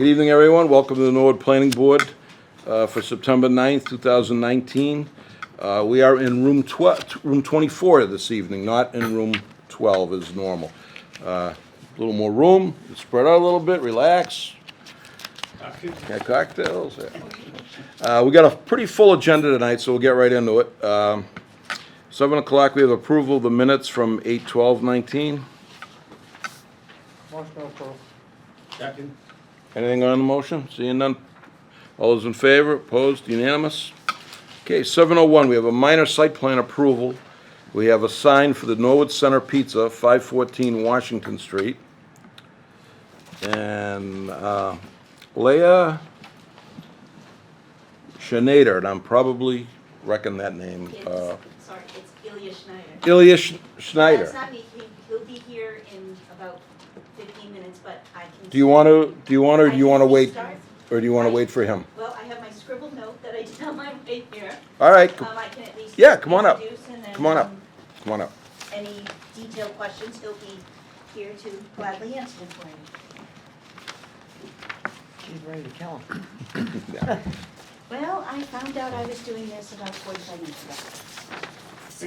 Good evening, everyone. Welcome to the Norwood Planning Board for September 9th, 2019. We are in room 24 this evening, not in room 12 as normal. A little more room, spread out a little bit, relax. Got cocktails. We got a pretty full agenda tonight, so we'll get right into it. 7 o'clock, we have approval of the minutes from 8/12/19. Motion approved. Second. Anything on the motion? Seeing none? All those in favor? Opposed? Unanimous? Okay, 7:01, we have a minor site plan approval. We have a sign for the Norwood Center Pizza, 514 Washington Street. And Leah Schneider, and I'm probably wrecking that name. Sorry, it's Ilya Schneider. Ilya Schneider. That's not me. He'll be here in about 15 minutes, but I can. Do you want to wait, Start? or do you want to wait for him? Well, I have my scribbled note that I did on my way here. All right, I can at least. Yeah, come on up. introduce and then, come on up, come on up. Any detailed questions, he'll be here to gladly answer them for you. She's ready to kill him. Yeah. Well, I found out I was doing this about 45 minutes ago.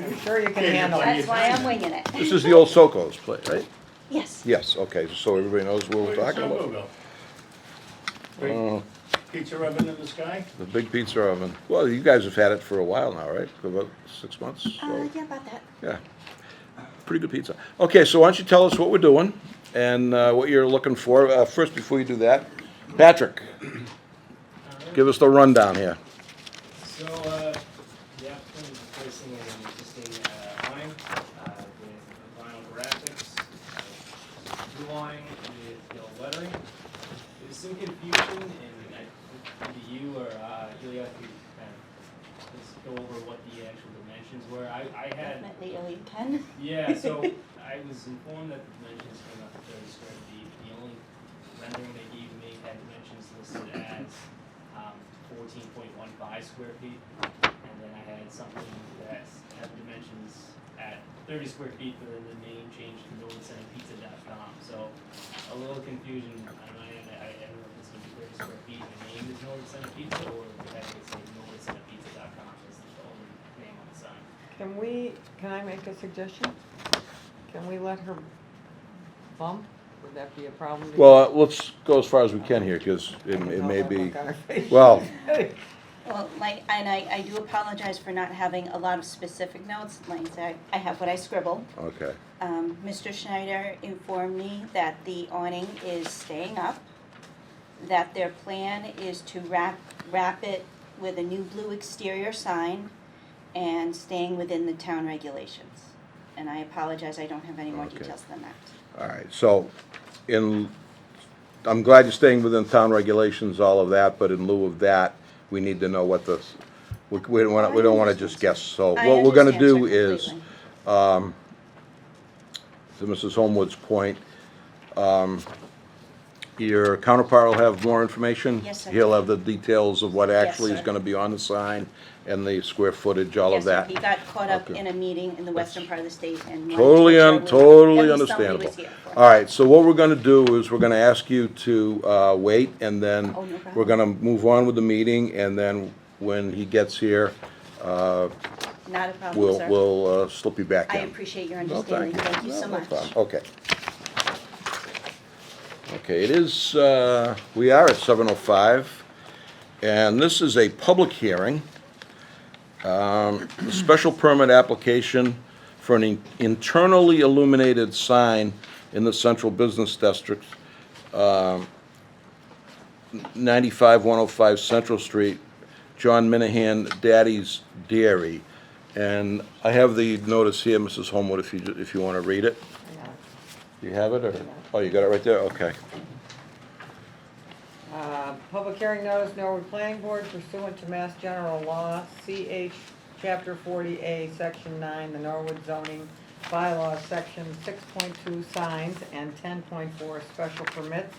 I'm sure you can handle it. That's why I'm winging it. This is the old Soko's place, right? Yes. Yes, okay, so everybody knows what we're talking about. Big pizza oven in the sky? The big pizza oven. Well, you guys have had it for a while now, right? For about 6 months? So, Yeah, about that. yeah. Pretty good pizza. Okay, so why don't you tell us what we're doing and what you're looking for. First, before you do that, Patrick, give us the rundown here. So, the applicant is replacing an existing line with vinyl graphics, blue line with yellow lettering. There's some confusion, and either you or Ilya could kind of just go over what the actual dimensions were. I had, Definitely Ilya can. yeah, so I was informed that the dimensions came up to 30 square feet. The only rendering they gave me had dimensions listed as 14.15 square feet, and then I had something that had dimensions at 30 square feet, but then the name changed to NorwoodCenterPizza.com. So a little confusion on my end. I don't know if it's going to be 30 square feet and the name is Norwood Center Pizza, or if I could say NorwoodCenterPizza.com is the only name on the sign. Can I make a suggestion? Can we let her bump? Would that be a problem? Well, let's go as far as we can here, because it may be, well, Well, I do apologize for not having a lot of specific notes. Like I said, I have what I scribble. okay. Mr. Schneider informed me that the awning is staying up, that their plan is to wrap it with a new blue exterior sign and staying within the town regulations. And I apologize, I don't have any more Okay. details than that. All right, so I'm glad you're staying within town regulations, all of that, but in lieu of that, we need to know what the, we don't want to just guess. So I what we're going to understand, do sir, is, completely. to Mrs. Homewood's point, your counterpart will have more information? Yes, sir. He'll have the details of what Yes, actually is sir. going to be on the sign and the square footage, all of Yes, sir. that. He got caught up Okay. in a meeting in the western part of the state and. wanted to Totally, make sure totally that at least somebody understandable. was here for him. All right, so what we're gonna do is we're gonna ask you to wait, and then Oh, no problem. we're gonna move on with the meeting, and then when he gets here, Not a problem, sir. we'll slip you back I in. appreciate your No, understanding. Thank you No, so no much. problem. Okay. Okay, it is, we are at 7:05, and this is a public hearing. A special permit application for an internally illuminated sign in the central business district, 95105 Central Street, John Minahan, Daddy's Dairy. And I have the notice here, Mrs. Homewood, if you want to read it. You have it, or, oh, you got it right there, okay. Public hearing notice, Norwood Planning Board pursuant to Mass General Law, CH Chapter 40A, Section 9, the Norwood zoning bylaws, Section 6.2 signs and 10.4 special permits.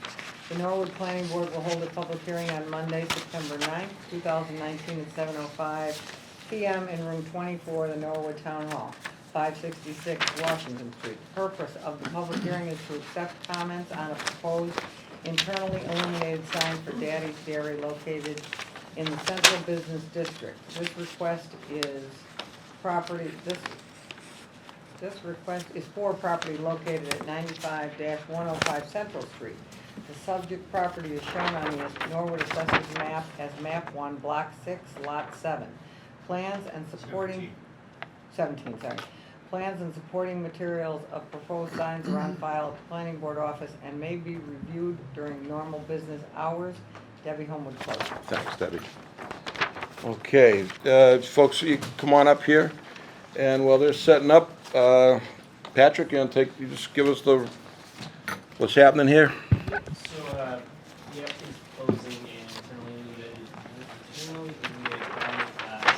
The Norwood Planning Board will hold a public hearing on Monday, September 9th, 2019 at 7:05 p.m. in room 24, the Norwood Town Hall, 566 Washington Street. The purpose of the public hearing is to accept comments on a proposed internally illuminated sign for Daddy's Dairy located in the central business district. This request is for property located at 95-105 Central Street. The subject property is shown on the Norwood Assessors Map as Map 1, Block 6, Lot 7. Plans and supporting, 17, sorry. Plans and supporting materials of proposed signs are on file at the planning board office and may be reviewed during normal business hours. Debbie Homewood Close. Thanks, Debbie. Okay, folks, you come on up here, and while they're setting up, Patrick, you just give us what's happening here? So, the applicant's proposing an internally illuminated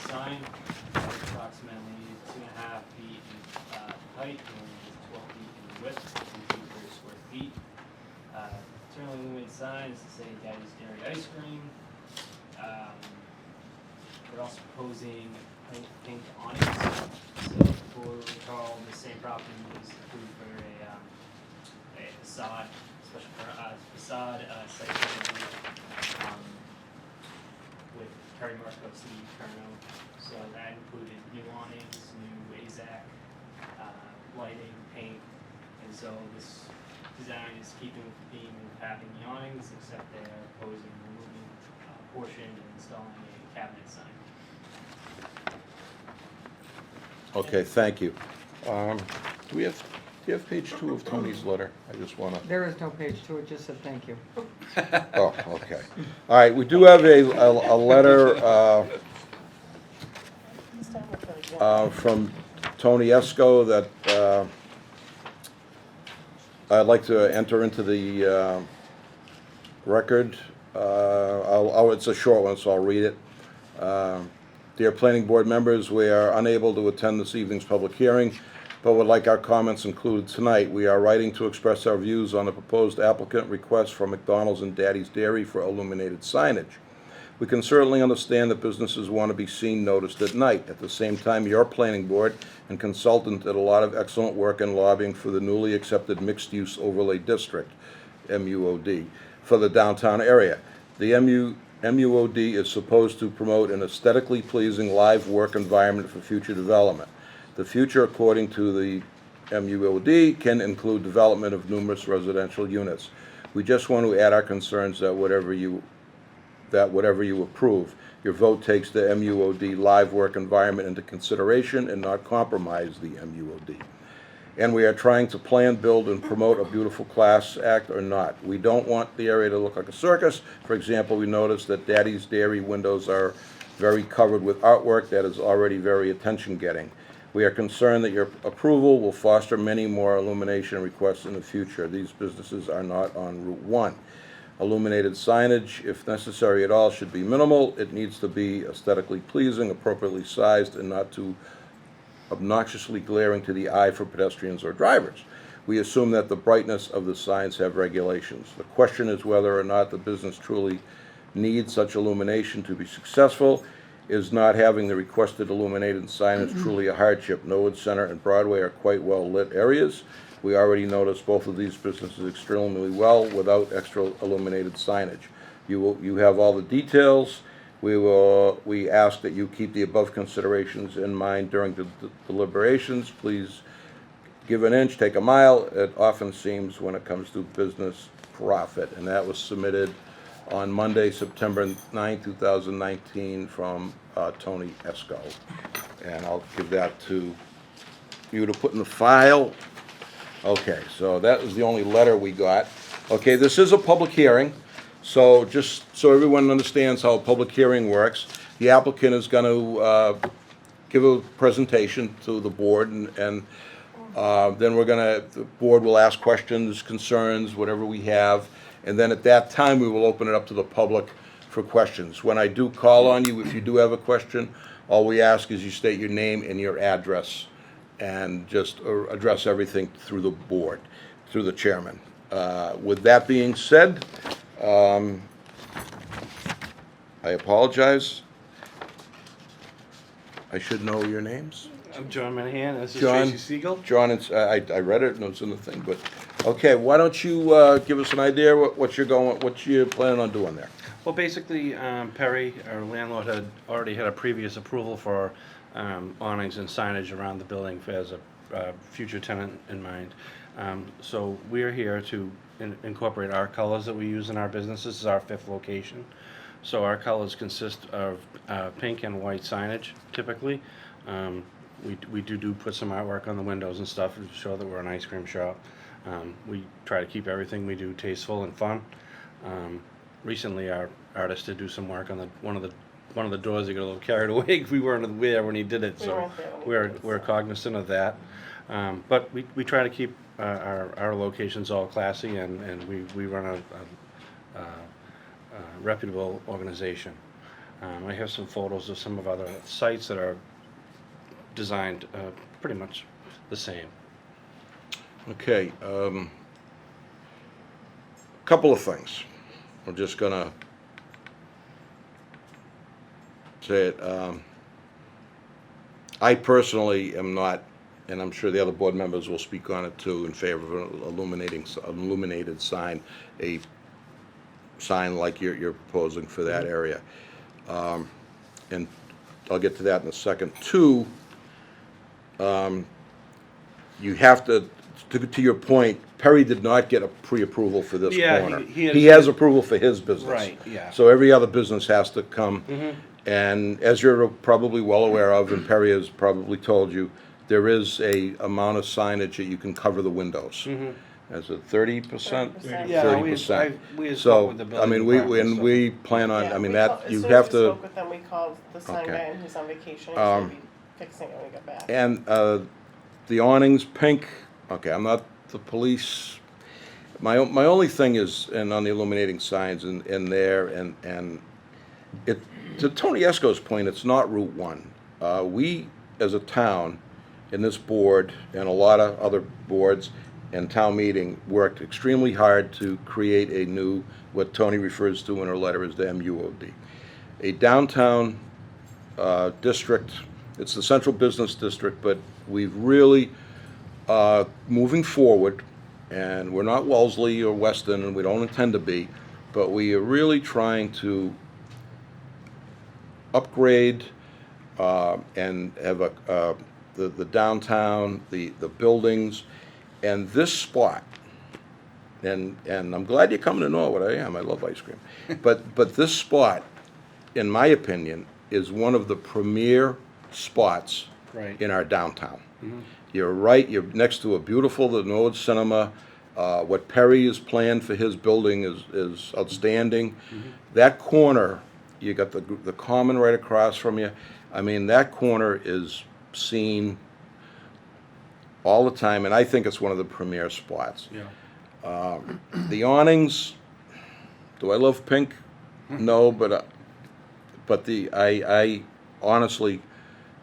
sign of approximately 2.5 feet in height and 12 feet in width, 2 feet per square feet. Internally illuminated sign is to say Daddy's Dairy Ice Cream. We're also proposing pink awnings. So, for recall, the same property was approved for a facade, special facade site plan with Terry Marco, Steve Kerno. So that included new awnings, new AZAC, lighting, paint, and so this design is keeping with the theme of having the awnings, except they are proposing removing a portion and installing a cabinet sign. Okay, thank you. Do you have page 2 of Tony's letter? I just want to... There is no page 2, it just said thank you. Oh, okay. All right, we do have a letter from Toni Esko that I'd like to enter into the record. It's a short one, so I'll read it. Dear Planning Board members, we are unable to attend this evening's public hearing, but would like our comments included tonight. We are writing to express our views on the proposed applicant request for McDonald's and Daddy's Dairy for illuminated signage. We can certainly understand that businesses want to be seen, noticed at night. At the same time, your Planning Board and consultant did a lot of excellent work in lobbying for the newly accepted mixed-use overlay district, MUOD, for the downtown area. The MUOD is supposed to promote an aesthetically pleasing live work environment for future development. The future, according to the MUOD, can include development of numerous residential units. We just want to add our concerns that whatever you approve, your vote takes the MUOD live work environment into consideration and not compromise the MUOD. And we are trying to plan, build, and promote a beautiful class act or not. We don't want the area to look like a circus. For example, we noticed that Daddy's Dairy windows are very covered with artwork that is already very attention-getting. We are concerned that your approval will foster many more illumination requests in the future. These businesses are not on Route 1. Illuminated signage, if necessary at all, should be minimal. It needs to be aesthetically pleasing, appropriately sized, and not too obnoxiously glaring to the eye for pedestrians or drivers. We assume that the brightness of the signs have regulations. The question is whether or not the business truly needs such illumination to be successful. Is not having the requested illuminated signage truly a hardship? Norwood Center and Broadway are quite well lit areas. We already noticed both of these businesses extremely well without extra illuminated signage. You have all the details. We ask that you keep the above considerations in mind during the deliberations. Please give an inch, take a mile. It often seems when it comes to business profit. And that was submitted on Monday, September 9, 2019 from Toni Esko. And I'll give that to you to put in the file. Okay, so that was the only letter we got. Okay, this is a public hearing. So just so everyone understands how a public hearing works, the applicant is going to give a presentation to the board, and then the board will ask questions, concerns, whatever we have, and then at that time we will open it up to the public for questions. When I do call on you, if you do have a question, all we ask is you state your name and your address, and just address everything through the board, through the chairman. With that being said, I apologize. I should know your names. I'm John Minahan, this is John. Tracy Siegel. John, I read it, and it's in the thing, but Okay, why don't you give us an idea what you're planning on doing there? Well, basically, Perry, our landlord, had already had a previous approval for awnings and signage around the building as a future tenant in mind. So we're here to incorporate our colors that we use in our business. This is our 5th location. So our colors consist of pink and white signage, typically. We do put some artwork on the windows and stuff to show that we're an ice cream shop. We try to keep everything we do tasteful and fun. Recently, our artist did do some work on one of the doors. He got a little carried away. We weren't there when he did it, so we're cognizant of that. But we try to keep our locations all classy, and we run a reputable organization. I have some photos of some of other sites that are designed pretty much the same. Okay, couple of things. We're just gonna say it. I personally am not, and I'm sure the other board members will speak on it too, in favor of an illuminated sign, a sign like you're proposing for that area. And I'll get to that in a second. Two, you have to your point, Perry did not get a pre-approval for this Yeah, corner. he He has approval for his business. Right, yeah. So every other business has to come. And as you're probably well aware of, and Perry has probably told you, there is a amount of signage that you can cover the windows. Is it 30%? 30%. Yeah, 30%. we spoke So, with the I building mean, department, and so- we plan on, Yeah, I mean, we that, call- you as soon have as we to. spoke with them, we called the sign Okay. guy, and he's on vacation, so we'll be fixing it when we get back. And the awnings, pink, okay, I'm not the police. My only thing is, and on the illuminating signs in there, and it, to Toni Esko's point, it's not Route 1. We, as a town, in this board, and a lot of other boards, and town meeting, worked extremely hard to create a new, what Toni refers to in her letter as the MUOD. A downtown district, it's the central business district, but we've really, moving forward, and we're not Wellesley or Weston, and we don't intend to be, but we are really trying to upgrade and have the downtown, the buildings, and this spot. And I'm glad you're coming to Norwood. I am. I love ice cream. But this spot, in my opinion, is one of the premier spots Right. in our downtown. You're right. You're next to a beautiful the Norwood Cinema. What Perry has planned for his building is outstanding. That corner, you got the common right across from you. I mean, that corner is seen all the time, and I think it's one of the premier spots. Yeah. The awnings, do I love pink? No, but I honestly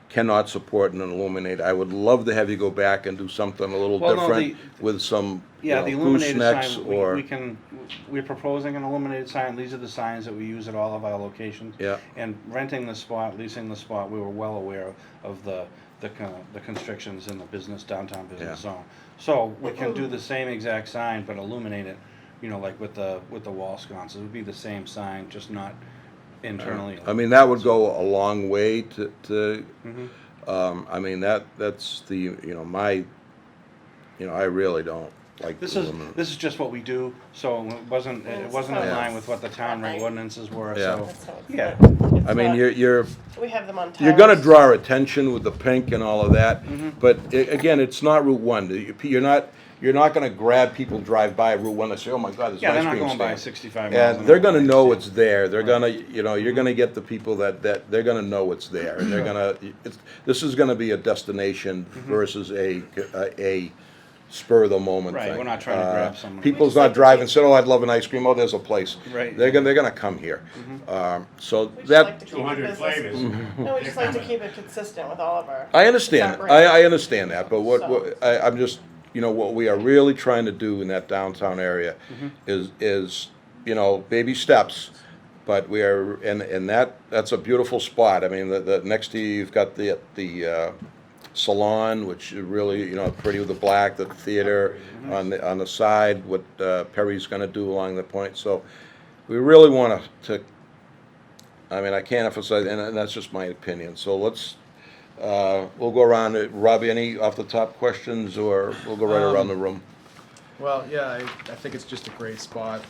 cannot support an illuminate. I would love to have you go back and do something a little Well, no, different with some, Yeah, the goosenecks illuminated sign, or. we're proposing an illuminated sign. These are the signs that we use at all of our locations. Yeah. And renting the spot, leasing the spot, we were well aware of the constrictions in the downtown business Yeah. zone. So we can do the same exact sign, but illuminate it, like with the wall sconces. It would be the same sign, just not internally. I mean, that would go a long way to Mm-hmm. I mean, that's the, I really don't like. This the is illuminate. this is just what we do, so it wasn't in Yeah. line with what the town Right. ordinances were. Yeah. So That's how it's yeah. not- it's I mean, not- you're We have them on towers. You're gonna draw attention with the pink and all of that, Mm-hmm. but again, it's not Route 1. You're not gonna grab people drive by Route 1 and say, oh my God, there's Yeah, an they're ice not cream going by stand. 65 miles. And they're an gonna hour. know it's there. They're Right. gonna, you're gonna get the people that they're gonna know it's there, and they're gonna, this is gonna be a destination versus a spur of the moment Right, thing. we're not trying to grab someone. People's We just like not to driving, keep- said, oh, I'd love an ice cream, oh, there's a place. Right. They're gonna come here. So We just that. like to keep the 200 business- flavors. No, we just like to keep it consistent with all of our. I understand, it's our brand. I understand that, but So- I'm just, what we are really trying to do in that downtown area is, baby steps, but we are, and that's a beautiful spot. I mean, the next to you, you've got the salon, which is really, you know, pretty with the black, the theater on the side, what Perry's gonna do along the point. So we really want to, I mean, I can't emphasize, and that's just my opinion. So let's, we'll go around. Robbie, any off the top questions, or we'll go right around the room? Well, yeah, I think it's just a great spot.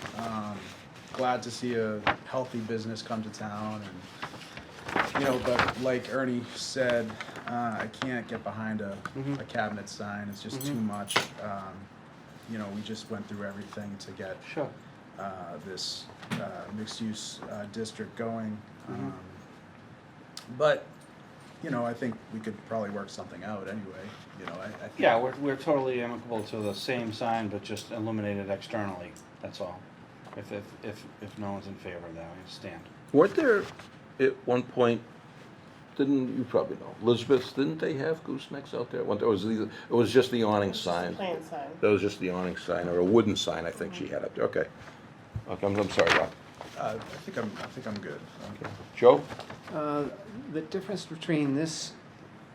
Glad to see a healthy business come to town, and you know, but like Ernie said, I can't get behind a cabinet sign. It's just too much. You know, we just went through everything to get Sure. this mixed-use district going. But you know, I think we could probably work something out anyway. You know, I think, Yeah, we're totally amicable to the same sign, but just illuminated externally, that's all. If no one's in favor of that, I understand. Weren't there, at one point, didn't, you probably know, Elizabeth, didn't they have goosenecks out there? It was just the awning sign. Plain sign. That was just the awning sign, or a wooden sign, I think she had up there. Okay. Okay, I'm sorry, Rob. I think I'm good. Joe? The difference between this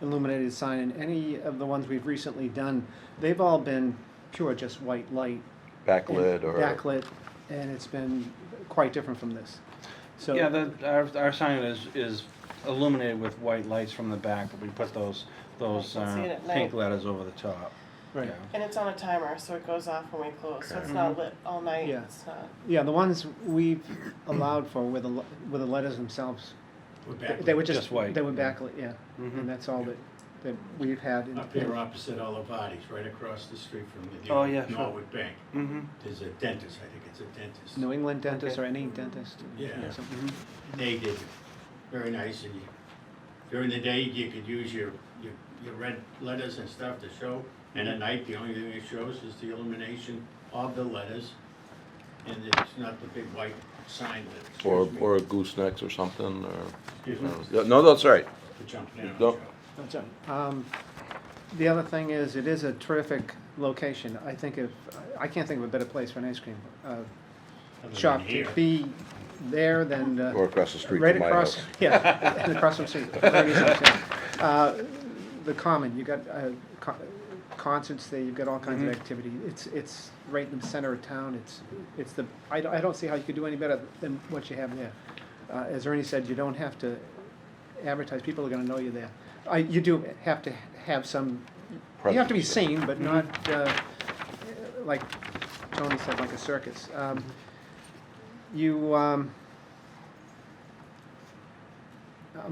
illuminated sign and any of the ones we've recently done, they've all been pure just white light. Backlit and or? Backlit, and it's been quite different from this. So Yeah, our sign is illuminated with white lights from the back, but we put those can see it at pink night. letters over the top. Right. Yeah. And it's on a timer, so it goes off when we close, so it's Okay. not lit all night. Yeah. It's not. Yeah, the ones we've allowed for with the letters themselves, We're back they were just, Just white. they were backlit, yeah. Mhm. And that's all that we've had. up here opposite all the bodies, right across the street from the Oh, yeah, sure. Norwood Bank. Mm-hmm. There's a dentist, I think it's a dentist. New England dentist Okay. or any dentist. Yeah. something. They did it. Very nice, and during the day, you could use your red letters and stuff to show, and at night, the only thing it shows is the illumination of the letters, and it's not the big white sign that. Or a goosenecks or something, or? Excuse me, Yeah, no, that's all right. for jumping in on No. Joe. That's right. The other thing is, it is a terrific location. I think I can't think of a better place for an ice cream Other than shop here. to be there than. Or across the street Right from my across, house. yeah, and across the street. Ernie's house, yeah. The Common, you got concerts there, you've got all kinds of activity. It's right in the center of town. It's the, I don't see how you could do any better than what you have there. As Ernie said, you don't have to advertise, people are gonna know you're there. You do have to have some, you have to be Presence, seen, but not, like Tony said, like a circus. I'm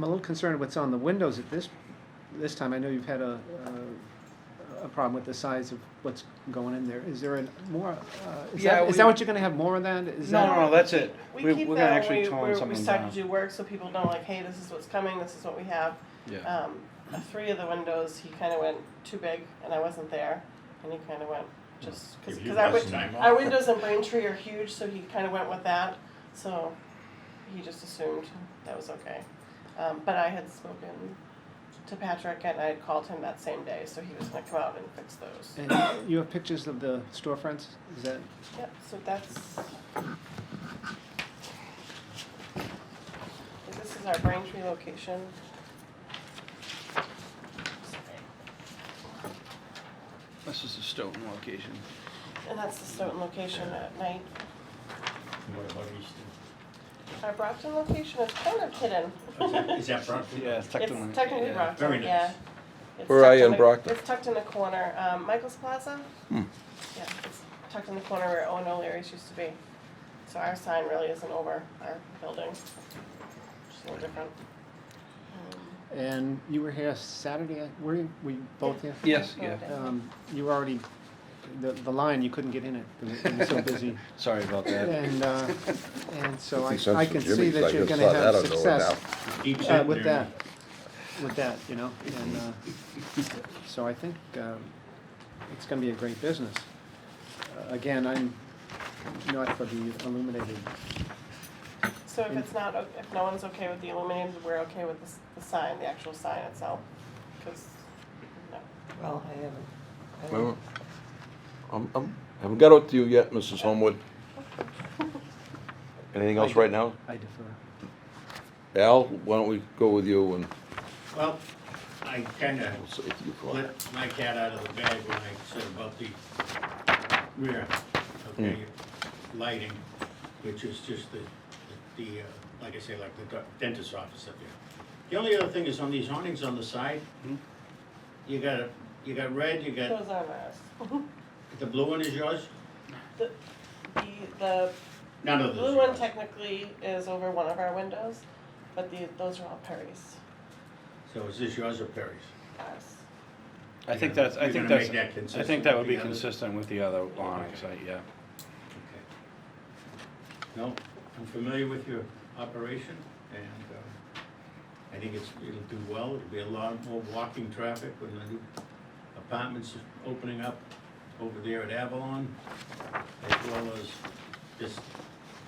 a little concerned what's on the windows at this time. I know you've had a problem with the size of what's going in there. Is there a more, is Yeah, that what you're gonna have more of that? Is that? No, that's it. We We're keep gonna that actually when tone we something start down. to do work, so people know like, hey, this is what's coming, this is what we have. Yeah. 3 of the windows, he kinda went too big, and I wasn't there, and he kinda went just, Give you our, less time our off. windows in Braintree are huge, so he kinda went with that, so he just assumed that was okay. But I had spoken to Patrick, and I had called him that same day, so he was gonna come out and fix those. And you have pictures of the storefronts? Is that, Yep, so that's. This is our Braintree location. This is the Stoughton location. And that's the Stoughton location at night. What about Easton? Our Brockton location is kind of hidden. Is that Brockton? Yeah, it's tucked in. It's technically yeah. Brockton, Very nice. yeah. It's Where are tucked you in the- Brockton? It's tucked in the corner, Michael's Plaza? Hmm. Yeah, it's tucked in the corner where Owen O'Leary's used to be. So our sign really isn't over our building, just a little different. and you were here Saturday, were you both here? Yes, Yeah. yeah. You were already, the line, you couldn't get in it, because it was so busy. Sorry about that. And so 50 cents I for can see Jimmy's, I that you're just gonna saw have that on the success Keep sitting with there. that, you know, and, so I think, it's gonna be a great business. Again, I'm not for the illuminated. So if it's not, if no one's okay with the illuminated, we're okay with the sign, the actual sign itself, because, no. Well, I haven't. Well, haven't got it to you yet, Mrs. Homewood. Anything else right now? I defer. Al, why don't we go with you and, Well, I I kinda So if you call let my cat out of the bag when I said about the rear, okay, lighting, which is just the like I say, like the dentist's office up there. The only other thing is on these awnings on the side, you got red, you got, Those aren't ours. the blue one is yours? The None of those blue are one yours. technically is over one of our windows, but those are all Perry's. So is this yours or Perry's? Ours. I think You're that's, gonna- I think you're that's, gonna make that I consistent think that with would be the others? consistent with the other awnings, yeah. Okay. No, I'm familiar with your operation, and I think it'll do well. It'll be a lot more walking traffic when the new apartments are opening up over there at Avalon, as well as just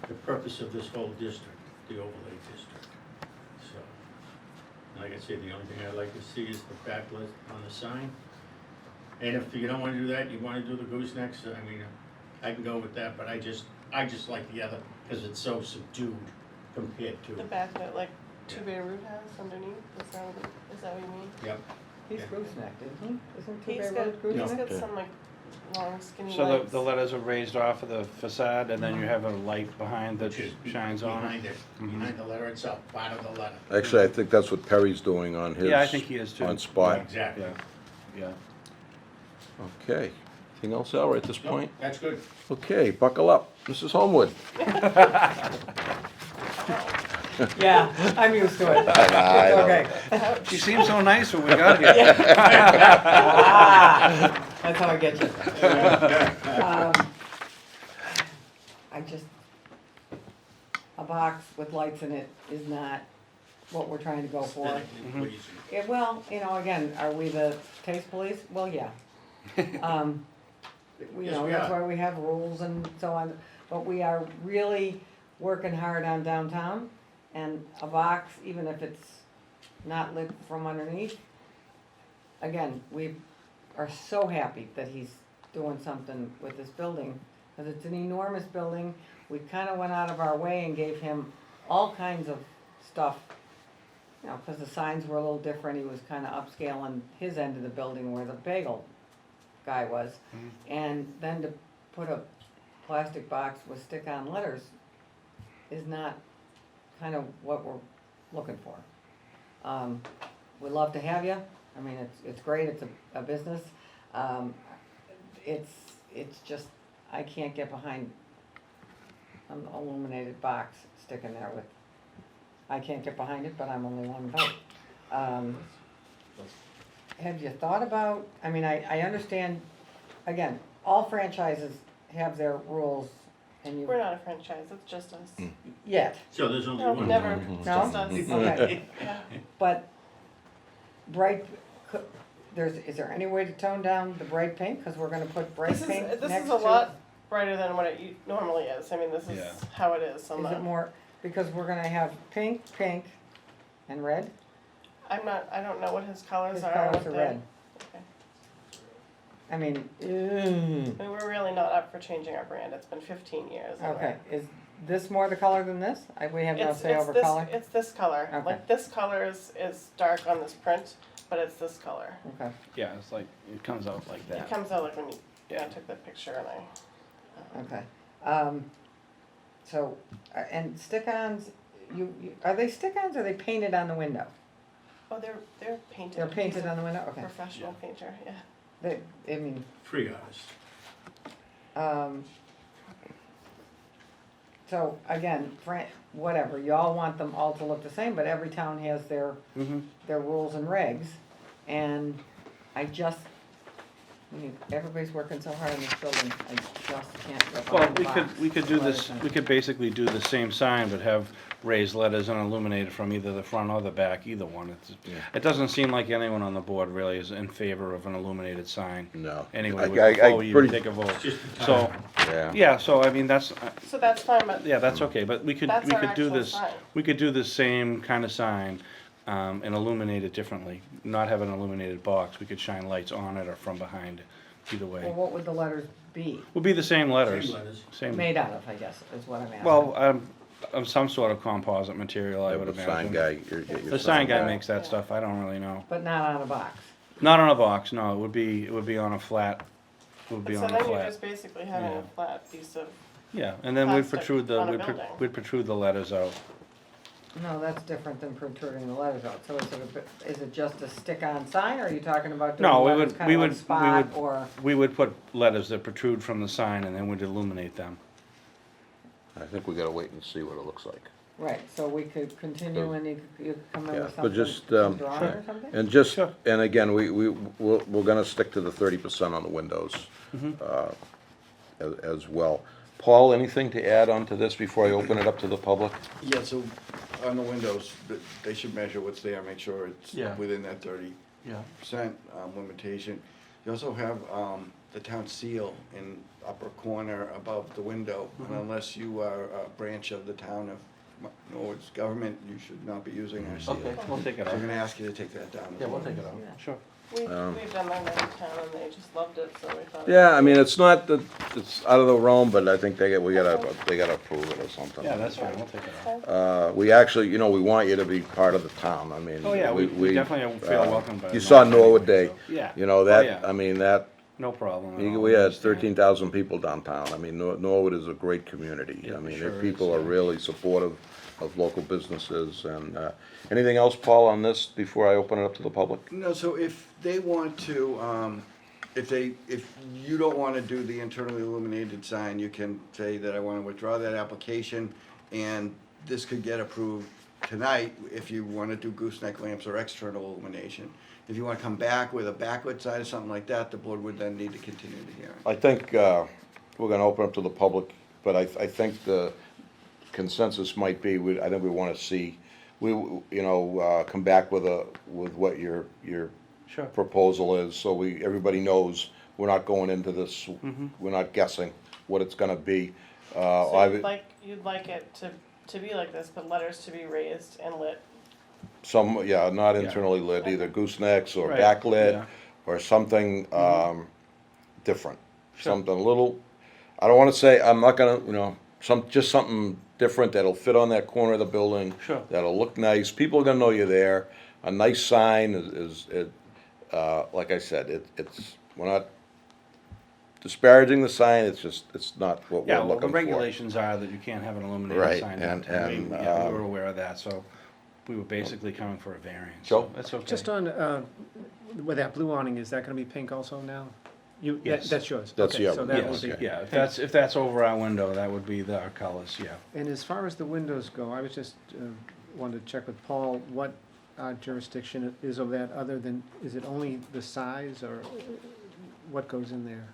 the purpose of this whole district, the overlay district. So, like I said, the only thing I'd like to see is the backlit on the sign. And if you don't wanna do that, you wanna do the goosenecks, I mean, I can go with that, but I just like the other, because it's so subdued compared to. The back that like Two Bay Root has underneath, is that what you mean? Yep. He's Yeah. goosenecked, isn't he? Isn't Two He's Bay got, Road he's goosenecked? got some like long skinny So lights. the letters are raised off of the facade, and then you have a light behind that Which is shines on it? behind it, behind the letter itself, part of the letter. Actually, I think that's what Perry's doing on his. Yeah, I think he is too. On spot. Exactly. Yeah, yeah. Okay. Anything else, Al, right at this Nope, point? that's good. Okay, buckle up. Mrs. Homewood. Yeah, I'm used to it. I know. Okay. She seemed so nice when we got here. Ah, that's how I get you. I just, a box with lights in it is not what we're trying to go for. Aesthetically pleasing. Yeah, well, you know, again, are we the taste police? Well, yeah. You Yes, know, we that's are. why we have rules and so on, but we are really working hard on downtown. And a box, even if it's not lit from underneath, again, we are so happy that he's doing something with this building, because it's an enormous building. We kinda went out of our way and gave him all kinds of stuff, you know, because the signs were a little different. He was kinda upscaling his end of the building where the bagel guy was. And then to put a plastic box with stick-on letters is not kind of what we're looking for. We'd love to have you. I mean, it's great, it's a business. It's just, I can't get behind an illuminated box sticking there with, I can't get behind it, but I'm only one vote. Have you thought about, I mean, I understand, again, all franchises have their rules and you, We're not a franchise, it's just us. yet. So there's only No, one. never, it's No? just us. Okay. Yeah. But bright, is there any way to tone down the bright pink? Cause we're gonna put bright This pink next to. is a lot brighter than what it normally is. I mean, this is Yeah. how it is on Is the. it more, because we're gonna have pink, and red? I don't know what his colors His are. colors what are the- red. Okay. I mean, I mean, we're really not up for changing our brand. It's been 15 years. and okay, is this more the color than this? We have no It's, say it's over this, color? it's this color. Okay. Like this color is dark on this print, but it's this color. Okay, Yeah, it's like, it comes out like It that. comes out like when you, Yeah. I took the picture and I. okay. So, and stick-ons, are they stick-ons or are they painted on the window? Oh, they're painted. They're He's painted a on the window, okay. Professional painter, yeah. I mean, Free artist. so again, whatever, you all want them all to look the same, but every town has their rules and regs. And I mean, everybody's working so hard on this building, I just can't get Well, behind the box. we could do Letters this, in it. we could basically do the same sign, but have raised letters and illuminated from either the front or the back, either one. It doesn't seem like anyone on the board really is in favor of an illuminated sign. No. Anyway, I before we even pretty- take a vote. It's just the So, time. Yeah. yeah, so I mean, that's, So that's fine, but yeah, that's okay, but we could That's our do actual this, sign. we could do the same kind of sign, and illuminate it differently. Not have an illuminated box, we could shine lights on it or from behind it, either Well, way. what would the letters be? Would be the same letters. Same letters. Same, Made out of, I guess, is what I'm asking. well, of some sort of composite material, I would The sign imagine. guy, get your The sign guy guy. makes that stuff, I don't really know. But not on a box. Not on a box, no, it would be on a flat, it would be So on a then you're flat. just basically having Yeah. a flat piece of, Yeah, and then we'd plastic protrude the, on a building. we'd protrude the letters out. No, that's different than protruding the letters out. So is it just a stick-on sign, or are you talking about doing No, we letters would, kind we of would, like spot, or? we would put letters that protrude from the sign and then we'd illuminate them. I think we gotta wait and see what it looks like. Right, so we could continue and you could come in Yeah, with but something, just, some drawing or something? And just, Sure. and again, we're gonna stick to the 30% on the windows, as well. Paul, anything to add on to this before I open it up to the public? Yeah, so on the windows, they should measure what's there, make sure it's Yeah. within that 30% Yeah. limitation. You also have the town seal in upper corner above the window, and unless you are a branch of the town of Norwood's government, you should not be using our seal. Okay, we'll take it So out. I'm gonna ask you to take that down. Yeah, we'll take it out, sure. we've done that in town and they just loved it, so we thought. Yeah, I mean, it's not that, it's out of the realm, but I think they gotta approve it or something. Yeah, that's fine, we'll take it out. We actually, we want you to be part of the town, I mean. Oh, yeah, we definitely feel welcomed by You Norwood saw Norwood anyway, Day. so, yeah. You know, Oh, that, yeah. I mean, that, No problem at all. we had 13,000 people downtown. I mean, Norwood is a great community. Yeah, I mean, sure their is, people are yeah. really supportive of local businesses. And anything else, Paul, on this before I open it up to the public? No, so if they want to, if you don't wanna do the internally illuminated sign, you can say that I wanna withdraw that application, and this could get approved tonight if you wanna do gooseneck lamps or external illumination. If you wanna come back with a backlit sign or something like that, the board would then need to continue the hearing. I think we're gonna open up to the public, but I think the consensus might be, I think we wanna see, come back with what your Sure. proposal is, so everybody knows we're not going into this, we're not guessing what it's gonna be. So you'd like it to be like this, but letters to be raised and lit. Not internally lit, either goosenecks or Right, backlit, yeah. or something, different. Sure. Something a little, I don't wanna say, I'm not gonna, just something different that'll fit on that corner of the building. Sure. That'll look nice, people are gonna know you're there, a nice sign is, like I said, we're not disparaging the sign, it's not what Yeah, we're well, looking the for. regulations are that you can't have an illuminated Right, sign and- downtown. and, Yeah, we were aware of that, so we were basically coming for a variance. Joe? So that's okay. Just on, with that blue awning, is that gonna be pink also now? Yes. That's yours? That's Okay, yours, so that Yes, will be. yeah, if that's over our window, that would be our colors, yeah. And as far as the windows go, I was just, wanted to check with Paul, what jurisdiction is of that, other than, is it only the size, or what goes in there?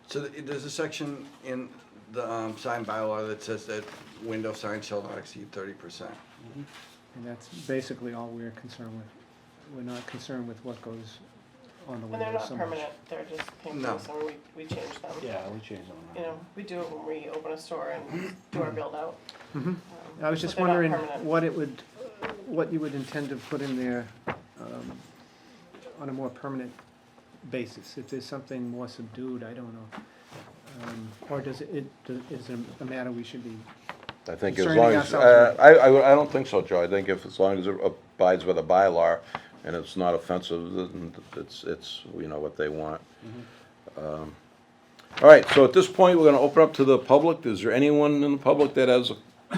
So there's a section in the sign bylaw that says that window signs shall not exceed 30%. And that's basically all we're concerned with. We're not concerned with what goes on the And they're windows not so much. permanent, they're just paintings, No. and we change them. Yeah, we changed them You around. know, we do it when we open a store and do our build out. Mhm. I was But just they're not wondering permanent. what you would intend to put in there on a more permanent basis. If there's something more subdued, I don't know. Or is it a matter we should be, I think as Concerning long as, ourselves, I don't think so, Joe. I think as long as it abides by the bylaw and it's not offensive, then it's what they want. All right, so at this point, we're gonna open up to the public. Is there anyone in the public that has a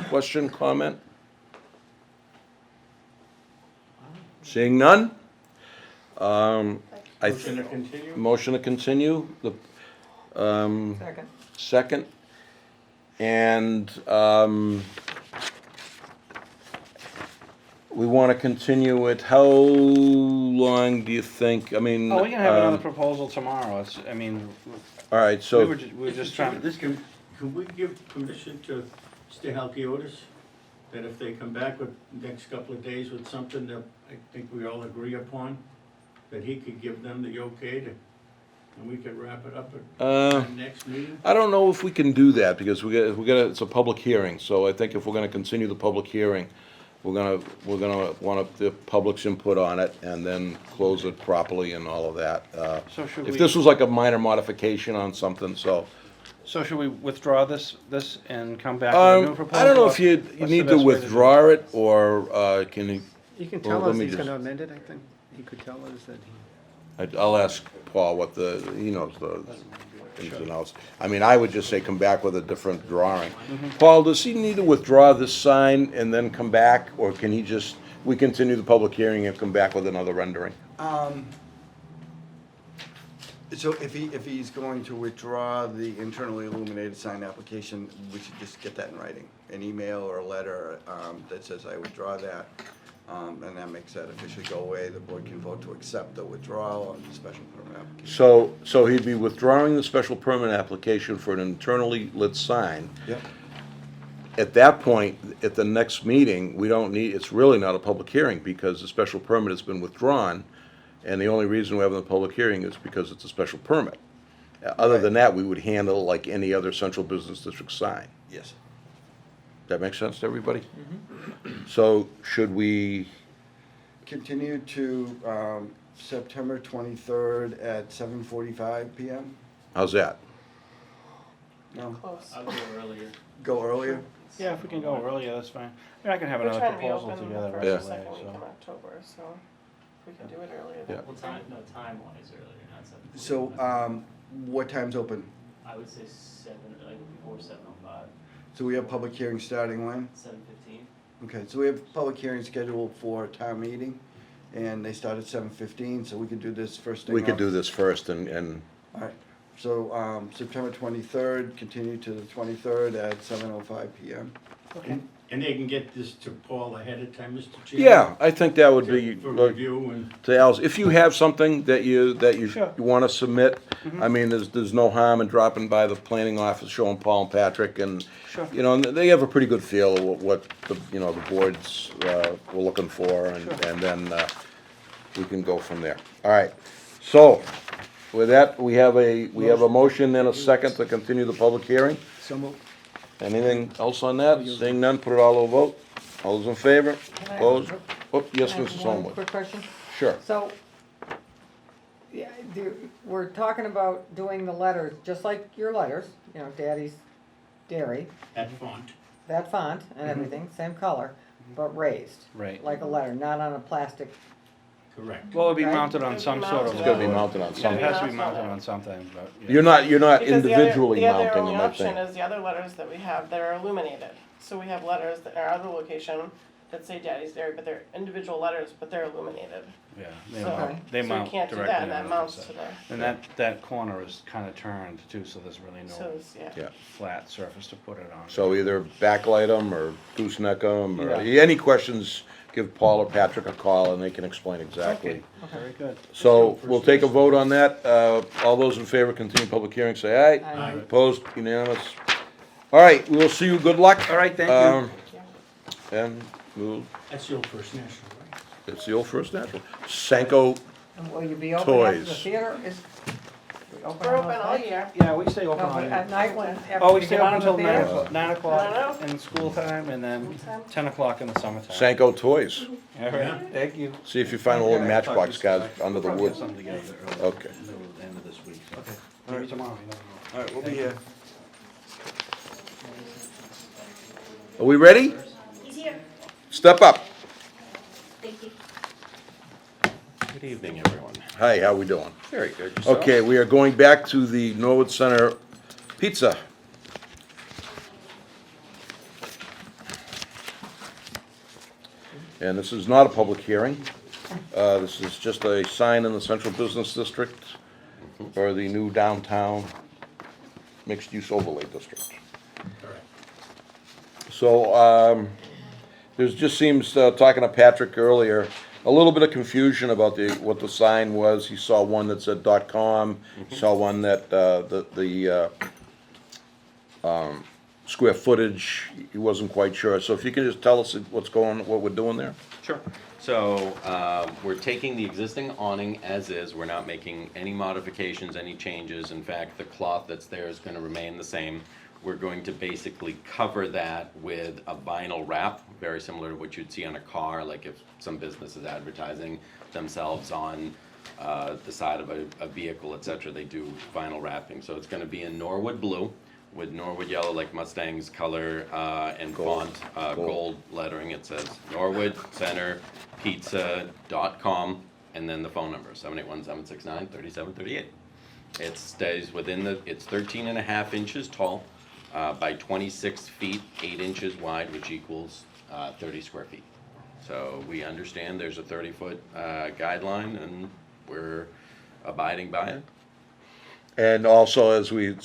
question, comment? Seeing none? Motion to continue? Motion to continue, Second. second. And, we wanna continue it, how long do you think, I mean? Oh, we can have another proposal tomorrow, All right, we so, were just trying, Can we give permission to Mr. Halkiotis, that if they come back with, next couple of days with something that I think we all agree upon, that he could give them the okay to, and we could wrap it up at the next meeting? I don't know if we can do that, because it's a public hearing, so I think if we're gonna continue the public hearing, we're gonna want the public's input on it, and then close it properly and all of that. so should If we, this was like a minor modification on something, so So should we withdraw this and come back with a new proposal? I don't know if you What's the need to best way do withdraw it, or can you, You can Well, tell let us me he's just- gonna amend it, I think. He could tell us that he. I'll ask Paul what he knows the ins and outs. I mean, I would just say come back with a different drawing. Paul, does he need to withdraw this sign and then come back, or can he just, we continue the public hearing and come back with another rendering? So if he's going to withdraw the internally illuminated sign application, we should just get that in writing, an email or a letter, that says I withdraw that. And that makes that officially go away. The board can vote to accept the withdrawal of the special permit application. So he'd be withdrawing the special permit application for an internally lit sign. Yep. At that point, at the next meeting, we don't need, it's really not a public hearing because the special permit has been withdrawn. And the only reason we're having the public hearing is because it's a special permit. Other than that, we would handle it like any other central business district sign. Yes. That makes sense to everybody? So should we, Continue to September 23rd at 7:45 PM? how's that? No? Close. I'll go earlier. Go earlier? Yeah, if we can go earlier, that's fine. I mean, I can have We're another trying to proposal reopen together the right first or away, second week in so. October, so we can do it earlier. Yeah. then. Well, time-wise earlier, not 7:45. So, what time's open? I would say 7, like before 7:05, So we have public hearing starting when? 7:15. Okay, so we have public hearing scheduled for town meeting, and they start at 7:15, so we could do this first thing. We could off. do this first and, All right, so, September 23rd, continue to the 23rd at 7:05 PM. And they can get this to Paul ahead of time, Mr. Chairman? yeah, I think that would be, For look, review and. to Al's, if you have something that you Sure. want to submit, I mean, there's no harm in dropping by the planning office, showing Paul and Patrick, and, Sure. you know, and they have a pretty good feel of what the, you know, the boards, were looking for, and then, we can go from there. All right, so, with that, we have a motion and a second to continue the public hearing. So moved. Anything else on that? Seeing none, put it all to a vote. All those in favor? Can I- Opposed? Oh, yes, Can I have Mrs. one Homewood. quick question? Sure. So, yeah, we're talking about doing the letters, just like your letters, you know, Daddy's Dairy, That font. that font Mm-hmm. and everything, same color, but raised, Right. like a letter, not on a plastic. Correct. Well, it'd be Right? mounted on It'd be some sort of. mounted It's gotta be on- mounted on It's It gotta something. has to be mounted mounted on on something, but. yeah. You're not Because individually the other mounting only them, I option think. is the other letters that we have that are illuminated. So we have letters that are other location that say Daddy's Dairy, but they're individual letters, but they're illuminated. Yeah, they So- mount, they so we mount can't do directly that, on that the mounts facade. to the, And that corner is kinda turned too, so there's really so no it's, yeah. Yeah. flat surface to put it on. So either backlight them or gooseneck them, or Yeah. any questions, give Paul or Patrick a call and they can explain exactly. Very good. So we'll take a vote on that. All those in favor, continue public hearing, say aye. Aye. Opposed, unanimous. All right, we'll see you. Good luck. All right, thank you. And we'll, That's your first national, right? it's the old First National. Sanko, And will you be open after the Toys. theater is? we We're open all all night? year. Yeah, we stay open No, all but year. at night when, after Oh, we we stay get out open of the until theater? 9 I o'clock don't in school time and then Time? 10 o'clock in the summertime. Sanko Toys. All right, thank you. See if you find a little Matchbox guys under the Probably wood. get something together early. Okay. Middle, end of this week. Okay. Maybe tomorrow, you never know. All right, we'll be here. Are we ready? He's here. Step up. Thank you. Good evening, everyone. Hi, how we doing? Very good. Yourself? Okay, we are going back to the Norwood Center Pizza. And this is not a public hearing. This is just a sign in the Central Business District for the new downtown mixed-use overlay district. Correct. So, there's just seems, talking to Patrick earlier, a little bit of confusion about what the sign was. He saw one that said .com, he saw one that, square footage, he wasn't quite sure. So if you can just tell us what we're doing there? Sure. So, we're taking the existing awning as is. We're not making any modifications, any changes. In fact, the cloth that's there is gonna remain the same. We're going to basically cover that with a vinyl wrap, very similar to what you'd see on a car, like if some business is advertising themselves on the side of a vehicle, et cetera, they do vinyl wrapping. So it's gonna be in Norwood blue with Norwood yellow like Mustang's color, and Gold. font, Gold. gold lettering. It says Norwood Center Pizza.com, and then the phone number, 781-769-3738. It stays within it's 13 and a half inches tall, by 26 feet, 8 inches wide, which equals 30 square feet. So we understand there's a 30-foot guideline, and we're abiding by it. And also, as we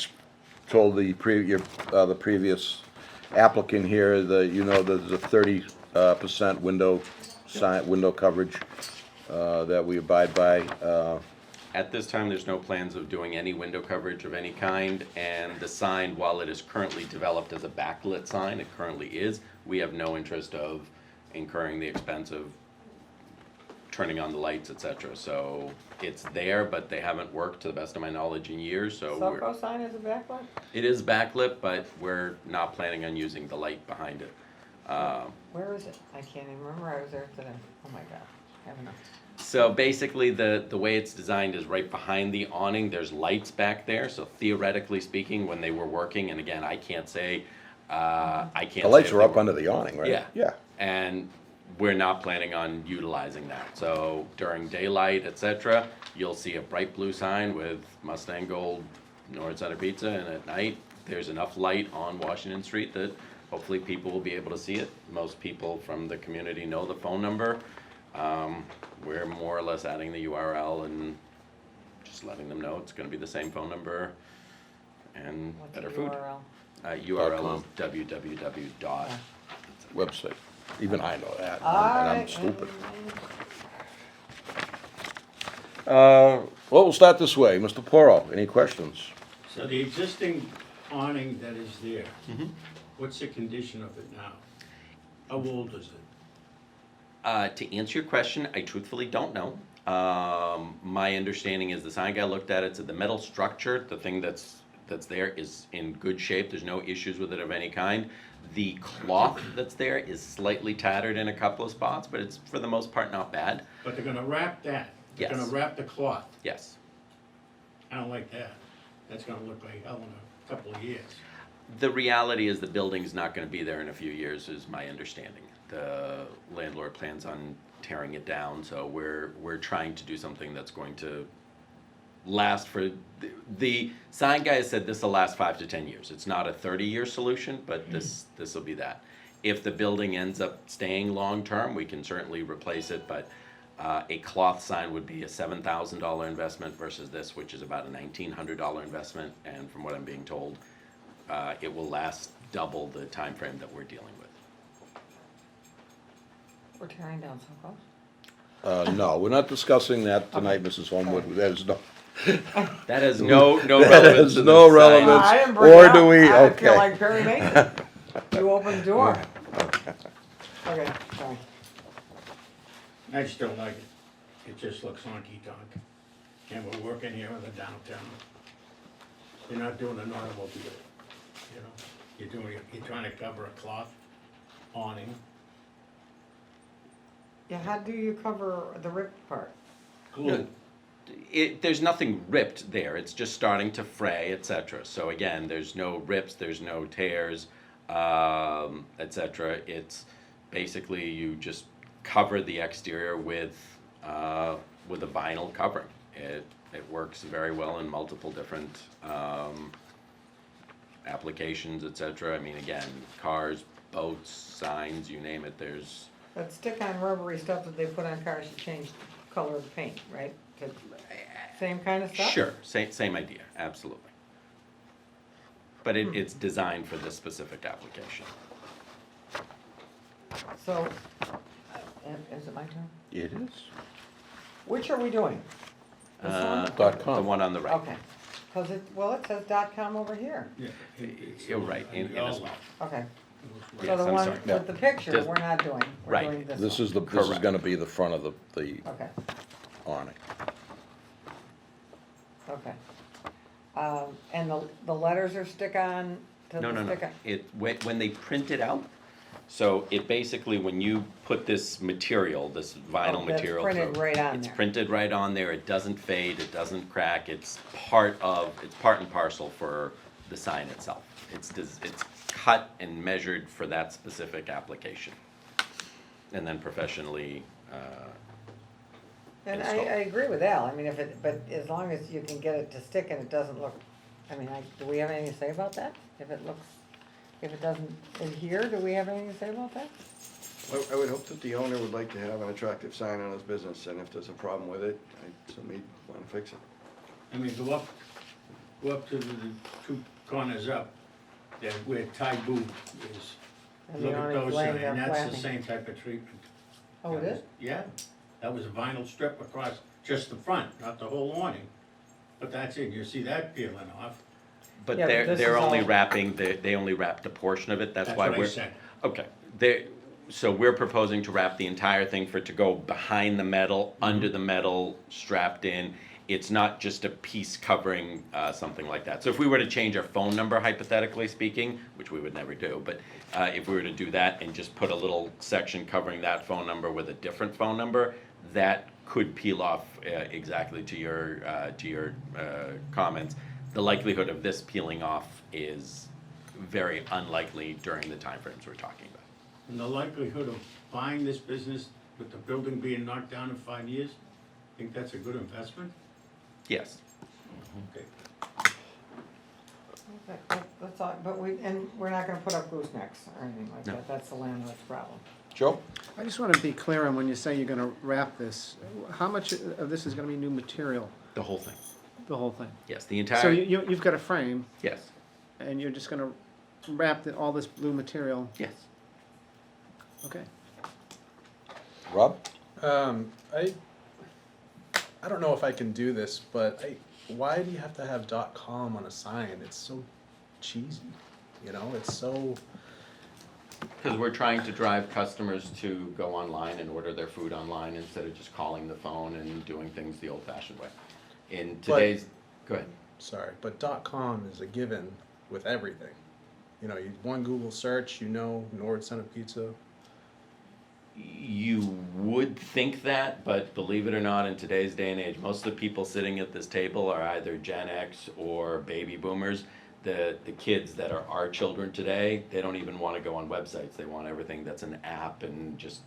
told the previous applicant here, there's a 30% window coverage that we abide by. At this time, there's no plans of doing any window coverage of any kind, and the sign, while it is currently developed as a backlit sign, it currently is, we have no interest of incurring the expense of turning on the lights, etc. So it's there, but they haven't worked, to the best of my knowledge, in years, so Soco sign is a backlight? it is backlit, but we're not planning on using the light behind it. Where is it? I can't even remember, I was there today. Oh my God, I have enough. So basically, the way it's designed is right behind the awning, there's lights back there, so theoretically speaking, when they were working, and again, I can't say, The lights if are they up were- under the awning, right? Yeah. Yeah. And we're not planning on utilizing that. So during daylight, etc., you'll see a bright blue sign with Mustang Gold Norwood Center Pizza, and at night, there's enough light on Washington Street that hopefully people will be able to see it. Most people from the community know the phone number. We're more or less adding the URL and just letting them know it's gonna be the same phone number and What's the better food. URL? URL is www. Website. Even I know that, and All I'm right, stupid. Well, we'll start this way. Mr. Poro, any questions? So the existing awning that is there, what's the condition of it now? How old is it? To answer your question, I truthfully don't know. My understanding is the sign guy looked at it, said the metal structure, the thing that's there, is in good shape. There's no issues with it of any kind. The cloth that's there is slightly tattered in a couple of spots, but it's for the most part not bad. But they're gonna wrap that. They're Yes. gonna wrap the cloth. Yes. I don't like that. That's gonna look like hell in a couple of years. The reality is the building's not gonna be there in a few years, is my understanding. The landlord plans on tearing it down, so we're trying to do something that's going to last for, the sign guy said this will last 5 to 10 years. It's not a 30-year solution, but this will be that. If the building ends up staying long-term, we can certainly replace it, but a cloth sign would be a $7,000 investment versus this, which is about a $1,900 investment, and from what I'm being told, it will last double the time frame that we're dealing with. We're tearing down Soco? No, we're not discussing that tonight, Mrs. Homewood. That is no, That has no that relevance has to no the sign. relevance. I didn't bring it Or up. do we? I feel Okay. like Perry Mason. You opened the door. Okay, sorry. I just don't like it. It just looks honky-tonk. And we're working here in the downtown. You're not doing an automobile, you know? You're trying to cover a cloth awning, Yeah, how do you cover the ripped part? glue. There's nothing ripped there, it's just starting to fray, etc. So again, there's no rips, there's no tears, etc. It's basically you just cover the exterior with a vinyl covering. It works very well in multiple different applications, etc. I mean, again, cars, boats, signs, you name it, there's. That stick-on rubbery stuff that they put on cars to change the color of the paint, right? Same kind of stuff? Sure, same idea, absolutely. But it's designed for this specific application. So, is it my turn? It is. Which are we doing? This one? .com. The one on the right. Okay, cause it says .com over here. Yeah, You're right, in a small. Okay, so Yes, the I'm one sorry. with the picture, Just- we're not doing, we're Right. doing this one. This is Correct. gonna be the front of the Okay, awning. okay. And the letters are stick-on to No, the no, no. stick-on? When they print it out, so it basically, when you put this material, this vinyl Oh, that's material. printed through, right on It's there. printed right on there, it doesn't fade, it doesn't crack, it's part and parcel for the sign itself. It's cut and measured for that specific application. And then professionally, And I installed. agree with Al, I mean, but as long as you can get it to stick and it doesn't look, I mean, do we have anything to say about that? If it doesn't adhere, do we have anything to say about that? I would hope that the owner would like to have an attractive sign on his business, and if there's a problem with it, I assume he'd wanna fix it. I mean, go up to the two corners up, there where Thai Boo is. And Look the at owner's those, laying there and that's the flapping. same type of treatment. Oh, it is? Yeah, that was a vinyl strip across just the front, not the whole awning. But that's it, you see that peeling off. but Yeah, but this they're is only all- wrapping, they only wrapped a portion of it, that's why what we're. I said. Okay, so we're proposing to wrap the entire thing for it to go behind the metal, under the metal, strapped in. It's not just a piece covering something like that. So if we were to change our phone number, hypothetically speaking, which we would never do, but if we were to do that and just put a little section covering that phone number with a different phone number, that could peel off exactly to your comments. The likelihood of this peeling off is very unlikely during the timeframes we're talking about. And the likelihood of buying this business with the building being knocked down in 5 years, think that's a good investment? Yes. Okay. That's all, but we're not gonna put up goosenecks or anything like No. that, that's the landlord's problem. Joe? I just want to be clear on when you say you're going to wrap this, how much of this is going to be new material, The whole thing. the whole thing? Yes, the So entire, you've got a frame, yes, and you're just going to wrap all this blue material, yes. okay? Rob? I don't know if I can do this, but why do you have to have .com on a sign? It's so cheesy, you know, it's so, Because we're trying to drive customers to go online and order their food online instead of just calling the phone and doing things the old-fashioned way. In today's, go ahead. sorry, but .com is a given with everything. You know, one Google search, you know, Norwood Center Pizza. You would think that, but believe it or not, in today's day and age, most of the people sitting at this table are either Gen X or baby boomers. The kids that are our children today, they don't even want to go on websites. They want everything that's an app and just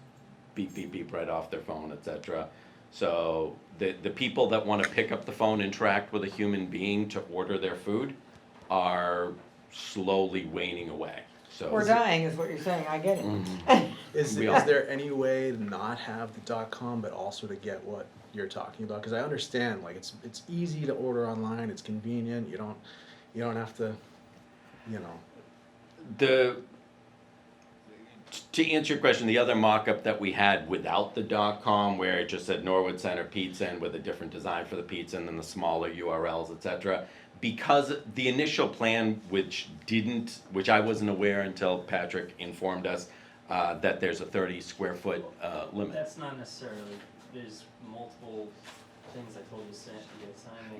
beep, beep, beep right off their phone, etc. So the people that want to pick up the phone, interact with a human being to order their food are slowly waning away. So We're dying is what you're saying, I get it. Mhm. Is We are. there any way to not have the .com, but also to get what you're talking about? Because I understand, like, it's easy to order online, it's convenient, you don't have to, you know. To answer your question, the other mock-up that we had without the .com, where it just said Norwood Center Pizza and with a different design for the pizza and then the smaller URLs, etc. Because the initial plan, which I wasn't aware until Patrick informed us, that there's a 30 square foot limit. That's not necessarily, there's multiple things I told you to sign.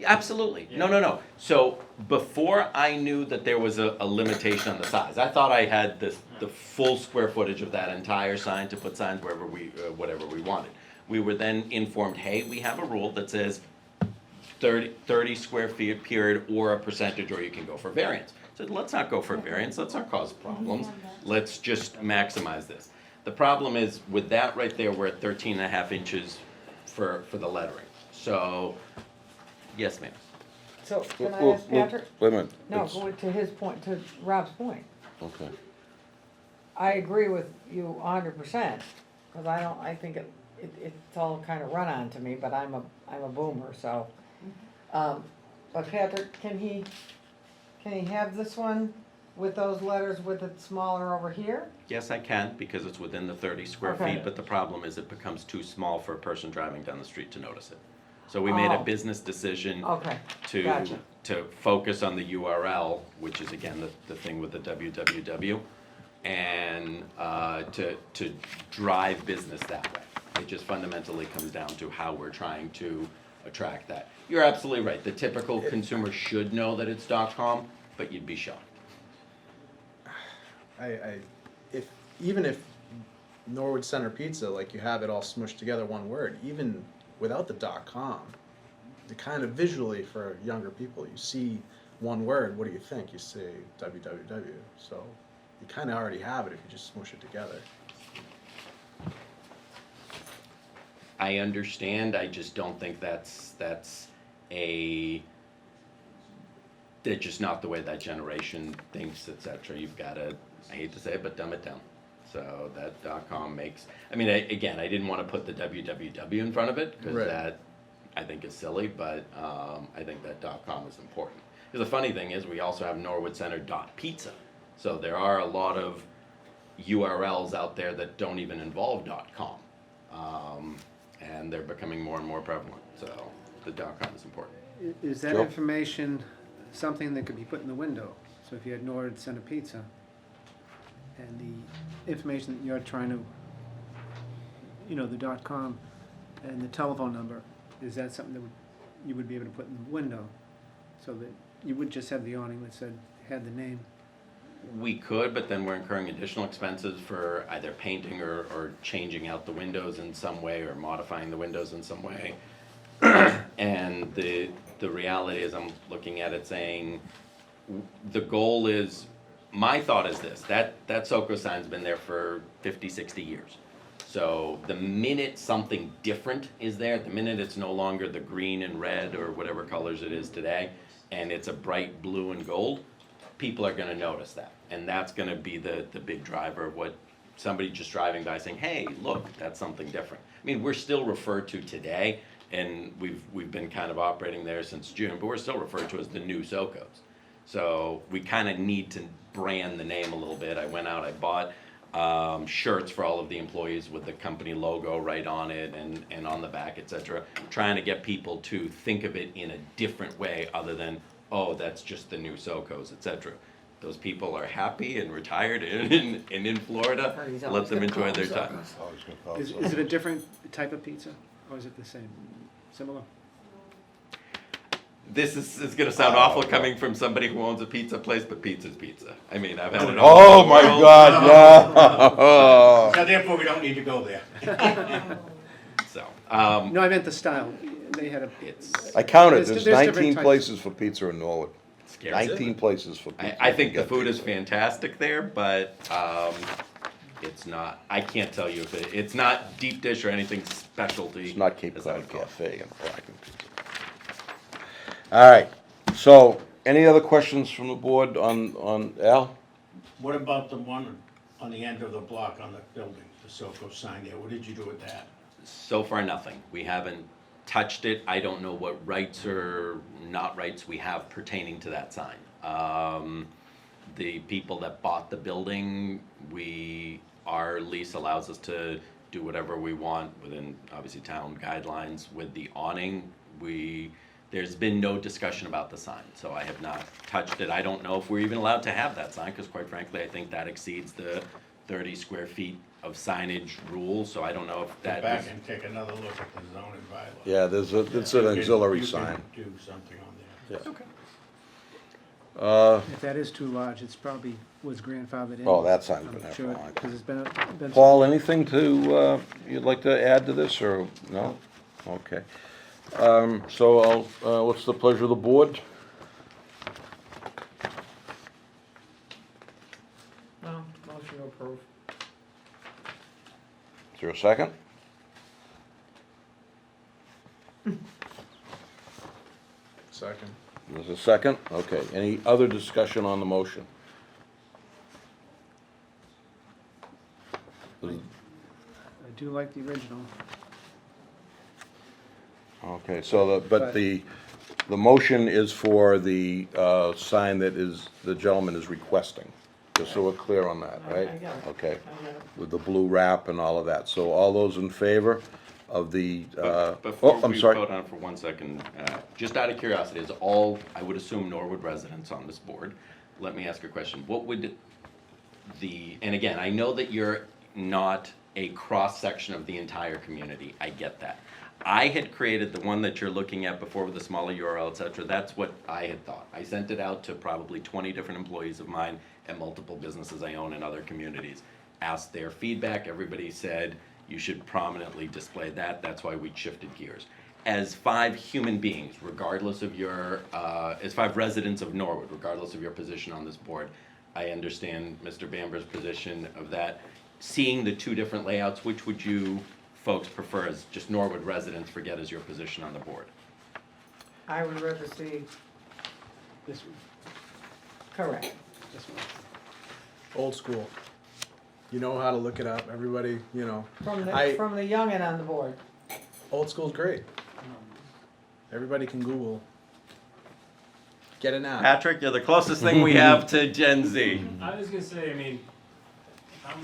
Absolutely. No. So before I knew that there was a limitation on the size, I thought I had the full square footage of that entire sign to put signs wherever whatever we wanted. We were then informed, hey, we have a rule that says 30 square feet period or a percentage, or you can go for variance. So let's not go for variance, let's not cause problems, let's just maximize this. The problem is, with that right there, we're at 13.5 inches for the lettering. So, yes, ma'am. So, can I Well, ask Patrick? Wait a minute. No, It's- go to his point, to Rob's point. Okay. I agree with you 100%, because I think it's all kind of run on to me, but I'm a boomer, so. But Patrick, can he have this one with those letters with it smaller over here? Yes, I can, because it's within the 30 square Okay. feet, but the problem is it becomes too small for a person driving down the street to notice it. So we made a Oh. business decision Okay, to gotcha. focus on the URL, which is again the thing with the www, and to drive business that way. It just fundamentally comes down to how we're trying to attract that. You're absolutely right. The typical consumer should know that it's .com, but you'd be shocked. Even if Norwood Center Pizza, like, you have it all smushed together one word, even without the .com, the kind of visually for younger people, you see one word, what do you think? You say www. So you kind of already have it if you just smush it together. I understand, I just don't think that's just not the way that generation thinks, et cetera. You've gotta, I hate to say it, but dumb it down. So that .com makes, I mean, again, I didn't wanna put the www in front of it, cause Right. that I think is silly, but, I think that .com is important. Cause the funny thing is, we also have norwoodcenter.pizza. So there are a lot of URLs out there that don't even involve .com. And they're becoming more and more prevalent, so the .com is important. Is that Joe? information something that could be put in the window? So if you had Nord Center Pizza, and the information that you're trying to, you know, the .com and the telephone number, is that something that you would be able to put in the window? So that you would just have the awning that had the name? We could, but then we're incurring additional expenses for either painting or changing out the windows in some way or modifying the windows in some way. And the reality is, I'm looking at it saying, the goal is, my thought is this, that SoCo sign's been there for 50, 60 years. So the minute something different is there, the minute it's no longer the green and red or whatever colors it is today, and it's a bright blue and gold, people are gonna notice that. And that's gonna be the big driver of what somebody just driving by saying, hey, look, that's something different. I mean, we're still referred to today, and we've been kind of operating there since June, but we're still referred to as the new SoCos. So we kind of need to brand the name a little bit. I went out, I bought shirts for all of the employees with the company logo right on it and on the back, et cetera, trying to get people to think of it in a different way other than, oh, that's just the new SoCos, et cetera. Those people are happy and retired and in Florida. He's Let always them gonna enjoy call their them time. Socos. Is it a different type of pizza, or is it the same, similar? This is going to sound awful coming from somebody who owns a pizza place, but pizza's pizza. I mean, I've had it all Oh over my the world. God, no. So therefore, we don't need to go there. So, No, I meant the style. They had a. it's I counted, There's there's different 19 types. places for pizza in Norwood. scary. 19 places for pizza. I think the Get food is pizza. fantastic there, but it's not, I can't tell you if it's not deep dish or anything specialty. It's not Cape as I Cod would call it. Cafe and Blackened Pizza. All right, so, any other questions from the board on Al? What about the one on the end of the block on the building, the SoCo sign there? What did you do with that? So far, nothing. We haven't touched it. I don't know what rights or not rights we have pertaining to that sign. The people that bought the building, our lease allows us to do whatever we want within, obviously, town guidelines. With the awning, there's been no discussion about the sign, so I have not touched it. I don't know if we're even allowed to have that sign, because quite frankly, I think that exceeds the 30 square feet of signage rule, so I don't know if Go that back is. and take another look at the zoning bylaw. Yeah, it's You an can- auxiliary you can sign. do something on there. Yeah. Okay. If that is too large, it's probably was grandfathered in. Oh, that sign's been I'm there for a sure, long time. because it's been. Paul, anything you'd like to add to this, or no? Okay. So what's the pleasure of the board? No, motion to approve. Is there a second? Second. There's a second? Okay, any other discussion on the motion? I do like the original. Okay, so but the motion is for the sign that the gentleman is requesting, just so we're clear on that, right? I got it. Okay, I got it. with the blue wrap and all of that. So all those in favor of the, Before I'm we sorry. vote on it for 1 second, just out of curiosity, is I would assume Norwood residents on this board. Let me ask a question. What would and again, I know that you're not a cross-section of the entire community. I get that. I had created the one that you're looking at before with the smaller URL, et cetera. That's what I had thought. I sent it out to probably 20 different employees of mine and multiple businesses I own in other communities. Asked their feedback. Everybody said, you should prominently display that. That's why we shifted gears. as 5 human beings, regardless of your, as 5 residents of Norwood, regardless of your position on this board, I understand Mr. Bamber's position of that. Seeing the 2 different layouts, which would you folks prefer as just Norwood residents, forget as your position on the board? I would rather see, This one, correct. this one. Old school. You know how to look it up. Everybody, you know. From I- the youngin' on the board. Old school's great. Everybody can Google. Get it now. Patrick, you're the closest thing we have to Gen Z. I was gonna say, I mean, if I'm,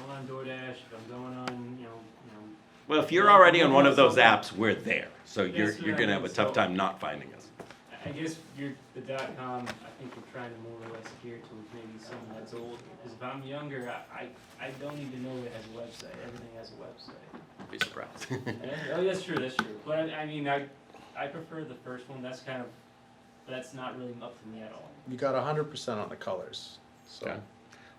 going on DoorDash, if I'm going on, Well, if you're already on one of those apps, we're there. So you're Yes, you're yeah, gonna have a tough so- time not finding us. I guess the .com, I think we're trying to more or less gear towards maybe something that's old. Because if I'm younger, I don't even know it has a website. Everything has a website. Be surprised. Oh, that's true, that's true. But I mean, I prefer the first one. That's not really up to me at all. You got 100% on the colors. So Okay.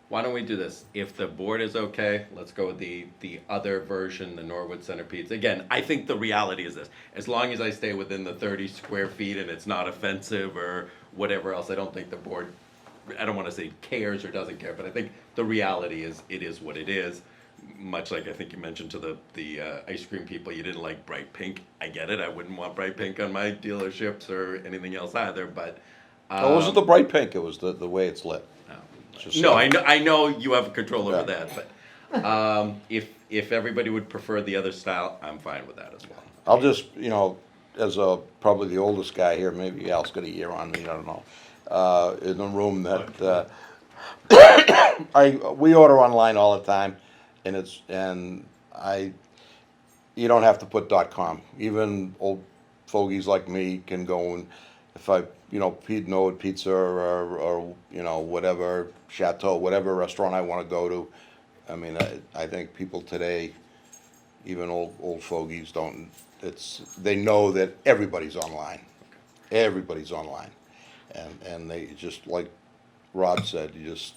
Why don't we do this? If the board is okay, let's go with the other version, the Norwood Center Pizza. Again, I think the reality is this: as long as I stay within the 30 square feet and it's not offensive or whatever else, I don't think the board, I don't want to say cares or doesn't care, but I think the reality is it is what it is. Much like I think you mentioned to the ice cream people, you didn't like bright pink. I get it. I wouldn't want bright pink on my dealerships or anything else either. But It wasn't the bright pink, it was the way it's lit. Just no, saying. I know you have control over Yeah. that, but if everybody would prefer the other style, I'm fine with that as well. I'll just, as probably the oldest guy here, maybe Al's got a year on me, I don't know, in the room that, we order online all the time, and you don't have to put .com. Even old fogies like me can go and, if I, Norwood Pizza or whatever, Chateau, whatever restaurant I wanna go to. I mean, I think people today, even old fogies they know that everybody's online. Everybody's online. And they just, like Rob said, you just,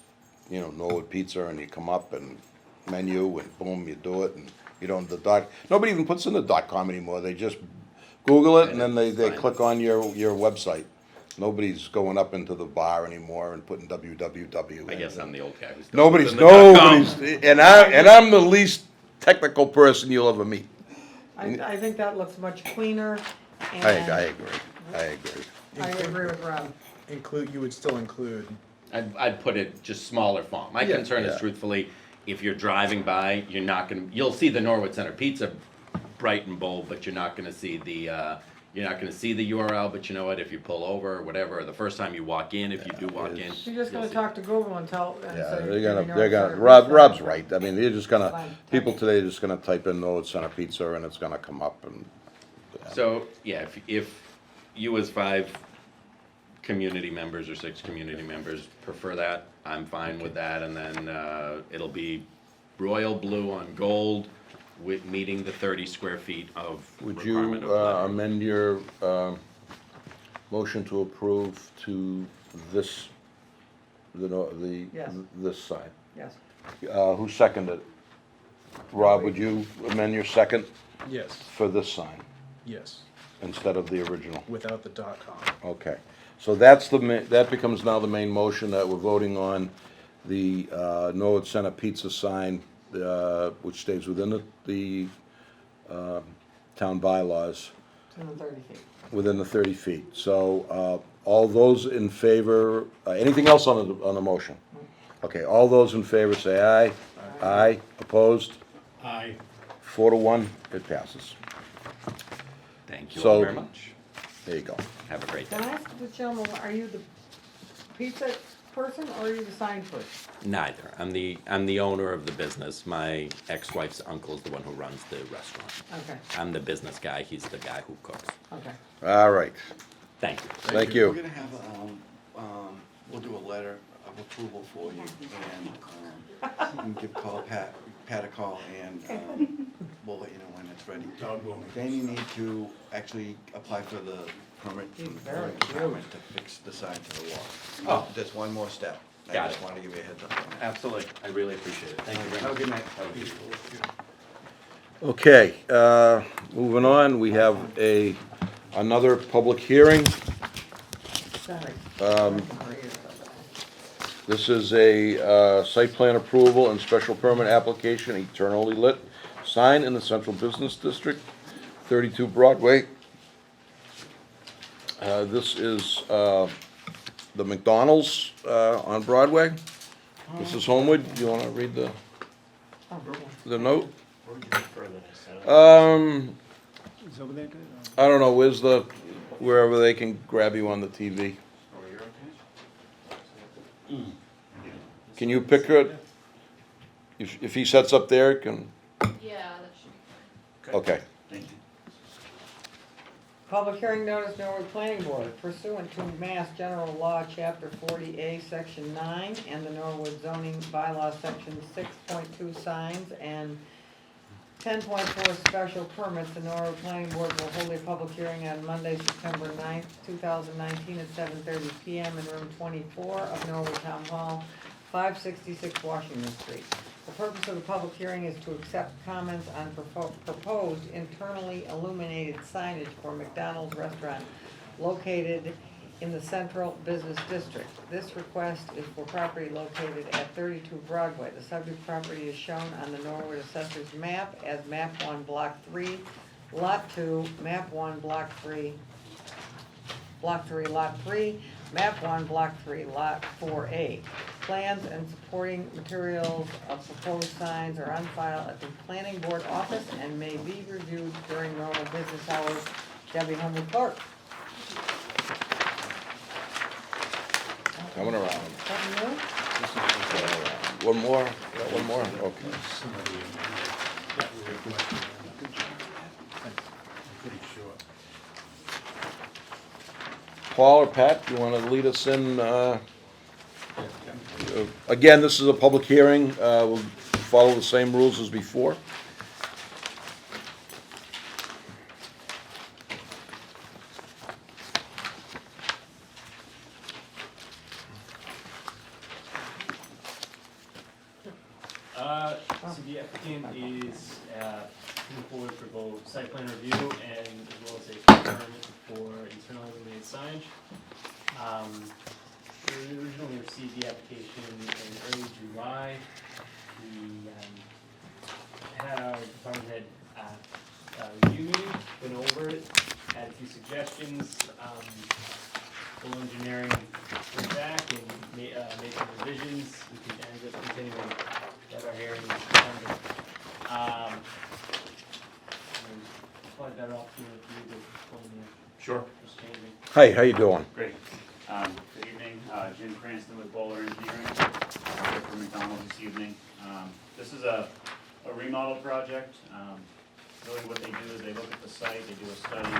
Norwood Pizza, and you come up and menu, and boom, you do it, and you don't, nobody even puts in the .com anymore, they just Google it, and then they Fine. click on your website. Nobody's going up into the bar anymore and putting www. I in. guys I'm the old guy who's still Nobody's, using the .com. and I'm the least technical person you'll ever meet. I think that looks much cleaner, and I agree. I agree with Rob. you would still include. I'd put it just smaller font. My Yeah. concern is Yeah. truthfully, if you're driving by, you'll see the Norwood Center Pizza bright and bold, but you're not gonna see the URL, but you know what, if you pull over or whatever, or the first time you walk in, if you do walk in. You're just you'll gonna see. talk to Google and tell, and Yeah, say. they're "Give me gonna, Norwood Center Rob's Pizza." right, I mean, you're just gonna, Fine. people today are just gonna type in Norwood Center Pizza, and it's gonna come up, and, So, yeah, if you as 5 community members or 6 community members prefer that, I'm fine with that, and then, it'll be royal blue on gold with meeting the 30 square feet of would requirement you, of lettering. amend your, motion to approve to this, Yes. this side? Yes. Who seconded it? Rob, would you amend your second Yes. for this sign Yes. instead of the original? Without the .com. Okay, so that becomes now the main motion, that we're voting on the Norwood Center Pizza sign, which stays within the town bylaws, It's in the 30 feet. within the 30 feet. So all those in favor, anything else on the motion? Okay, all those in favor say aye. Aye, opposed? Aye. 4-1, it passes. Thank you so- all very much. There you go. Have a great day. Can I ask the gentleman, are you the pizza person or are you the sign person? Neither. I'm the owner of the business. My ex-wife's uncle is the one who runs the restaurant. Okay, I'm the business guy. He's the guy who cooks. okay. All right, Thank you. thank We're you. gonna have, we'll do a letter of approval for you, and, you can give Pat a call, and, we'll let you know when it's ready. Dog grooming. Then you need to actually apply for the permit, He's from the very building department to fix the sign to the wall. Oh. There's one more step. Got I just it. wanted to give you a heads up on that. Absolutely. I really appreciate it. Thank you very much. Have a good night. Have a good night. Okay, moving on, we have another public hearing. Sorry. This is a site plan approval and special permit application, eternally lit sign in the Central Business District, 32 Broadway. This is the McDonald's on Broadway. This is Homewood. You want to read the note? Is over there good? I don't know, wherever they can grab you on the TV. Can you pick it? If he sets up there, can, Yeah, that should be fine. okay. Public hearing notice, Norwood Planning Board pursuant to Mass General Law, Chapter 40A, Section 9, and the Norwood zoning bylaw, Section 6.2 signs, and 10.4 special permits, the Norwood Planning Board will hold a public hearing on Monday, September 9th, 2019, at 7:30 PM in room 24 of Norwood Town Hall, 566 Washington Street. The purpose of the public hearing is to accept comments on proposed internally illuminated signage for McDonald's restaurant located in the Central Business District. This request is for property located at 32 Broadway. The subject property is shown on the Norwood Assessor's map as Map 1, Block 3, Lot 2, Map 1, Block 3, Lot 3, Map 1, Block 3, Lot 4A. Plans and supporting materials of proposed signs are on file at the Planning Board office and may be reviewed during normal business hours. Debbie Homewood Clerk. Coming around. Something new? One more? Got one more? Okay. Pretty short. Paul or Pat, you want to lead us in? Again, this is a public hearing. We'll follow the same rules as before. So the applicant is moving forward for both site plan review and as well as a permit for internal illuminated signage. We originally received the application in early July. We had our department head review meeting, went over it, had a few suggestions. Full engineering went back and made some revisions. We can end up continuing at our hearing in September. Slide that off to you to pull in Sure. just changing. Hey, how you doing? Great. Good evening, Jim Cranston with Bowler Engineering, here for McDonald's this evening. This is a remodel project. Really what they do is they look at the site, they do a study,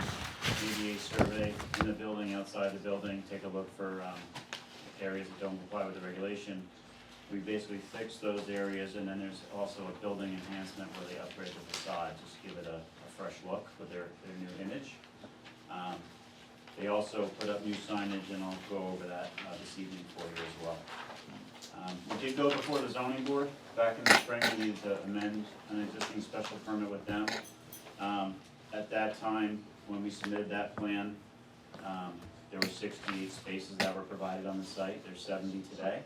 ADA survey in the building, outside the building, take a look for areas that don't comply with the regulation. We basically fix those areas, and then there's also a building enhancement where they upgrade the facade, just to give it a fresh look with their new image. They also put up new signage, and I'll go over that this evening for you as well. We did go before the zoning board back in the spring. We needed to amend an existing special permit with them. At that time, when we submitted that plan, there were 68 spaces that were provided on the site. There's 70 today.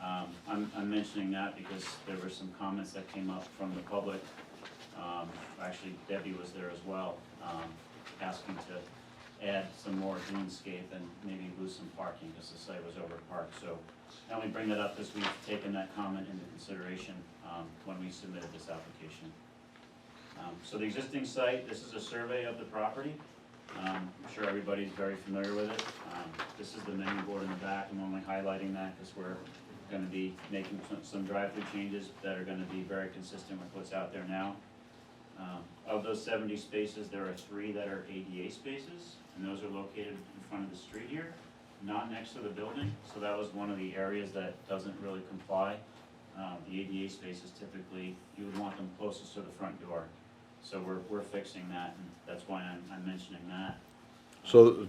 I'm mentioning that because there were some comments that came up from the public. Actually, Debbie was there as well, asking to add some more greenscape and maybe lose some parking because the site was overparked. So I only bring that up because we've taken that comment into consideration when we submitted this application. So the existing site, this is a survey of the property. I'm sure everybody's very familiar with it. This is the menu board in the back. I'm only highlighting that because we're going to be making some drive-through changes that are going to be very consistent with what's out there now. Of those 70 spaces, there are 3 that are ADA spaces, and those are located in front of the street here, not next to the building. So that was one of the areas that doesn't really comply. The ADA spaces typically, you would want them closest to the front door. So we're fixing that, and that's why I'm mentioning that. So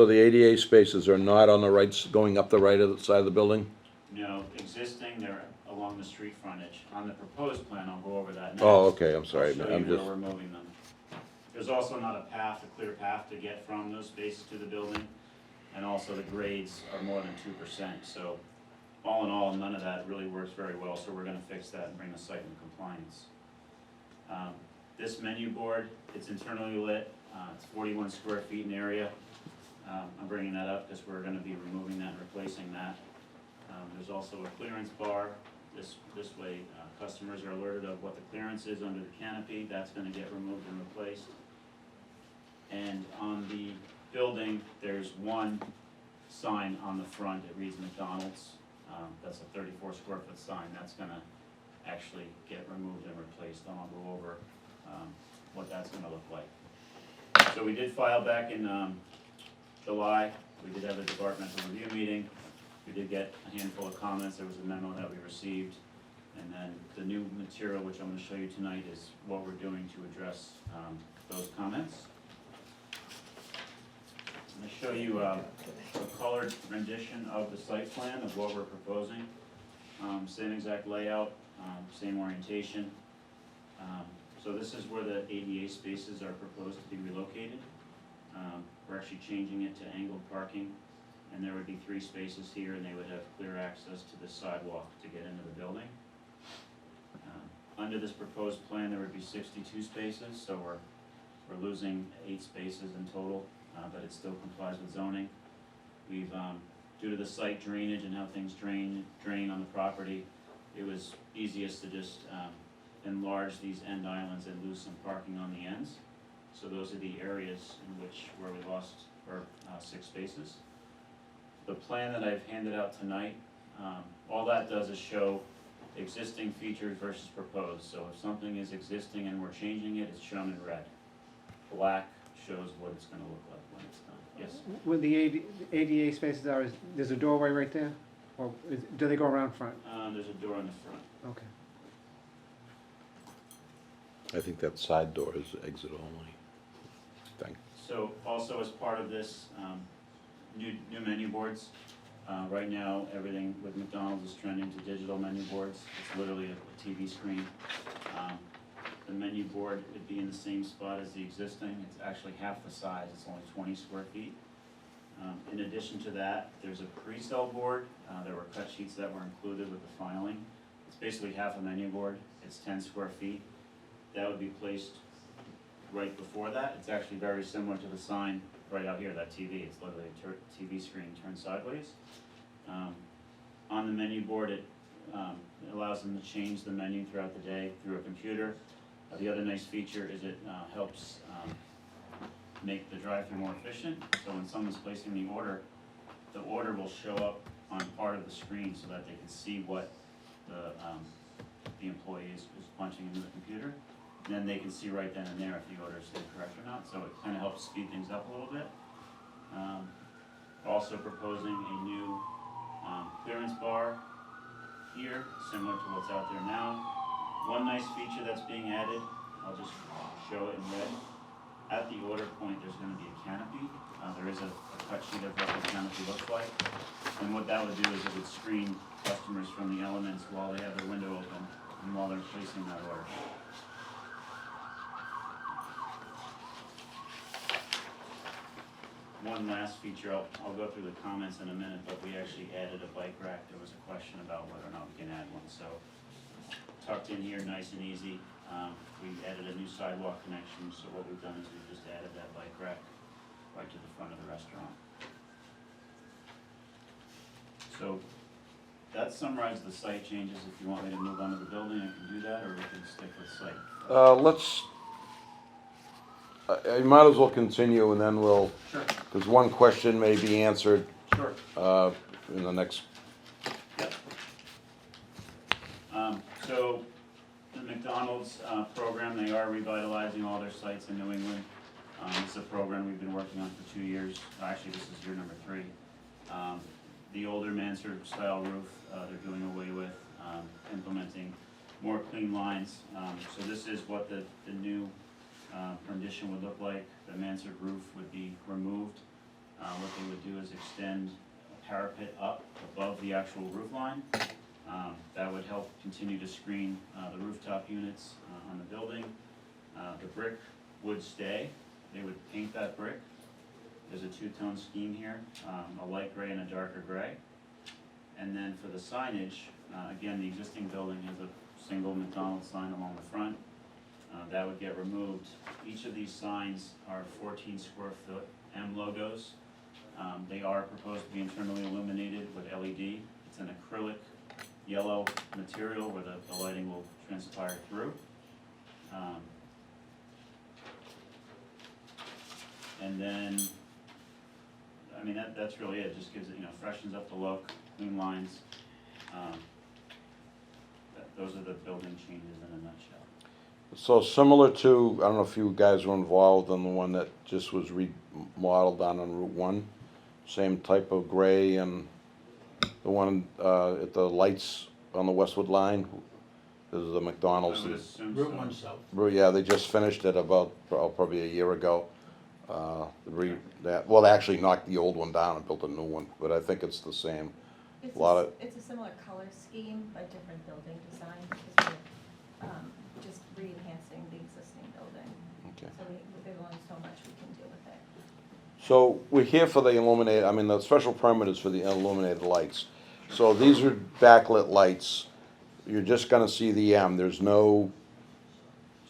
the ADA spaces are not on the right, going up the right side of the building? No, existing, they're along the street frontage. On the proposed plan, I'll go over that next. Oh, okay, I'm sorry, I'll show I'm you where just, we're moving them. There's also not a path, a clear path to get from those spaces to the building, and also the grades are more than 2%, so all in all, none of that really works very well, so we're gonna fix that and bring the site into compliance. This menu board, it's internally lit, it's 41 square feet in area. I'm bringing that up because we're gonna be removing that and replacing that. There's also a clearance bar. This way, customers are alerted of what the clearance is under the canopy. That's gonna get removed and replaced. And on the building, there's one sign on the front. It reads McDonald's. That's a 34 square foot sign. That's gonna actually get removed and replaced. And I'll go over what that's gonna look like. So we did file back in July. We did have a departmental review meeting. We did get a handful of comments. There was a memo that we received. And then the new material, which I'm gonna show you tonight, is what we're doing to address those comments. I'm gonna show you a colored rendition of the site plan of what we're proposing. Same exact layout, same orientation. So this is where the ADA spaces are proposed to be relocated. We're actually changing it to angled parking, and there would be 3 spaces here, and they would have clear access to the sidewalk to get into the building. Under this proposed plan, there would be 62 spaces, so we're losing 8 spaces in total, but it still complies with zoning. We've, due to the site drainage and how things drain on the property, it was easiest to just enlarge these end islands and lose some parking on the ends. So those are the areas in where we lost our 6 spaces. The plan that I've handed out tonight, all that does is show existing features versus proposed. So if something is existing and we're changing it, it's shown in red. Black shows what it's gonna look like when it's done. Yes? Where the ADA spaces are, there's a doorway right there? Or do they go around front? There's a door in the front. Okay. I think that side door is exit only. So also as part of this, new menu boards, right now, everything with McDonald's is trending to digital menu boards. It's literally a TV screen. The menu board would be in the same spot as the existing. It's actually half the size. It's only 20 square feet. In addition to that, there's a pre-sell board. There were cut sheets that were included with the filing. It's basically half a menu board. It's 10 square feet. That would be placed right before that. It's actually very similar to the sign right out here, that TV. It's literally a TV screen turned sideways. On the menu board, it allows them to change the menu throughout the day through a computer. The other nice feature is it helps make the drive-thru more efficient. So when someone's placing the order will show up on part of the screen so that they can see what the employee is punching into the computer. And then they can see right then and there if the order is correct or not. So it kind of helps speed things up a little bit. Also proposing a new clearance bar here, similar to what's out there now. One nice feature that's being added, I'll just show it in red. At the order point, there's going to be a canopy. There is a cut sheet of what the canopy looks like. And what that would do is it would screen customers from the elements while they have their window open and while they're placing that order. One last feature, I'll go through the comments in a minute, but we actually added a bike rack. There was a question about whether or not we can add one, so tucked in here, nice and easy. We added a new sidewalk connection, so what we've done is we've just added that bike rack right to the front of the restaurant. So that summarizes the site changes. If you want me to move on to the building, I can do that, or we can stick with site. I might as well continue and then we'll, Sure. because one question may be answered Sure. in the next. Yep. So the McDonald's program, they are revitalizing all their sites in New England. It's a program we've been working on for 2 years. Actually, this is year number 3. The older mansard style roof, they're doing away with, implementing more clean lines. So this is what the new rendition would look like. The mansard roof would be removed. What they would do is extend parapet up above the actual roof line. That would help continue to screen the rooftop units on the building. The brick would stay. They would paint that brick. There's a two-tone scheme here, a light gray and a darker gray. And then for the signage, again, the existing building has a single McDonald's sign along the front. That would get removed. Each of these signs are 14 square foot M logos. They are proposed to be internally illuminated with LED. It's an acrylic yellow material where the lighting will transpire through. And then, I mean, that's really it. Just gives it, freshens up the look, clean lines. Those are the building changes in a nutshell. So similar to, I don't know if you guys were involved in the one that just was remodeled down on Route 1. Same type of gray, and the one at the lights on the Westwood line. This is the McDonald's. I would assume Route so. 1 South. Yeah, they just finished it about, probably a year ago. Well, they actually knocked the old one down and built a new one, but I think it's the same. It's A lot of- it's a similar color scheme, but different building design, because we're just re-enhancing the existing building. Okay. So there's only so much we can do with it. So we're here for the illuminated, I mean, the special permit is for the illuminated lights. So these are backlit lights. You're just gonna see the M. There's no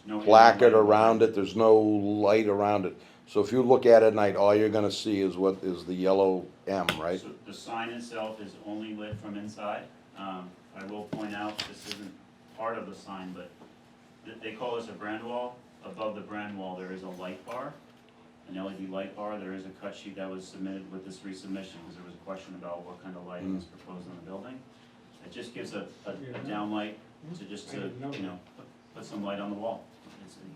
No placard lighting. around it, there's no light around it. So if you look at it at night, all you're gonna see is what is the yellow M, right? So the sign itself is only lit from inside. I will point out, this isn't part of the sign, but they call this a brand wall. Above the brand wall, there is a light bar, an LED light bar. There is a cut sheet that was submitted with this resubmission, because there was a question about what kind of lighting is proposed in the building. It just gives a downlight to put some light on the wall.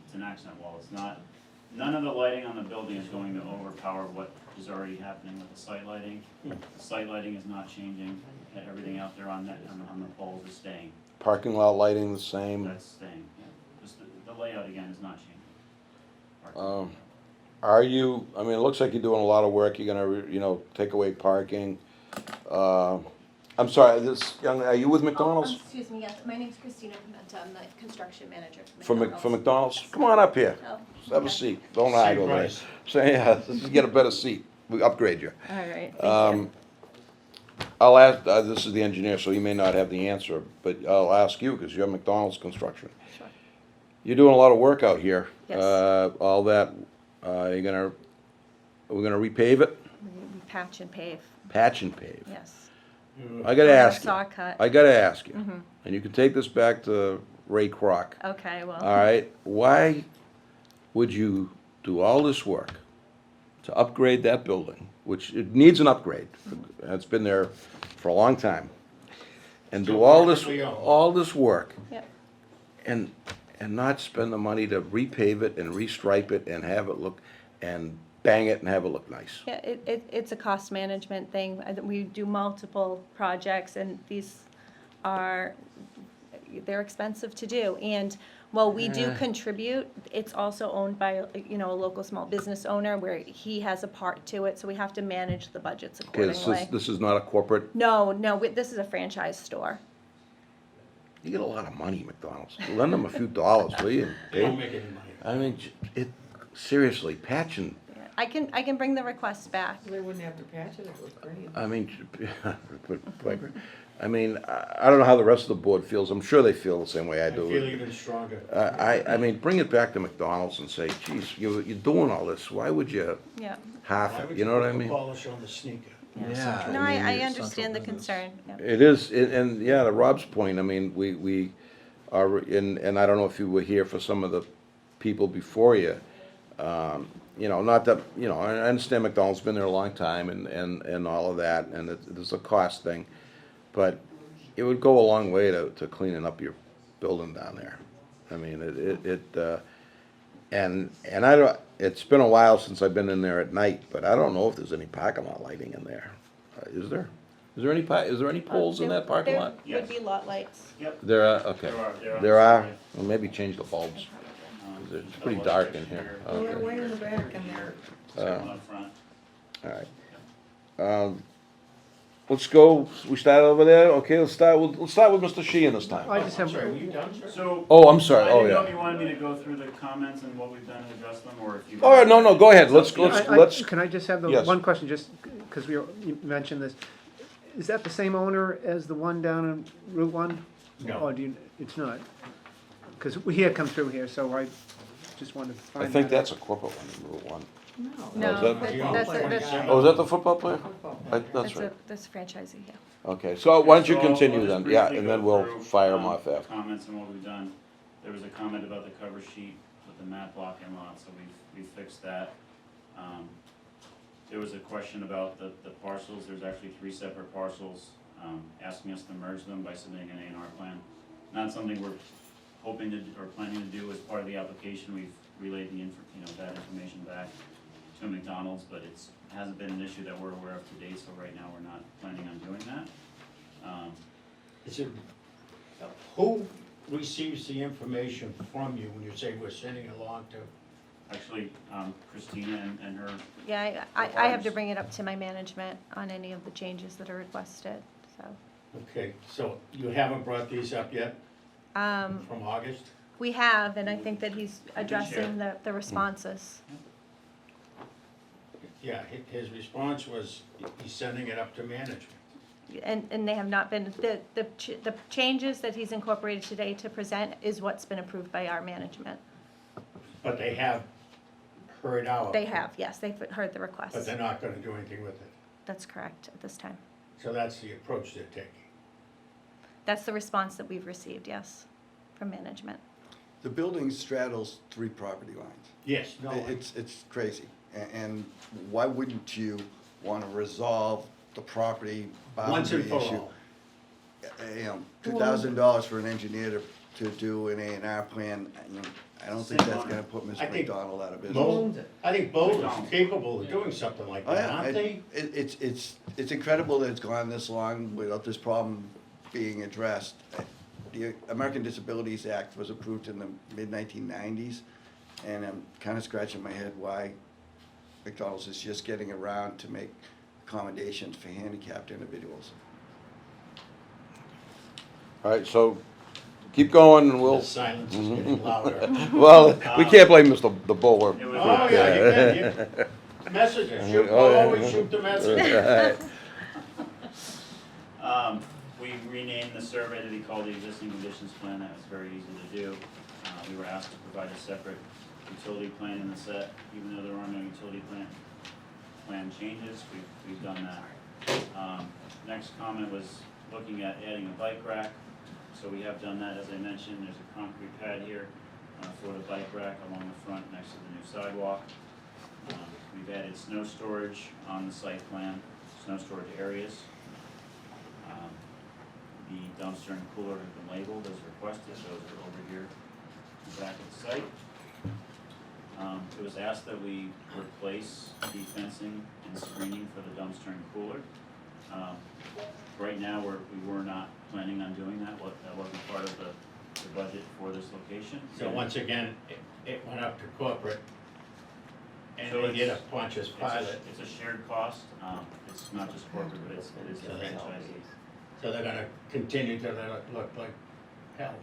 It's an accent wall. It's not, none of the lighting on the building is going to overpower what is already happening with the site lighting. The site lighting is not changing. Everything out there on the poles is staying. Parking lot lighting the same. That's staying, yeah. Just the layout again is not changing. Are you, I mean, it looks like you're doing a lot of work, you're gonna, take away parking. I'm sorry, are you with McDonald's? Excuse me, yes, my name's Christina Pimenta, I'm the construction manager for For McDonald's. McDonald's? Come on up here, Oh, have a okay. seat, don't hide over there. price. Say, yeah, just get a better seat, we upgrade you. All right, thank you. I'll ask, this is the engineer, so he may not have the answer, but I'll ask you, because you're McDonald's construction. Sure. You're doing a lot of work out here. Yes. All that, we're gonna repave it, We patch and pave, patch and pave. yes. I gotta Or ask you, Saw cut. I gotta ask you, Mhm. and you can take this back to Ray Kroc. Okay, well. All right, why would you do all this work to upgrade that building, which it needs an upgrade? It's been there for a long time. And do Still all this, perfectly owned. all this work Yep. and not spend the money to repave it and restripe it and have it look, and bang it and have it look nice? Yeah, it's a cost management thing. We do multiple projects, and these they're expensive to do. And while we do contribute, it's also owned by, a local small business owner where he has a part to it, so we have to manage the budgets Okay, accordingly. this is not a corporate, No, this is a franchise store. you get a lot of money, McDonald's. Lend them a few dollars, will you? They don't make any money. I mean, seriously, patching, I can bring the request back. They wouldn't have to patch it if it was green. I mean, I don't know how the rest of the board feels. I'm sure they feel the same way I I do. feel even stronger. I mean, bring it back to McDonald's and say, geez, you're doing all this. Why would you Yeah. half Why it? would You know what I put the mean? polish on the sneaker? Yeah. No, I mean, I it's understand the central business. concern. Yeah. It is, and yeah, to Rob's point, I mean, we are, and I don't know if you were here for some of the people before you. Not that, I understand McDonald's been there a long time and all of that, and it's a cost thing. But it would go a long way to cleaning up your building down there. I mean, and I don't, it's been a while since I've been in there at night, but I don't know if there's any parking lot lighting in there. Is there? Is there any poles in that parking lot? There would be lot lights. Yep. There are, okay. There are. There are, well, maybe change the bulbs. It's pretty dark in here. Well, they're Okay. way in the back and they're, One up front. All right. let's go, we start over there, okay, let's start with Mr. Sheehan this time. I just I'm have, sorry, were you done, sir? So. Oh, I'm sorry, I oh, didn't know if yeah. you wanted me to go through the comments and what we've done to address them, or if you. All right, no, go ahead, let's, I, can I just have the Yes. one question, just because you mentioned this? Is that the same owner as the one down in Route 1? No. Or do you, it's not? Because we had come through here, so I just wanted to find I that think out. that's a corporate one, Route 1. No. No, is that- that's Oh, is that the football player? Football. That's right. that's franchisee, yeah. Okay, so why don't you So I'll continue just then, yeah, briefly and go then we'll through, fire them off the after. Comments and what we've done. There was a comment about the cover sheet with the map block and lot, so we fixed that. There was a question about the parcels. There's actually 3 separate parcels, asking us to merge them by submitting an A&R plan. Not something we're hoping to, or planning to do as part of the application. We've relayed that information back to McDonald's, but hasn't been an issue that we're aware of to date, so right now we're not planning on doing that. Is it, who receives the information from you when you say we're sending it along to? Actually, Christina and her, Yeah, I have to bring it up to my management on any of the changes that are requested, so. Okay, so you haven't brought these up yet from August? We have, and I think that he's addressing the responses. Yeah, his response was he's sending it up to management. And they have not been, the changes that he's incorporated today to present is what's been approved by our management. But they have heard our. They have, yes, they've heard the But request. they're not gonna do anything with it. That's correct at this time. So that's the approach they're taking. That's the response that we've received, yes, from management. The building straddles 3 property lines. Yes, no, It's crazy. And why wouldn't you want to resolve the property once boundary and for issue? all. You know, $2,000 for an engineer to do an A&R plan, I don't think that's gonna put I Mr. think McDonald out of business. Bo, I think Boulder's capable of doing something like Oh, that, yeah, aren't they? it's incredible that it's gone this long without this problem being addressed. The American Disabilities Act was approved in the mid-1990s, and I'm kinda scratching my head why McDonald's is just getting around to make accommodations for handicapped individuals. All right, so keep going and we'll, The silence is getting louder. well, we can't blame the Bull. it was. Oh, yeah, you can, messages, shoot, always shoot the message. We renamed the survey to be called the existing conditions plan. That was very easy to do. We were asked to provide a separate utility plan in the set, even though there are no utility plan changes. We've done that. Next comment was looking at adding a bike rack. So we have done that, as I mentioned. There's a concrete pad here for the bike rack along the front next to the new sidewalk. We've added snow storage on the site plan, snow storage areas. The dumpster and cooler have been labeled as requested. Those are over here in the back of the site. It was asked that we replace the fencing and screening for the dumpster and cooler. Right now, we were not planning on doing that. That wasn't part of the budget for this location. So once again, it went up to corporate, and So they did a it's- Pontius Pilate, It's a shared cost. It's not just corporate, but it is the So that's- franchisees. so they're gonna continue to let it look like hell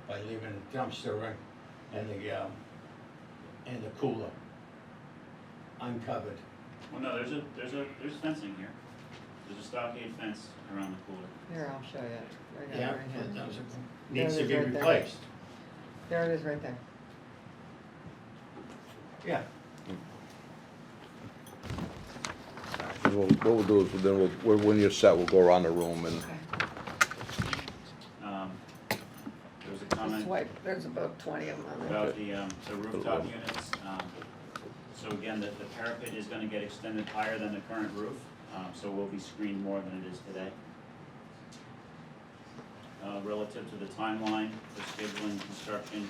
by leaving the dumpster and the cooler uncovered. Well, no, there's fencing here. There's a stockade fence around the cooler. Here, I'll show you. Right Yeah, here, right here. that needs There to it is be right there. replaced. There it is right there. Yeah, What we'll do is then when you're set, we'll go around the room and, There was a comment Swipe, there's about 20 of them on there. about the rooftop units. So again, the parapet is gonna get extended higher than the current roof, so will be screened more than it is today. Relative to the timeline for scheduling construction,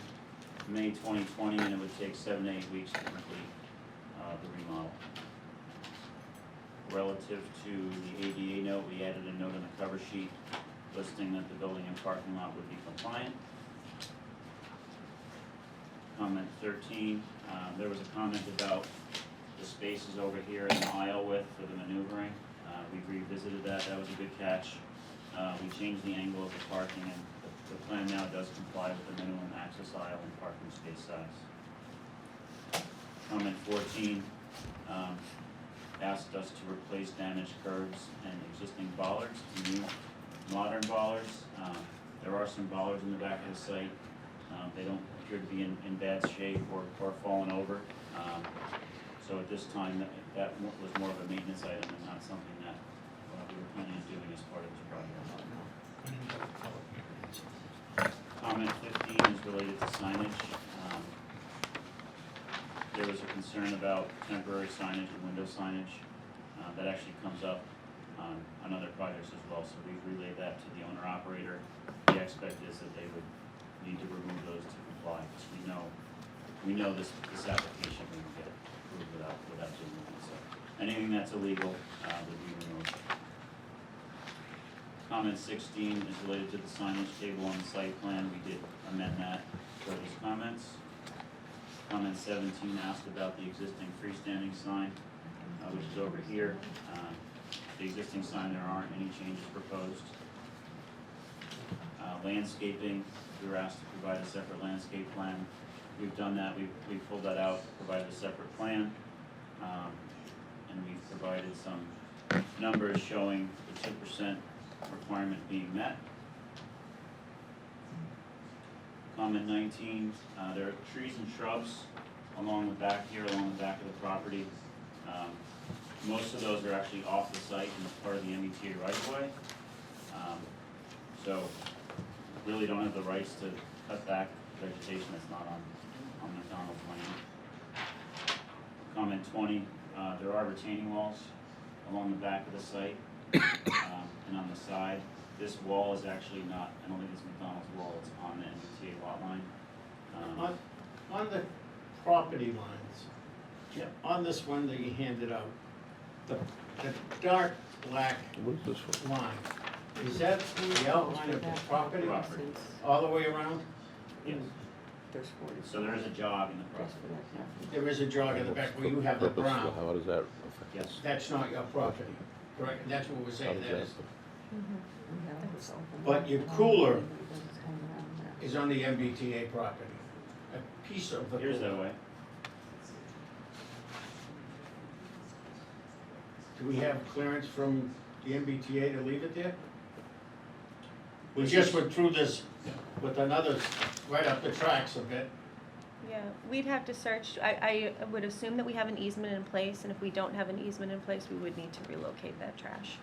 May 2020, and it would take 7 to 8 weeks to complete the remodel. Relative to the ADA note, we added a note on the cover sheet listing that the building and parking lot would be compliant. Comment 13, there was a comment about the spaces over here in the aisle width for the maneuvering. We've revisited that, that was a good catch. We changed the angle of the parking, and the plan now does comply with the minimum access aisle and parking space size. Comment 14, asked us to replace damaged curbs and existing bollards to new modern bollards. There are some bollards in the back of the site. They don't appear to be in bad shape or fallen over. So at this time, that was more of a maintenance item and not something that we were planning on doing as part of this project. Comment 15 is related to signage. There was a concern about temporary signage and window signage. That actually comes up on other projects as well, so we've relayed that to the owner-operator. The expect is that they would need to remove those to comply, because we know this application wouldn't get approved without doing that. So anything that's illegal would be removed. Comment 16 is related to the signage table on the site plan. We did amend that for those comments. Comment 17 asked about the existing freestanding sign, which is over here. The existing sign, there aren't any changes proposed. Landscaping, we were asked to provide a separate landscape plan. We've done that, we've pulled that out, provided a separate plan, and we've provided some numbers showing the 2% requirement being met. Comment 19, there are trees and shrubs along the back here, along the back of the property. Most of those are actually off the site and part of the MBTA right-of-way. So really don't have the rights to cut back vegetation that's not on McDonald's land. Comment 20, there are retaining walls along the back of the site and on the side. This wall is actually not, I don't think it's McDonald's wall, it's on the MBTA lot line. On the property lines, on this one that you handed out, the dark black What is this for? line, is that the outline of the property all the way around? Yes. There's 40. So there is a jog in the property. There is a jog in the back where you have the brown. How does that affect? Yes. That's not your property, correct? That's what we're How saying, does that that is. affect? But your cooler is on the MBTA property, a piece of the Here's that cooler. way. Do we have clearance from the MBTA to leave it there? We just went through this with another, right up the tracks a bit. Yeah, we'd have to search, I would assume that we have an easement in place, and if we don't have an easement in place, we would need to relocate that trash.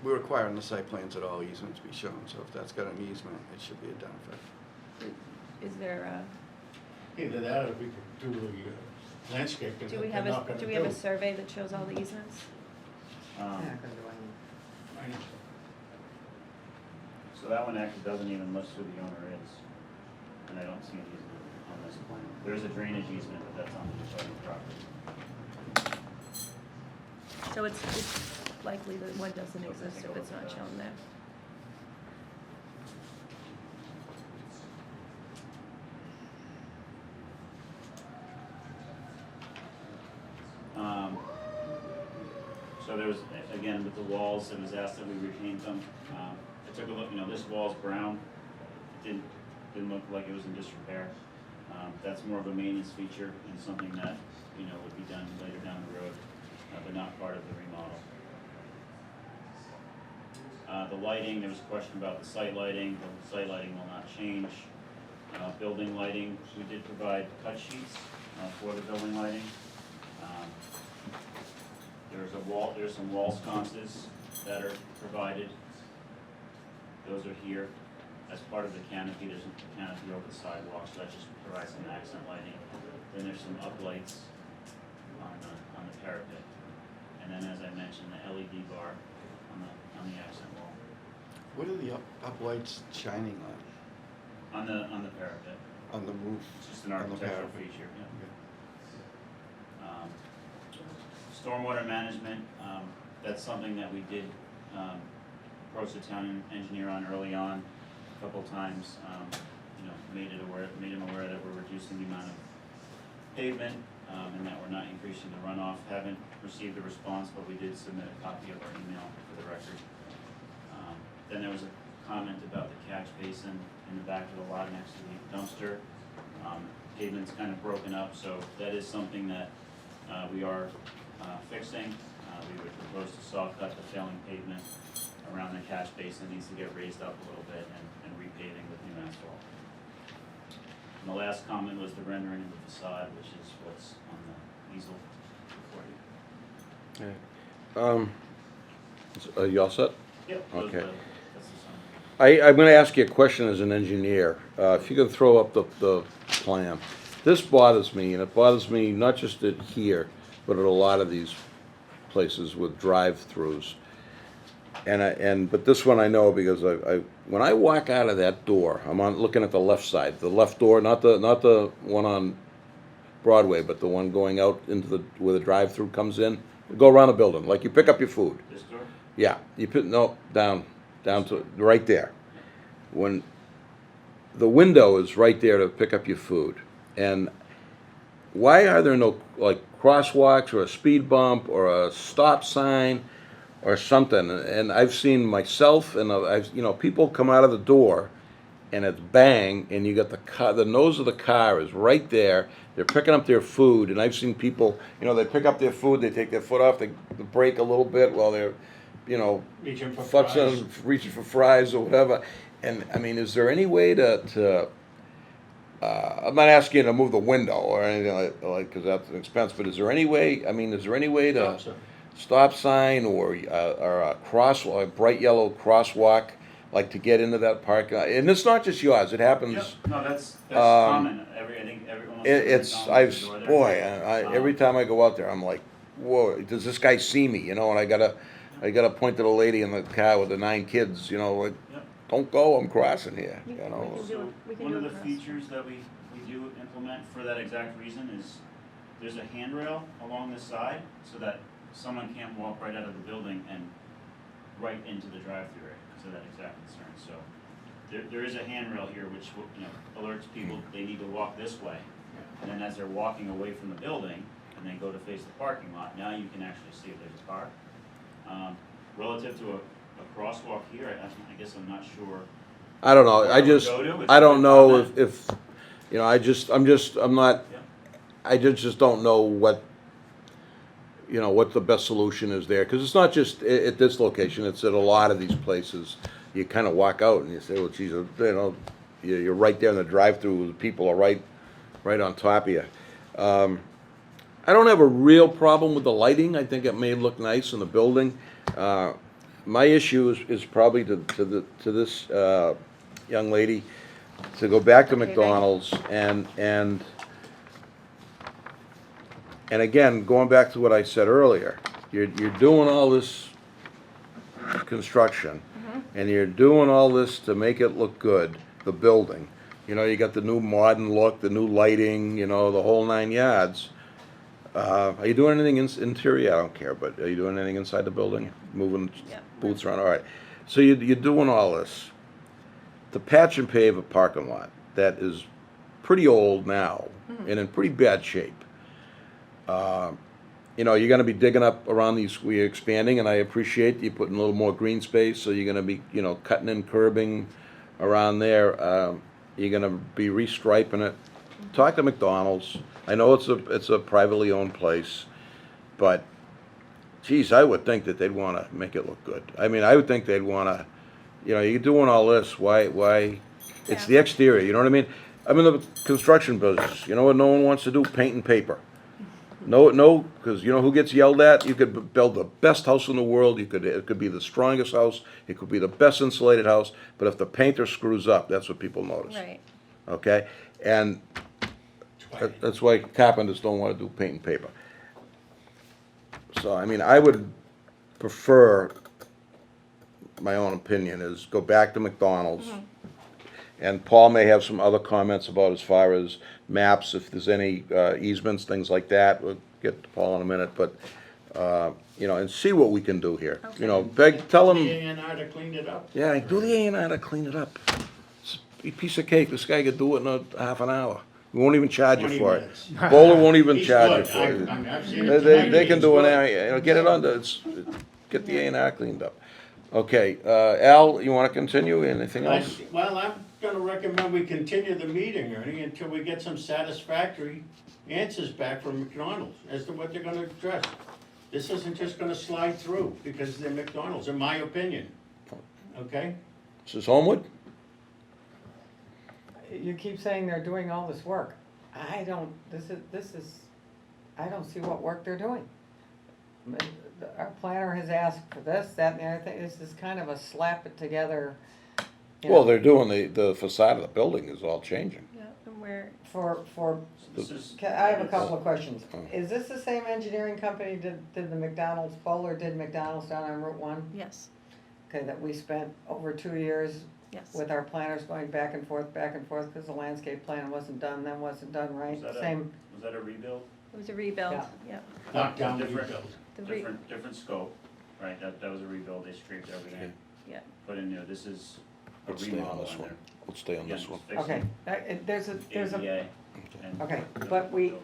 We require on the site plans that all easements be shown, so if that's got an easement, it should be identified. Is there Either that or we could do the landscaping do that we they're have not gonna a do. survey that shows all the easements? I know. So that one actually doesn't even list who the owner is, and I don't see an easement on this plan. There is a drainage easement, but that's on the adjoining property. So it's likely that one doesn't exist if it's not shown there. So there was, again, with the walls, it was asked that we repaint them. I took a look, this wall's brown. It didn't look like it was in disrepair. That's more of a maintenance feature and something that, would be done later down the road, but not part of the remodel. The lighting, there was a question about the site lighting. The site lighting will not change. Building lighting, we did provide cut sheets for the building lighting. There's some wall sconces that are provided. Those are here. As part of the canopy, there's a canopy over the sidewalk, so that just provides some accent lighting. Then there's some uplights on the parapet. And then, as I mentioned, the LED bar on the accent wall. What are the up lights shining on? On the parapet. On the roof? It's just an On the architectural parapet. feature, yeah. Stormwater management, that's something that we did approach the town engineer on early on, a couple times. Made him aware that we're reducing the amount of pavement and that we're not increasing the runoff. Haven't received a response, but we did submit a copy of our email for the record. Then there was a comment about the catch basin in the back of the lot next to the dumpster. Pavement's kind of broken up, so that is something that we are fixing. We would propose to soft cut the failing pavement around the catch basin. It needs to get raised up a little bit and repaving with new asphalt. And the last comment was the rendering of the facade, which is what's on the easel before you. You all set? Yep. Okay. That's the summary. I'm gonna ask you a question as an engineer. If you could throw up the plan. This bothers me, and it bothers me not just at here, but at a lot of these places with drive-throughs. But this one I know because when I walk out of that door, I'm looking at the left side, the left door, not the one on Broadway, but the one going out into where the drive-through comes in. Go around the building, like you pick up your food. This door? Yeah, you put, no, down to, right there. When the window is right there to pick up your food. And why are there no, like, crosswalks or a speed bump or a stop sign or something? And I've seen myself and people come out of the door and it's bang, and you got the nose of the car is right there. They're picking up their food, and I've seen people, they pick up their food, they take their foot off, they brake a little bit while they're, Reaching for futzing, fries. reaching for fries or whatever. And I mean, is there any way to I'm not asking you to move the window or anything like because that's an expense, but is there any way? I mean, is there any way to stop sign or a crosswalk, a bright yellow crosswalk, like to get into that parking lot? And it's not just yours; it happens. Yep. No, that's common. I think everyone. Every time I go out there, I'm like, whoa, does this guy see me? And I gotta point to the lady in the car with the 9 kids. Like, Yep. don't go, I'm crossing here. So one of the features that we do implement for that exact reason is there's a handrail along the side so that someone can't walk right out of the building and right into the drive-through area because of that exact concern. So there is a handrail here which alerts people they need to walk this way. And then as they're walking away from the building and they go to face the parking lot, now you can actually see if there's a car. Relative to a crosswalk here, I guess I'm not sure. I don't know. where I it would just go to. It's I a don't good know comment. if I'm not. Yeah. I just don't know what the best solution is there, because it's not just at this location. It's at a lot of these places. You kind of walk out and you say, "Well, geez, you're right there in the drive-through. The people are right on top of you." I don't have a real problem with the lighting. I think it may look nice in the building. My issue is probably to this young lady to go back to McDonald's and again, going back to what I said earlier, you're doing all this construction, and you're doing all this to make it look good, the building. You got the new modern look, the new lighting, the whole 9 yards. Are you doing anything interior? I don't care, but are you doing anything inside the building? Moving booths around? All right. So you're doing all this to patch and pave a parking lot that is pretty old now and in pretty bad shape. You're going to be digging up around these, we're expanding, and I appreciate you putting a little more green space, so you're going to be, cutting in curbing around there. You're going to be restriping it. Talk to McDonald's. I know it's a privately owned place, but, geez, I would think that they'd want to make it look good. I mean, I would think they'd want to, you're doing all this, why? It's the exterior, you know what I mean? I'm in the construction business. You know what no one wants to do? Paint and paper. No, because you know who gets yelled at? You could build the best house in the world. It could be the strongest house. It could be the best insulated house. But if the painter screws up, that's what people notice. Right. Okay, and that's why carpenters don't want to do paint and paper. So I mean, I would prefer, my own opinion is, go back to McDonald's. And Paul may have some other comments about as far as maps, if there's any easements, things like that. We'll get to Paul in a minute, but, and see what we can do here. Tell The him, A&R to clean it up. yeah, do the A&R to clean it up. It's a piece of cake. This guy could do it in a half an hour, We won't even charge you 20 for it. minutes. Bowler won't even He's charge you good. for it. I've seen They, it tonight. they can He's do an, good. get it under, get the A and R cleaned up. Okay, Al, you wanna continue, anything else? Well, I'm gonna recommend we continue the meeting, Ernie, until we get some satisfactory answers back from McDonald's as to what they're gonna address. This isn't just gonna slide through because they're McDonald's, in my opinion. Okay? This is Homewood? You keep saying they're doing all this work. I don't, I don't see what work they're doing. I mean, our planner has asked for this, that, and the other thing. This is kind of a slap it together. You Well, know, they're doing, the facade of the building is all changing. Yeah, and we're, For, So this is. I have a couple of questions. Oh. Is this the same engineering company did the McDonald's, Bowler did McDonald's down on Route 1? yes, Okay, that we spent over 2 years yes. with our planners going back and forth, because the landscape plan wasn't done, then wasn't done right. Was that Same, Was that a rebuild? It was a rebuild, Yeah. yeah. Knock down, Different. rebuild. The re- Different scope, right, that was a rebuild, they scraped everything. Yeah. Put in new, this is a Let's stay on remodel this in one. there. Let's stay on Again, this one. just fixing okay, there's a, ADA and okay, the but building.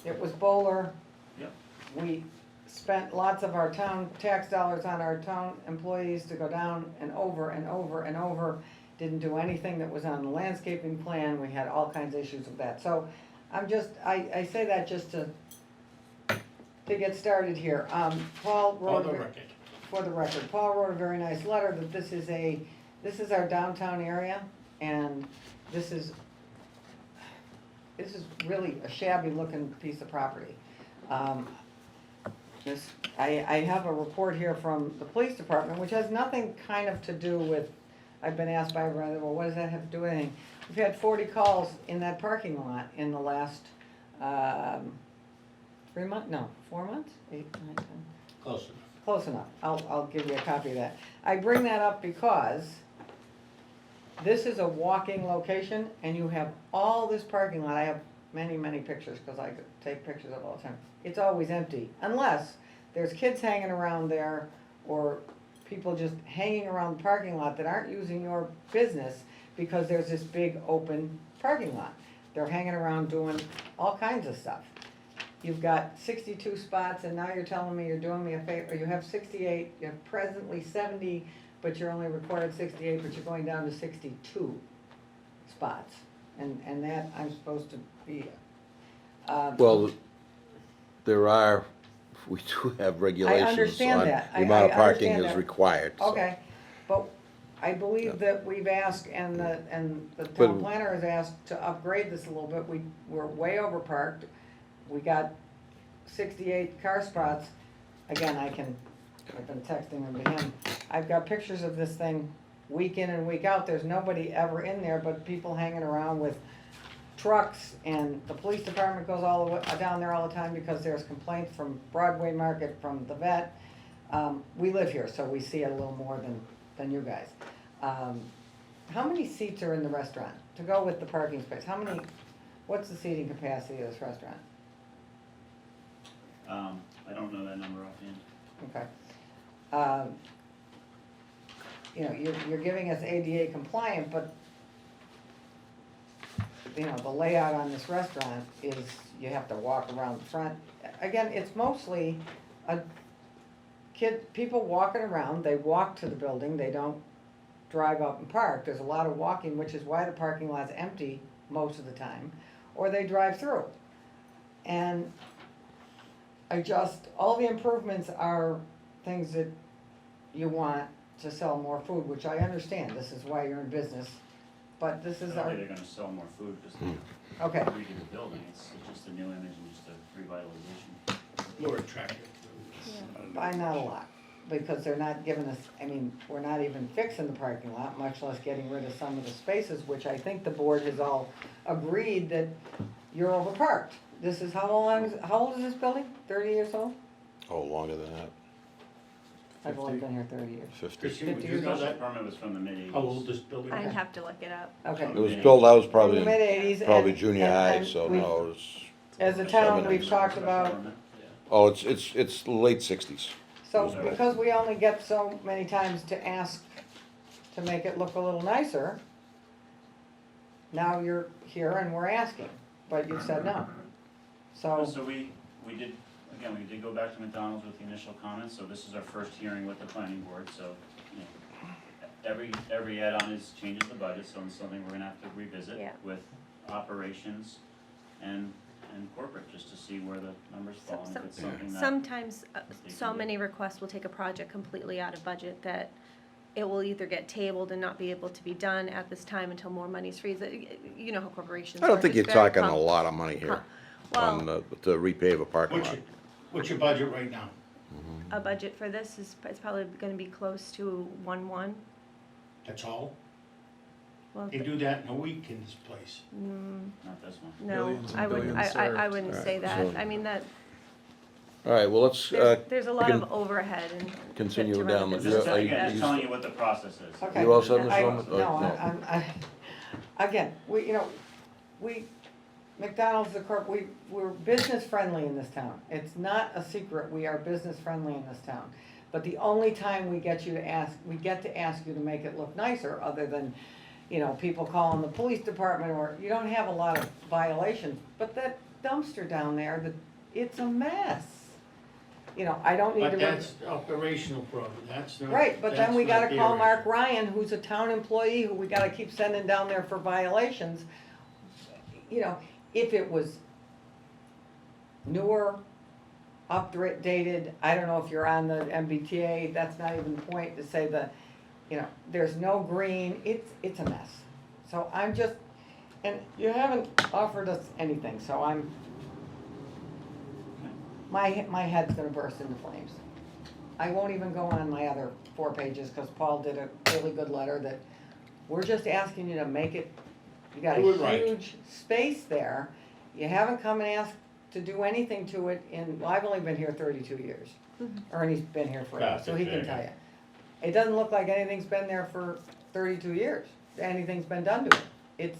it was Bowler. Yep. We spent lots of our town tax dollars on our town employees to go down and over and over and over. Didn't do anything that was on the landscaping plan, we had all kinds of issues with that. So I'm just, I say that just to get started here. Paul For wrote, the record. for the record, Paul wrote a very nice letter that this is our downtown area, and this is really a shabby looking piece of property. I have a report here from the police department, which has nothing kind of to do with, I've been asked by everyone, well, what does that have to do with anything? We've had 40 calls in that parking lot in the last, 3 months, no, 4 months? 8, 9, 10. Close enough. Close enough, I'll give you a copy of that. I bring that up because this is a walking location, and you have all this parking lot. I have many, many pictures, because I could take pictures of all the time. It's always empty, unless there's kids hanging around there, or people just hanging around the parking lot that aren't using your business, because there's this big open parking lot. They're hanging around doing all kinds of stuff. You've got 62 spots, and now you're telling me you're doing me a favor, you have 68, you have presently 70, but you're only required 68, but you're going down to 62 spots. And that I'm supposed to be, Well, we do have regulations understand on that. the amount of I parking understand is that. required. so. okay, but I Yeah. believe that we've asked, and the But- town planner has asked to upgrade this a little bit. We're way over parked. We got 68 car spots. Again, I've been texting them to him. I've got pictures of this thing week in and week out. There's nobody ever in there but people hanging around with trucks, and the police department goes all the way down there all the time because there's complaints from Broadway Market, from the vet. We live here, so we see it a little more than you guys. How many seats are in the restaurant? To go with the parking space, what's the seating capacity of this restaurant? I don't know that number offhand. Okay. You know, you're giving us ADA compliant, but, you know, the layout on this restaurant is, you have to walk around the front. Again, it's mostly people walking around, they walk to the building, they don't drive up and park. There's a lot of walking, which is why the parking lot's empty most of the time, or they drive through. And all the improvements are things that you want to sell more food, which I understand, this is why you're in business, but this I is don't our, think they're gonna sell more food, just to okay, redo the building, it's just a new image and just a revitalization. More attractive. by not a lot, because they're not giving us, I mean, we're not even fixing the parking lot, much less getting rid of some of the spaces, which I think the board has all agreed that you're overparked. This is how old is this building? 30 years old? Oh, longer than that, I've only been here 30 years. 50. Christine, would 50 you years know old. that? Permit was from the mid-eighties. How old this building I'd is? have to look it up. Okay. It was built, I was In probably the in, mid-80s. probably junior high, and so we've- no, it was, As a town, we've talked about, oh, it's late 60s. so because we only get so many times to ask to make it look a little nicer, now you're here and we're asking, but you said no. So, So we did, again, we did go back to McDonald's with the initial comments, so this is our first hearing with the planning board, so, you know, every add-on changes the budget, so it's something we're gonna have to revisit Yeah. with operations and corporate, just to see where the numbers fall, and if it's something that. Sometimes, they so can do. many requests will take a project completely out of budget that it will either get tabled and not be able to be done at this time until more money's freed. You know how corporations I don't work. think you're It's very talking a com- lot of money here on, Well, to repave a parking lot. What's your budget right now? a budget for this is, it's probably gonna be close to 1.1. That's all? Well, They do that in a week in this place. Not this one. no, Billions and I wouldn't, billions I served. wouldn't Alright, say that. so- I mean, that, All right, well, let's, there's a lot can of overhead and. continue to run a down the- business Just, Yeah, like I- again, that. just telling you what the process is. okay. You all set, Ms. I- Roman? Or No, no? again, McDonald's, we're business friendly in this town. It's not a secret, we are business friendly in this town. But the only time we get to ask you to make it look nicer, other than, people calling the police department, or, you don't have a lot of violations. But that dumpster down there, it's a mess. I don't need to. But that's operational problem, that's not. Right, but then that's we not gotta their call issue. Mark Ryan, who's a town employee, who we gotta keep sending down there for violations. If it was newer, updated, I don't know if you're on the MBTA, that's not even the point to say there's no green, it's a mess. So I'm just, and you haven't offered us anything, so my head's gonna burst into flames. I won't even go on my other 4 pages, cause Paul did a really good letter that we're just asking you to make it, you got Do it a right. huge space there. You haven't come and asked to do anything to it I've only been here 32 years. Ernie's been here forever, so he can tell you. It doesn't look like anything's been there for 32 years, anything's been done to it.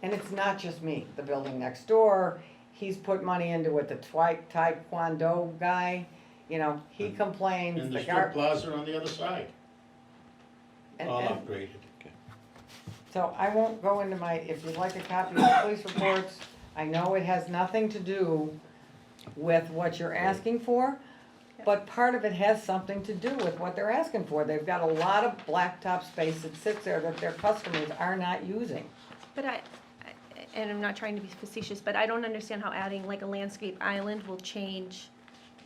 And it's not just me, the building next door, he's put money into it, the Taekwondo guy, he complains. And the the strip plaza on the other side, and- all and- upgraded. So I won't go into if you'd like a copy of the police reports, I know it has nothing to do with what you're asking for, but part of it has something to do with what they're asking for. They've got a lot of blacktop space that sits there that their customers are not using. But and I'm not trying to be facetious, but I don't understand how adding like a landscape island will change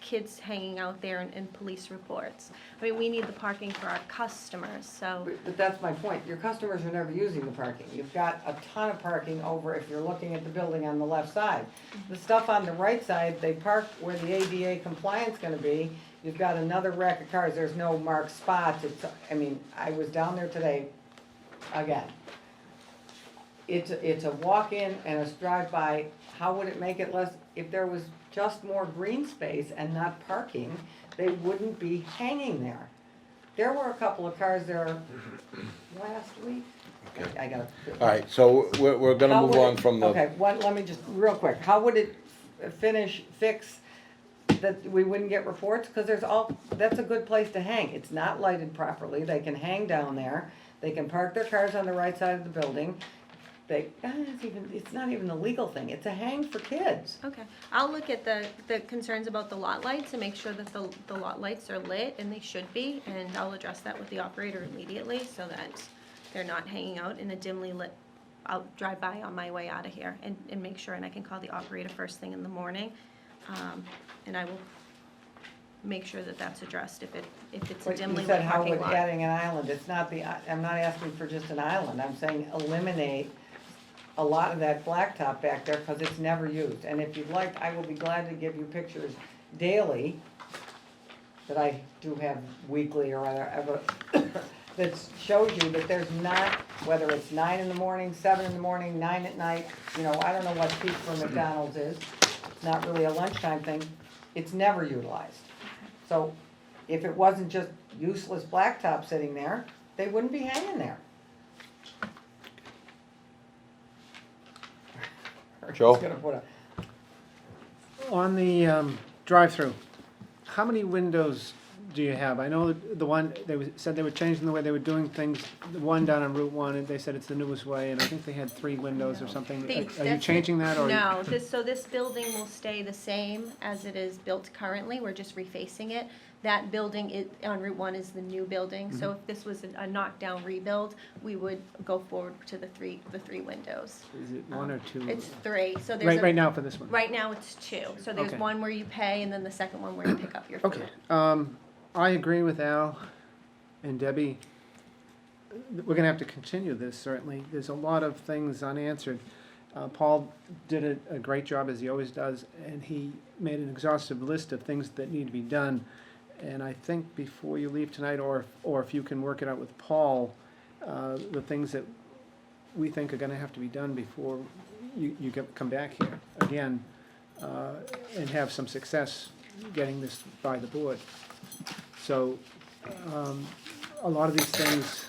kids hanging out there and police reports. I mean, we need the parking for our customers, so. But that's my point, your customers are never using the parking. You've got a ton of parking over, if you're looking at the building on the left side. The stuff on the right side, they park where the ADA compliance gonna be. You've got another rack of cars, there's no marked spots, I was down there today, again. It's a walk-in and a drive-by. How would it make it less, if there was just more green space and not parking, they wouldn't be hanging there. There were a couple of cars there last week. Okay. I gotta. All right, so we're gonna How move would on it- from the. Okay, let me just, real quick, how would it fix that we wouldn't get reports? Cause that's a good place to hang. It's not lighted properly. They can hang down there. They can park their cars on the right side of the building. It's not even a legal thing. It's a hang for kids. Okay, I'll look at the concerns about the lot lights and make sure that the lot lights are lit, and they should be, and I'll address that with the operator immediately, so that they're not hanging out in a dimly lit. I'll drive by on my way out of here and make sure, and I can call the operator first thing in the morning, and I will make sure that that's addressed if it's a But dimly you said lit how parking would lot. adding an island, I'm not asking for just an island. I'm saying eliminate a lot of that blacktop back there, cause it's never used. And if you'd like, I will be glad to give you pictures daily, that I do have weekly or whatever, that shows you that there's not, whether it's 9 in the morning, 7 in the morning, 9 at night, I don't know what peak for McDonald's is. It's not really a lunchtime thing. It's never utilized. So if it wasn't just useless blacktop sitting there, they wouldn't be hanging there. Joe? Just gonna put a- On the drive-through, how many windows do you have? I know the one, said they were changing the way they were doing things, the one down on Route 1, and they said it's the newest way, and I think they had 3 windows or something. Are you That's- changing that, or? No, this building will stay the same as it is built currently, we're just refacing it. That building on Route 1 is the new building, so if this was a knockdown rebuild, we would go forward to the three windows. Is it 1 or 2? It's 3, so there's Right now for this one? Right now, it's 2, so there's Okay. one where you pay, and then the second one where you pick up your food. Okay, I agree with Al and Debbie. We're gonna have to continue this, certainly. There's a lot of things unanswered. Paul did a great job, as he always does, and he made an exhaustive list of things that need to be done. And I think before you leave tonight, or if you can work it out with Paul, the things that we think are gonna have to be done before you come back here again, and have some success getting this by the board. So, a lot of these things,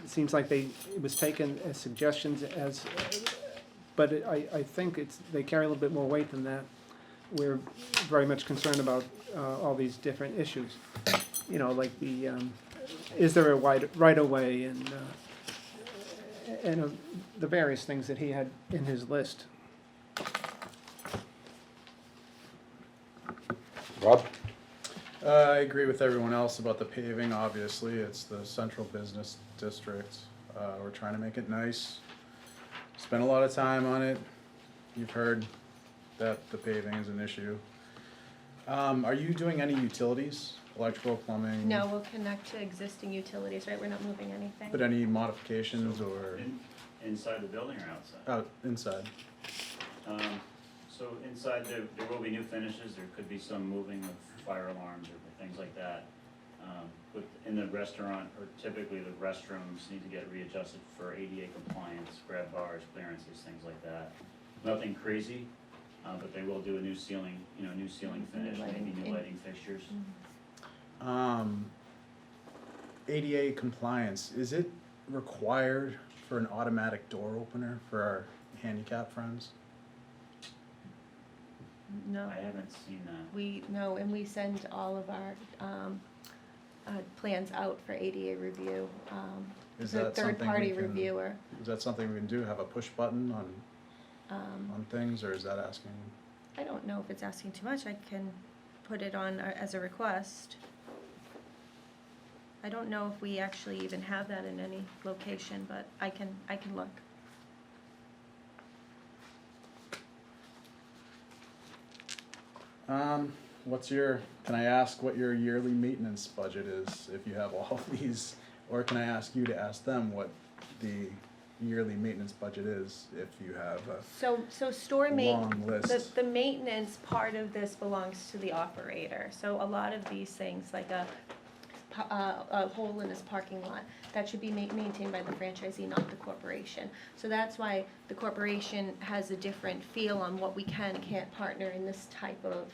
it seems like it was taken as suggestions but I think they carry a little bit more weight than that. We're very much concerned about all these different issues. You know, like is there a right-of-way, and the various things that he had in his list. Rob? I agree with everyone else about the paving, obviously, it's the central business district. We're trying to make it nice. Spent a lot of time on it. You've heard that the paving is an issue. Are you doing any utilities, electrical, plumbing? No, we'll connect to existing utilities, right? We're not moving anything. But any modifications or Inside the building or outside? out inside? So inside, there will be new finishes, there could be some moving of fire alarms or things like that. In the restaurant, or typically the restrooms need to get readjusted for ADA compliance, grab bars, clearances, things like that. Nothing crazy, but they will do a new ceiling, new ceiling finish, maybe new lighting fixtures. ADA compliance, is it required for an automatic door opener for our handicap friends? No. I haven't seen that. No, and we send all of our plans out for ADA review. Is The that something third-party we can- reviewer. Is that something we can do, have a push button on things, or is that asking? I don't know if it's asking too much, I can put it on as a request. I don't know if we actually even have that in any location, but I can look. Can I ask what your yearly maintenance budget is if you have all of these? Or can I ask you to ask them what the yearly maintenance budget is if you have a So store long list? the maintenance part of this belongs to the operator. So a lot of these things, like a hole in his parking lot, that should be maintained by the franchisee, not the corporation. So that's why the corporation has a different feel on what we can and can't partner in this type of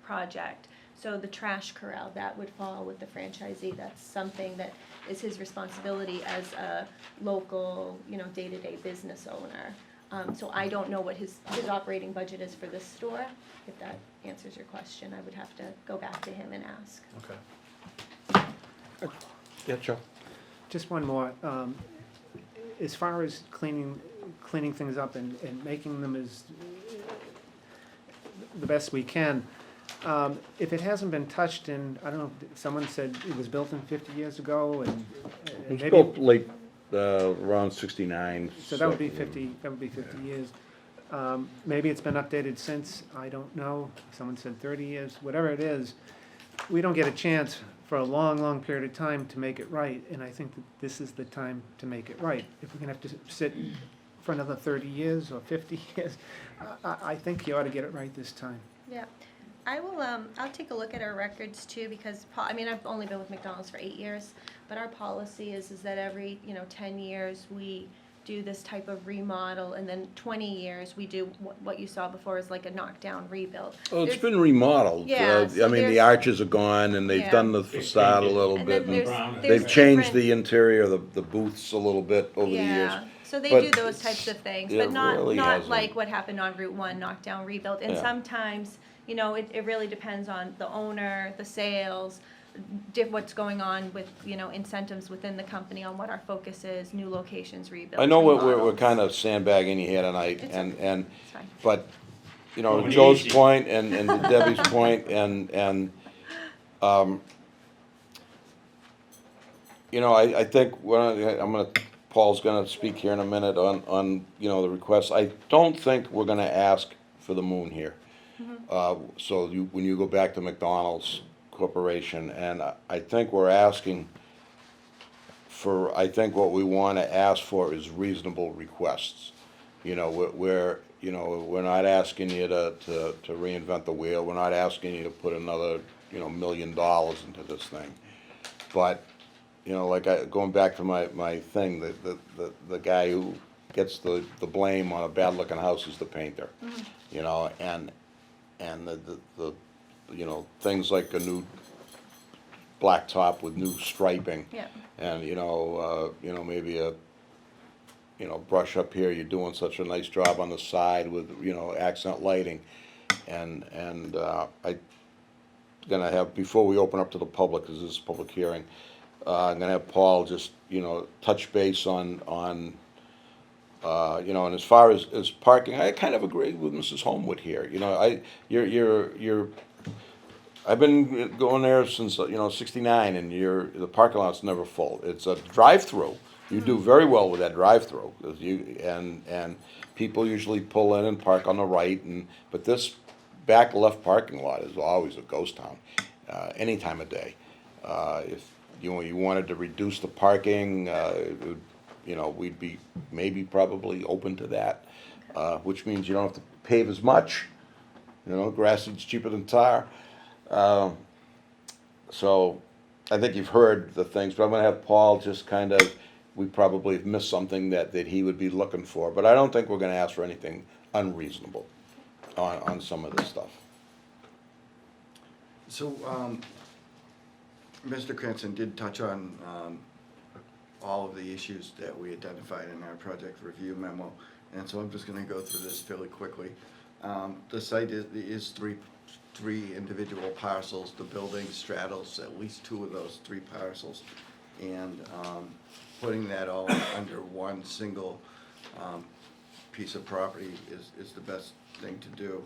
project. So the trash corral, that would fall with the franchisee. That's something that is his responsibility as a local, day-to-day business owner. So I don't know what his operating budget is for this store. If that answers your question, I would have to go back to him and ask. Okay. Yeah, Joe. Just one more. As far as cleaning things up and making them as the best we can, if it hasn't been touched in, I don't know, someone said it was built in 50 years ago, and It was maybe, built late, around 69. so that would be 50 years. Maybe it's been updated since, I don't know. Someone said 30 years, whatever it is. We don't get a chance for a long, long period of time to make it right, and I think that this is the time to make it right. If we're gonna have to sit for another 30 years or 50 years, I think you ought to get it right this time. Yeah. I will, I'll take a look at our records too, because, I've only been with McDonald's for 8 years, but our policy is that every, 10 years we do this type of remodel, and then 20 years we do what you saw before is like a knockdown rebuild. Well, it's There's- been remodeled. Yeah, so the there's- arches are gone, and they've Yeah. done the facade a little And bit. then and there's They've changed different- the interior, the booths a little bit over the years. Yeah, so they But do those types of things, it but not really not hasn't. like what happened on Route 1, knockdown rebuild. And Yeah. sometimes you know, it really depends on the owner, the sales, what's going on with, you know, incentives within the company on what our focus is, new locations, rebuilds, I know we're remodels. kind of sandbagging you here tonight, It's and, okay. and, It's fine. but, you know, Going Joe's easy. point and Debbie's point, um, you know, I think, Paul's gonna speak here in a minute on, you know, the requests. I don't think we're gonna ask for the moon here. So when you go back to McDonald's Corporation, and I think we're asking for, I think what we wanna ask for is reasonable requests. You know, you know, we're not asking you to reinvent the wheel, we're not asking you to put another, you know, $1 million into this thing. But, you know, like going back to my thing, the guy who gets the blame on a bad looking house is the painter. You know, and the you know, things like a new blacktop with new striping. Yeah. And, you know, maybe a, you know, brush up here, you're doing such a nice job on the side with, you know, accent lighting. And I gonna have, before we open up to the public, because this is a public hearing, I'm gonna have Paul just, you know, touch base on, you know, and as far as parking, I kind of agree with Mrs. Homewood here. You know, you're, I've been going there since, you know, '69, and the parking lot's never full. It's a drive-through. You do very well with that drive-through, 'cause and people usually pull in and park on the right, but this back left parking lot is always a ghost town, any time of day. If you wanted to reduce the parking, you know, we'd be maybe probably open to that, which means you don't have to pave as much. You know, grass is cheaper than tar. So I think you've heard the things, but I'm gonna have Paul just kind of, we probably have missed something that he would be looking for, but I don't think we're gonna ask for anything unreasonable on some of this stuff. So, Mr. Cranston did touch on all of the issues that we identified in our project review memo, and so I'm just gonna go through this fairly quickly. The site is three individual parcels. The building straddles at least two of those three parcels, and putting that all under one single piece of property is the best thing to do.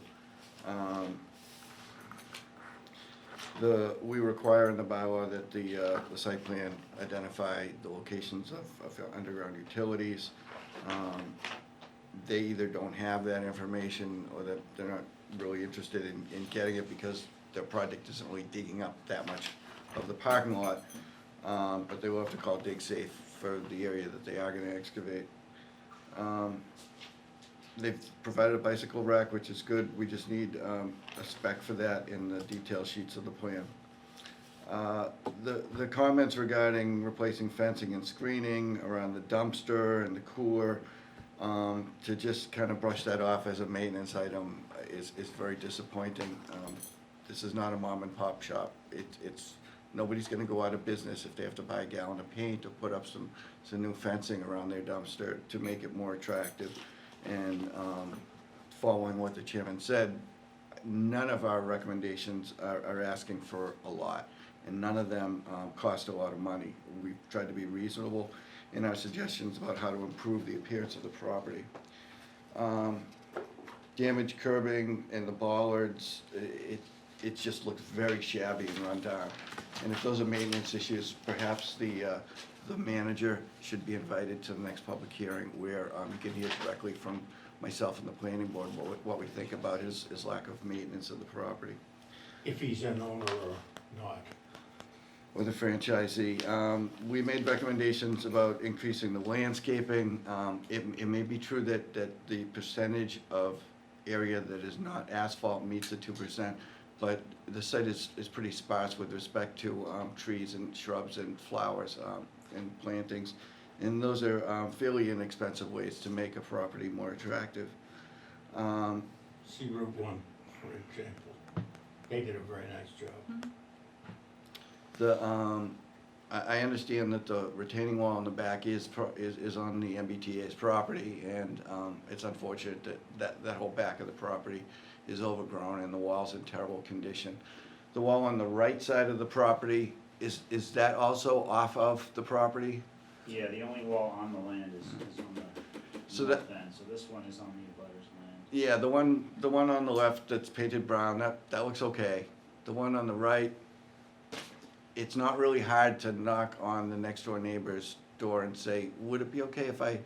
We require in the bylaw that the site plan identify the locations of underground utilities. They either don't have that information, or that they're not really interested in getting it because their project isn't really digging up that much of the parking lot. But they will have to call DigSafe for the area that they are gonna excavate. They've provided a bicycle rack, which is good. We just need a spec for that in the detail sheets of the plan. The comments regarding replacing fencing and screening around the dumpster and the cooler, to just kind of brush that off as a maintenance item is very disappointing. This is not a mom and pop shop. Nobody's gonna go out of business if they have to buy a gallon of paint or put up some new fencing around their dumpster to make it more attractive. And following what the chairman said, none of our recommendations are asking for a lot, and none of them cost a lot of money. We've tried to be reasonable in our suggestions about how to improve the appearance of the property. Damaged curbing and the bollards, it just looks very shabby and run down. And if those are maintenance issues, perhaps the manager should be invited to the next public hearing where you can hear directly from myself and the planning board what we think about his lack of maintenance of the property. If he's an owner or not. Or the franchisee. We made recommendations about increasing the landscaping. It may be true that the percentage of area that is not asphalt meets the 2%, but the site is pretty sparse with respect to trees and shrubs and flowers and plantings. And those are fairly inexpensive ways to make a property more attractive. See Route 1, for example. They did a very nice job. I understand that the retaining wall in the back is on the MBTA's property, and it's unfortunate that whole back of the property is overgrown and the wall's in terrible condition. The wall on the right side of the property, is that also off of the property? Yeah, the only wall on the land is on the So north end, so this one is on the abutter's land. Yeah, the one on the left that's painted brown, that looks okay. The one on the right, it's not really hard to knock on the next door neighbor's door and say, would it be okay if I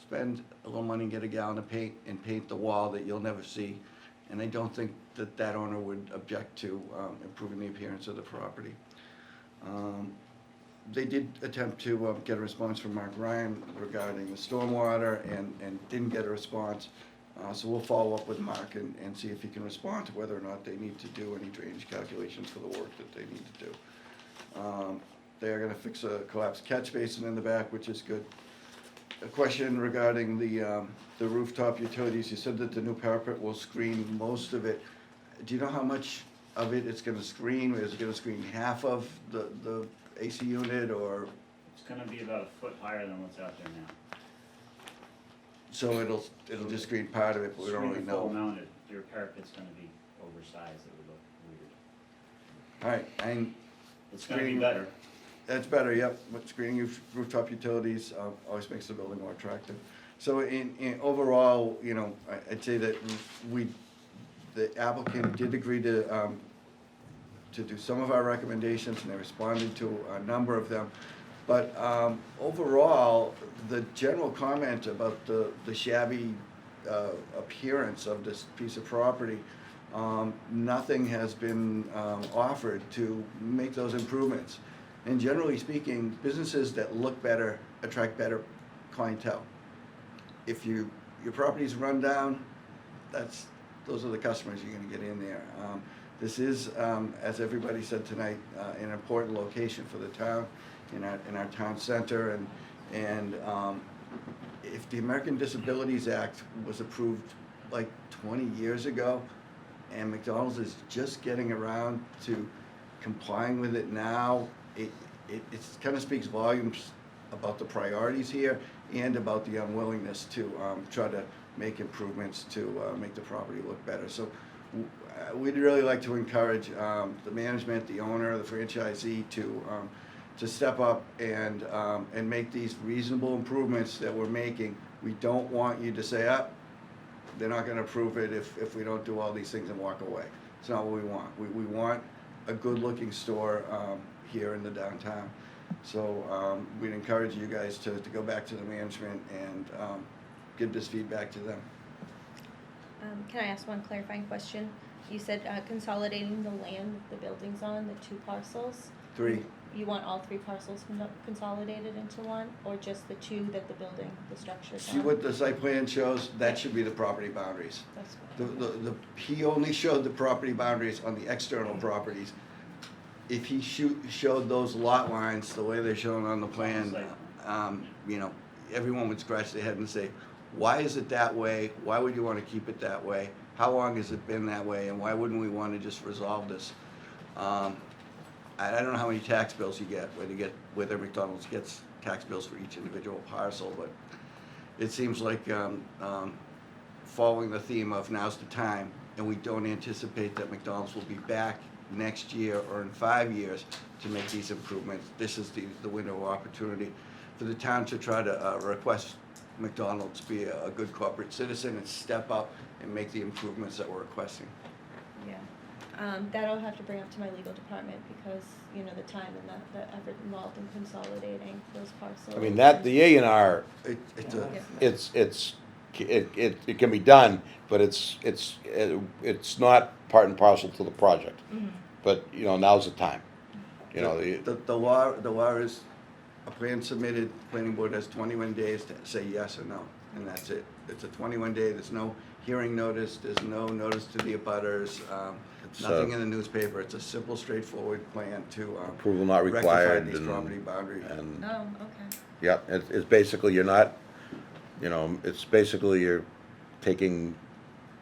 spend a little money and get a gallon of paint and paint the wall that you'll never see? And I don't think that that owner would object to improving the appearance of the property. They did attempt to get a response from Mark Ryan regarding the stormwater and didn't get a response. So we'll follow up with Mark and see if he can respond to whether or not they need to do any drainage calculations for the work that they need to do. They are gonna fix a collapsed catch basin in the back, which is good. A question regarding the rooftop utilities. You said that the new parapet will screen most of it. Do you know how much of it it's gonna screen? Is it gonna screen half of the AC unit, or? It's gonna be about a foot higher than what's out there now. So it'll just screen part of it, but we don't really Screen the full know. mounted, your parapet's gonna be oversized, it would look weird. All right, and It's gonna be Screening- better. that's better, yep, but screening rooftop utilities always makes the building more attractive. So in overall, you know, I'd say that the applicant did agree to do some of our recommendations, and they responded to a number of them. But overall, the general comment about the shabby appearance of this piece of property, nothing has been offered to make those improvements. And generally speaking, businesses that look better attract better clientele. If your property's run down, those are the customers you're gonna get in there. This is, as everybody said tonight, an important location for the town, in our town center, and if the American Disabilities Act was approved like 20 years ago, and McDonald's is just getting around to complying with it now, it kind of speaks volumes about the priorities here and about the unwillingness to try to make improvements to make the property look better. So we'd really like to encourage the management, the owner, the franchisee to step up and make these reasonable improvements that we're making. We don't want you to say, they're not gonna approve it if we don't do all these things and walk away. It's not what we want. We want a good-looking store here in the downtown. So we'd encourage you guys to go back to the management and give this feedback to them. Can I ask one clarifying question? You said consolidating the land that the building's on, the two parcels? 3. You want all 3 parcels consolidated into one, or just the 2 that the building, the structure's on? See what the site plan shows? That should be the property boundaries. That's what He only showed the property boundaries on the external properties. If he showed those lot lines the way they're shown on the plan, you know, everyone would scratch their head and say, why is it that way? Why would you want to keep it that way? How long has it been that way? And why wouldn't we want to just resolve this? I don't know how many tax bills you get, whether McDonald's gets tax bills for each individual parcel, but it seems like following the theme of now's the time, and we don't anticipate that McDonald's will be back next year or in 5 years to make these improvements. This is the window of opportunity for the town to try to request McDonald's be a good corporate citizen and step up and make the improvements that we're requesting. Yeah. That I'll have to bring up to my legal department because, you know, the time and the effort involved in consolidating those parcels. I mean, the A&R, it can be done, but it's not part and parcel to the project. Mhm. But, you know, now's the time. You know, The law is, a plan submitted, planning board has 21 days to say yes or no, and that's it. It's a 21-day, there's no hearing notice, there's no notice to the abutters, nothing in the newspaper. It's a simple, straightforward plan to approval not rectify required these and, property boundaries. and, Oh, okay. yeah, it's basically, you're not, you know, it's basically you're taking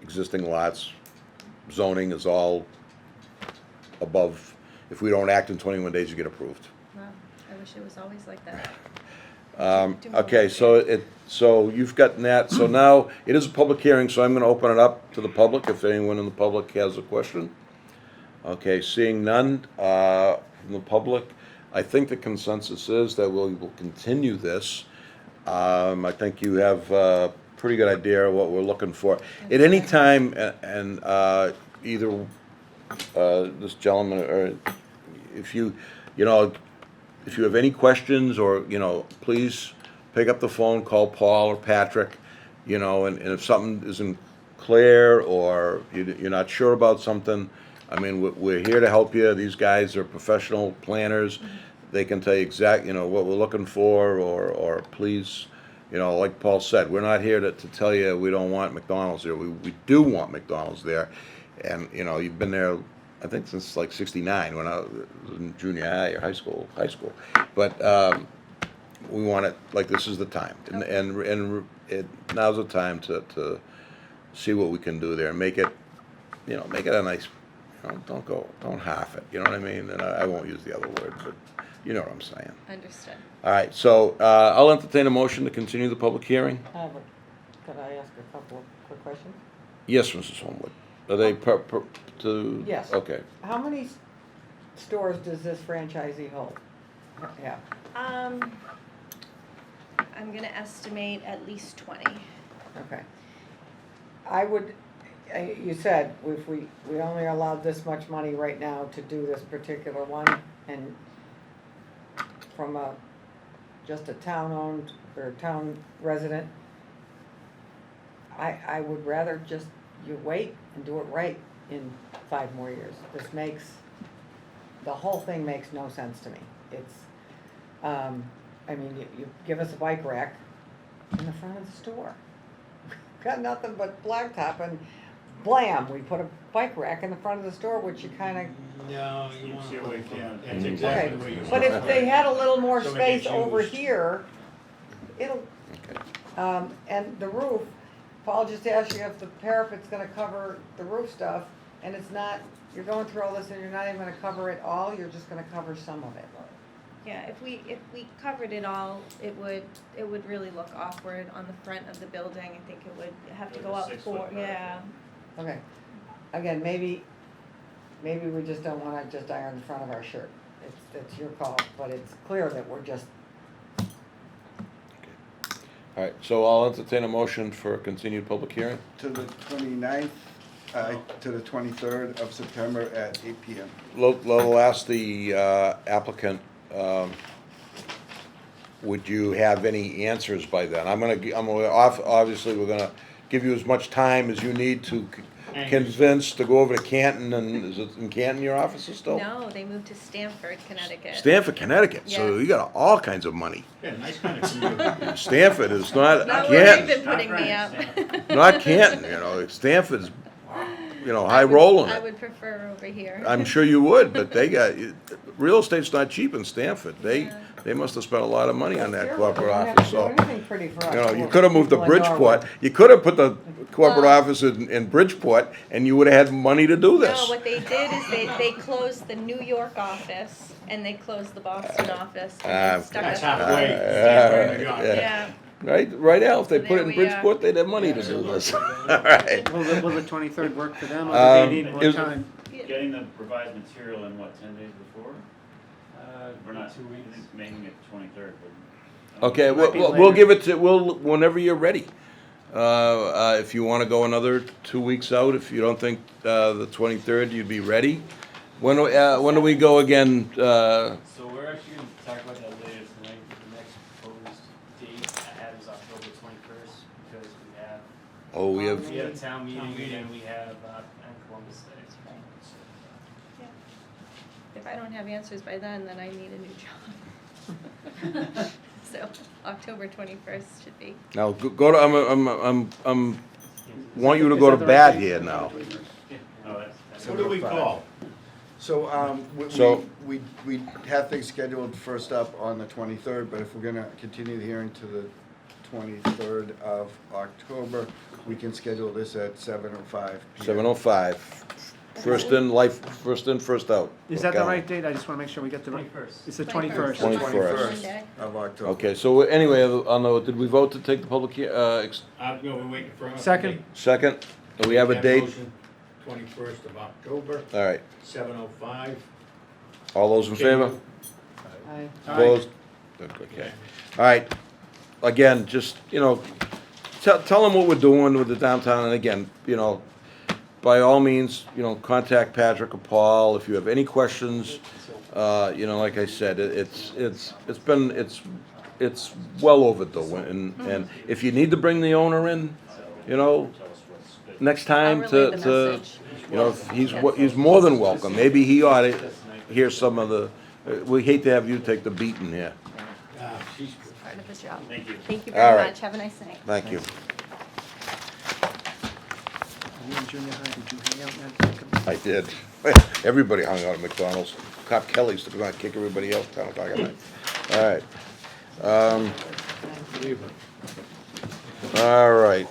existing lots, zoning is all above, if we don't act in 21 days, you get approved. Wow, I wish it was always like that. Okay, so you've gotten that, so now, it is a public hearing, so I'm gonna open it up to the public, if anyone in the public has a question. Okay, seeing none, from the public, I think the consensus is that we will continue this. I think you have a pretty good idea of what we're looking for. At any time, and, either, this gentleman, or if you, you know, if you have any questions, or, you know, please pick up the phone, call Paul or Patrick, you know, and if something isn't clear, or you're not sure about something, I mean, we're here to help you. These guys are professional planners. They can tell you you know, what we're looking for, or please, you know, like Paul said, we're not here to tell you we don't want McDonald's there. We do want McDonald's there. And, you know, you've been there, I think, since like '69, when I was in junior high or high school. But we want it, like, this is the time. And now's the time to see what we can do there and make it, you know, make it a nice, you know, don't half it, you know what I mean? And I won't use the other word, but you know what I'm saying. Understood. All right, so I'll entertain a motion to continue the public hearing. Could I ask a couple of quick questions? Yes, Mrs. Homewood. Are they to? Yes. Okay. How many stores does this franchisee hold? Yeah, I'm gonna estimate at least 20. okay. I would, you said if we only allowed this much money right now to do this particular one, and from just a town-owned or town resident, I would rather just you wait and do it right in 5 more years. The whole thing makes no sense to me. It's, I mean, you give us a bike rack in the front of the store. Got nothing but blacktop, and blam, we put a bike rack in the front of the store, which you kinda, No, you want to wait, yeah, that's okay. exactly where you want. But if they had a little more So it space gets over used. here, it'll, and the roof, Paul just asked you if the parapet's gonna cover the roof stuff, and it's not, you're going through all this and you're not even gonna cover it all, you're just gonna cover some of it. Yeah, if we covered it all, it would really look awkward on the front of the building. I think it would have to go Like a up 6 foot yeah. Okay, again, maybe we just don't wanna just iron the front of our shirt. It's your call, but it's clear that we're just, All right, so I'll entertain a motion for a continued public hearing. To the 29th, to the 23rd of September at 8 PM. I'll ask the applicant, would you have any answers by then? Obviously, we're gonna give you as much time as you need to convince to go over to Canton, and is it in Canton your office is still? No, they moved to Stamford, Connecticut. Stamford, Connecticut, so Yes. you got all kinds of money. Yeah, nice kind of commute. Stanford is not Not where they've Canton, been putting me up. not Canton, you know, Stanford's, you know, high I rolling. would prefer over here. I'm sure you would, but real estate's not cheap in Stanford. They must have spent a lot of money on that you corporate don't have office, to do so. anything pretty for us. You know, you could have moved to People in Norwood. Bridgeport. You could have put the corporate Well- office in Bridgeport, and you would have had money to do No, this. what they did is they closed the New York office and they closed the Boston office and they stuck That's us halfway. with Yeah. Stanford. Yeah. Yeah, Right, Al, if they So put it there in we are. Bridgeport, they'd have money to do this. All right. Will the 23rd work for them, or do they need more is- time? Getting the revised material in what, 10 days before? We're not, 2 weeks. making it 23rd, but. Okay, Might be we'll later. give it to, whenever you're ready. If you wanna go another 2 weeks out, if you don't think, the 23rd you'd be ready. When do we go again, So we're actually gonna talk about that later tonight. The next proposed date I have is October 21st, because we have, we have a town meeting and we have, and Columbus Day. if I don't have answers by then I need a new job. So October 21st should be. now, go to, want you to go to bat here now. Oh, that's. What do we call? So, So- we have things scheduled first up on the 23rd, but if we're gonna continue the hearing to the 23rd of October, we can schedule this at 7:05 PM. 7:05. First in, first out. Is that the Okay. right date? I just wanna make sure we get the right. 21st. It's the 21st. 21st. 21st. Monday. Of October. Okay, so anyway, on the, did we vote to take the public, No, we're waiting for. Second. second? Do we have a date? 21st of October, All right, 7:05. all those in favor? Aye. Opposed? Okay. All right, again, just, tell them what we're doing with the downtown, and again, by all means, contact Patrick or Paul if you have any questions. Like I said, it's well overdue, and if you need to bring the owner in, next time I'll relay the to, message. he's more than welcome. Maybe he ought to hear some of the, we hate to have you take the beating here. She's Part of his job. Thank you. Thank you All very right. much. Have a nice night. Thank you. You in junior high, did you hang out in that? I did. Everybody hung out at McDonald's. Cop Kelly used to go out and kick everybody out 10 o'clock at night. All right. All right.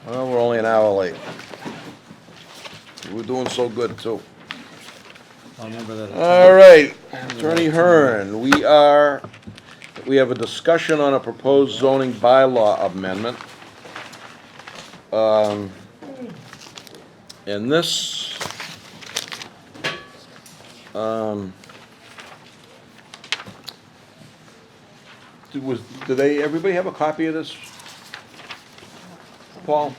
Well, we're only an hour late. We're doing so good, too. I'll remember that. All right, Attorney Hearn, we have a discussion on a proposed zoning bylaw amendment. And this, did everybody have a copy of this? Paul?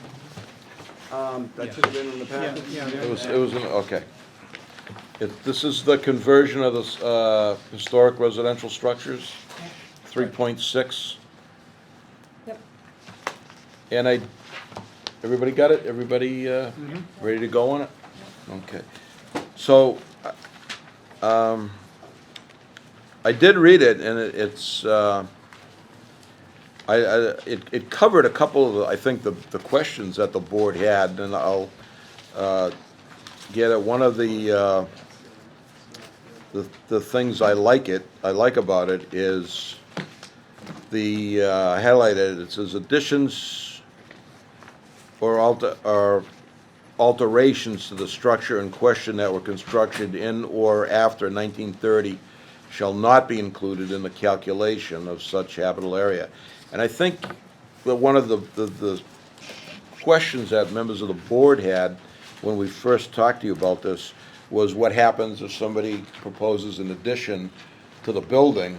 That should have been in the package. It was, okay. This is the conversion of the historic residential structures, 3.6. Yep. And everybody got it? Everybody ready to go on it? Okay. So, I did read it, and it covered a couple of, I think, the questions that the board had, and I'll get at one of the things I like about it is the highlighted, it says additions or alterations to the structure in question that were constructed in or after 1930 shall not be included in the calculation of such habitable area. And I think that one of the questions that members of the board had when we first talked to you about this was what happens if somebody proposes an addition to the building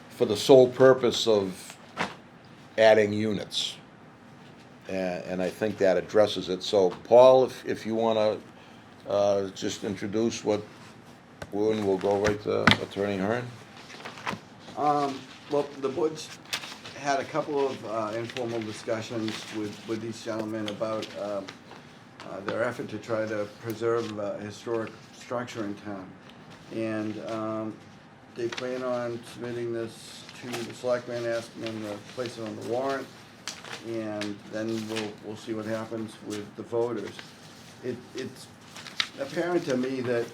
for the sole purpose of adding units. And I think that addresses it. So, Paul, if you want to just introduce what, we'll go right to Attorney Hearn. Well, the board's had a couple of informal discussions with these gentlemen about their effort to try to preserve a historic structure in town. And they plan on submitting this to the selectmen, asking them to place it on the warrant, and then we'll see what happens with the voters. It's apparent to me that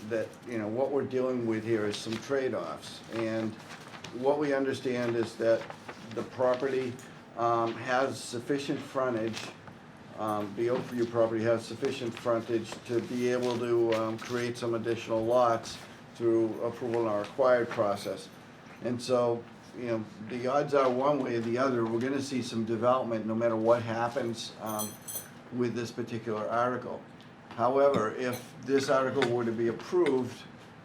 what we're dealing with here is some trade-offs. And what we understand is that the property has sufficient frontage, the Oakview property has sufficient frontage to be able to create some additional lots through approval in our required process. And so, the odds are one way or the other, we're gonna see some development no matter what happens with this particular article. However, if this article were to be approved,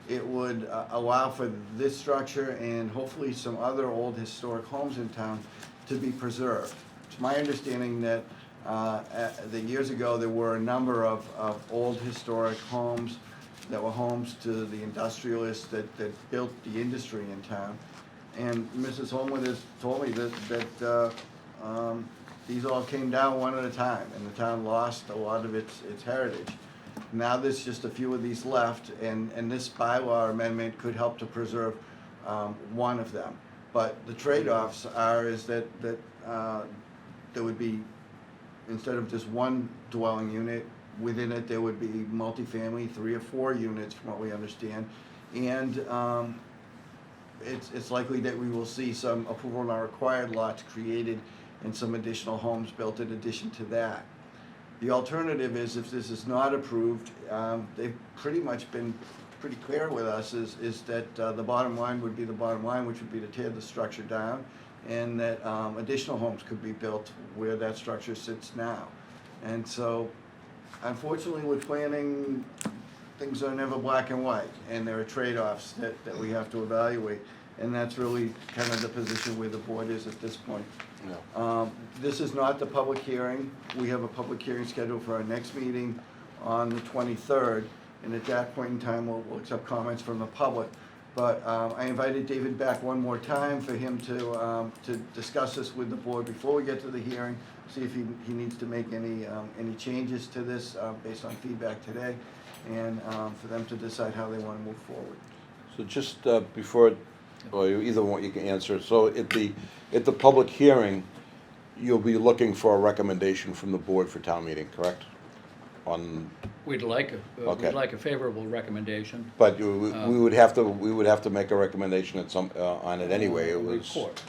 it would allow for this structure and hopefully some other old historic homes in town to be preserved. It's my understanding that years ago there were a number of old historic homes that were homes to the industrialists that built the industry in town. And Mrs. Holmwood has told me that these all came down one at a time, and the town lost a lot of its heritage. Now there's just a few of these left, and this bylaw amendment could help to preserve one of them. But the trade-offs is that there would be, instead of just one dwelling unit, within it there would be multifamily, 3 or 4 units from what we understand. And it's likely that we will see some approval in our required lots created and some additional homes built in addition to that. The alternative is if this is not approved, they've pretty much been pretty clear with us, is that the bottom line would be the bottom line, which would be to tear the structure down, and that additional homes could be built where that structure sits now. And so, unfortunately, with planning, things are never black and white, and there are trade-offs that we have to evaluate. And that's really kind of the position where the board is at this point. This is not the public hearing. We have a public hearing scheduled for our next meeting on the 23rd, and at that point in time, we'll accept comments from the public. But I invited David back one more time for him to discuss this with the board before we get to the hearing, see if he needs to make any changes to this based on feedback today, and for them to decide how they want to move forward. So just before, or either one you can answer, so at the public hearing, you'll be looking for a recommendation from the board for town meeting, correct? We'd like Okay. a favorable recommendation. But we would have to make a recommendation at some, on it anyway. It was. Report.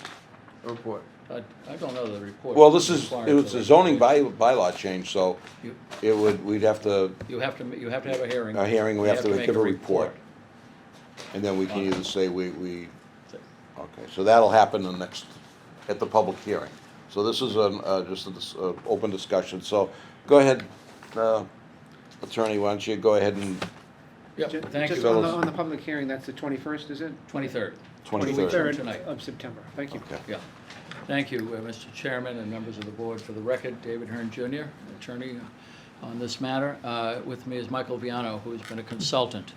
Report. I don't know the report. Well, this is, requires it was a a zoning recommendation. bylaw change, so You- we'd have to, You have to have a hearing. a hearing, we You have to make give a report. And then we can either say we, okay, so that'll happen at the public hearing. So this is just an open discussion, so go ahead, Attorney, why don't you go ahead and Yeah, thank Just you. on the public hearing, that's the 21st, is it? 23rd. 23rd. 23rd Tonight. of September. Thank you. Okay. Yeah. Thank you, Mr. Chairman and members of the board. For the record, David Hearn Jr., attorney on this matter. With me is Michael Viano, who's been a consultant.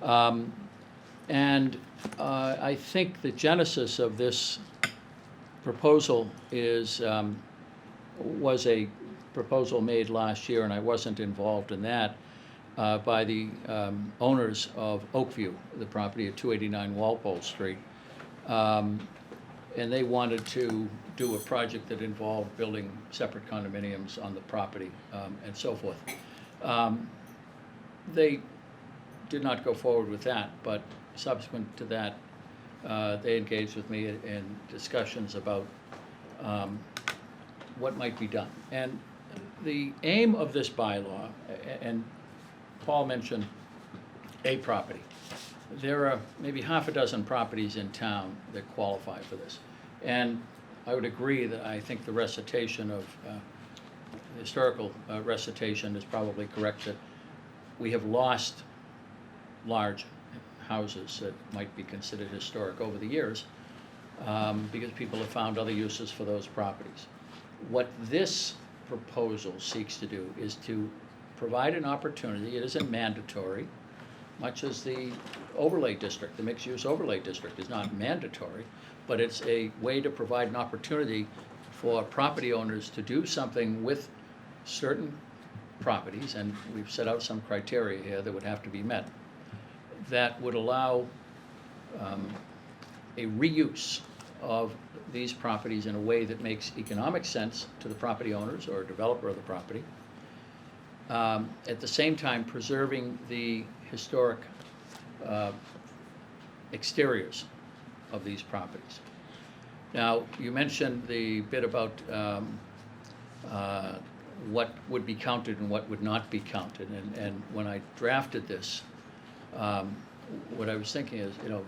And I think the genesis of this proposal was a proposal made last year, and I wasn't involved in that, by the owners of Oakview, the property at 289 Walpole Street. And they wanted to do a project that involved building separate condominiums on the property, and so forth. They did not go forward with that, but subsequent to that, they engaged with me in discussions about what might be done. And the aim of this bylaw, and Paul mentioned a property. There are maybe half a dozen properties in town that qualify for this. And I would agree that I think the recitation of, historical recitation is probably correct, that we have lost large houses that might be considered historic over the years, because people have found other uses for those properties. What this proposal seeks to do is to provide an opportunity. It isn't mandatory, much as the overlay district, the mixed-use overlay district is not mandatory, but it's a way to provide an opportunity for property owners to do something with certain properties, and we've set out some criteria here that would have to be met, that would allow a reuse of these properties in a way that makes economic sense to the property owners or developer of the property, at the same time preserving the historic exteriors of these properties. Now, you mentioned the bit about what would be counted and what would not be counted, and when I drafted this, what I was thinking is, you know,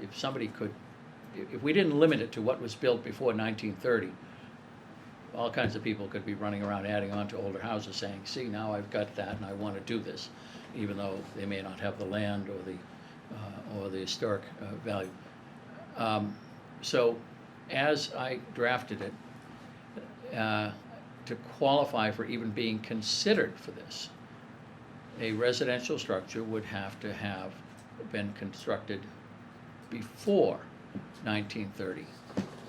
if somebody could, if we didn't limit it to what was built before 1930, all kinds of people could be running around adding on to older houses saying, see, now I've got that and I want to do this, even though they may not have the land or the historic value. So as I drafted it, to qualify for even being considered for this, a residential structure would have to have been constructed before 1930,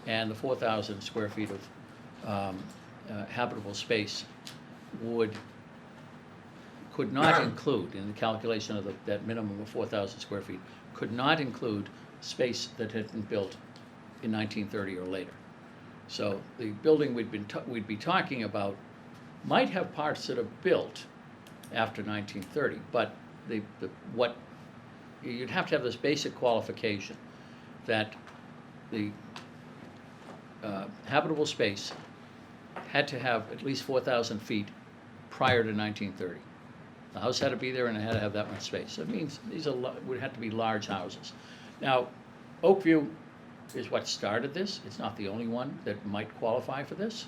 and the 4,000 square feet of habitable space could not include, in the calculation of that minimum of 4,000 square feet, could not include space that had been built in 1930 or later. So the building we'd be talking about might have parts that are built after 1930, but what you'd have to have this basic qualification that the habitable space had to have at least 4,000 feet prior to 1930. The house had to be there and it had to have that much space. It means these are, would have to be large houses. Now, Oakview is what started this. It's not the only one that might qualify for this.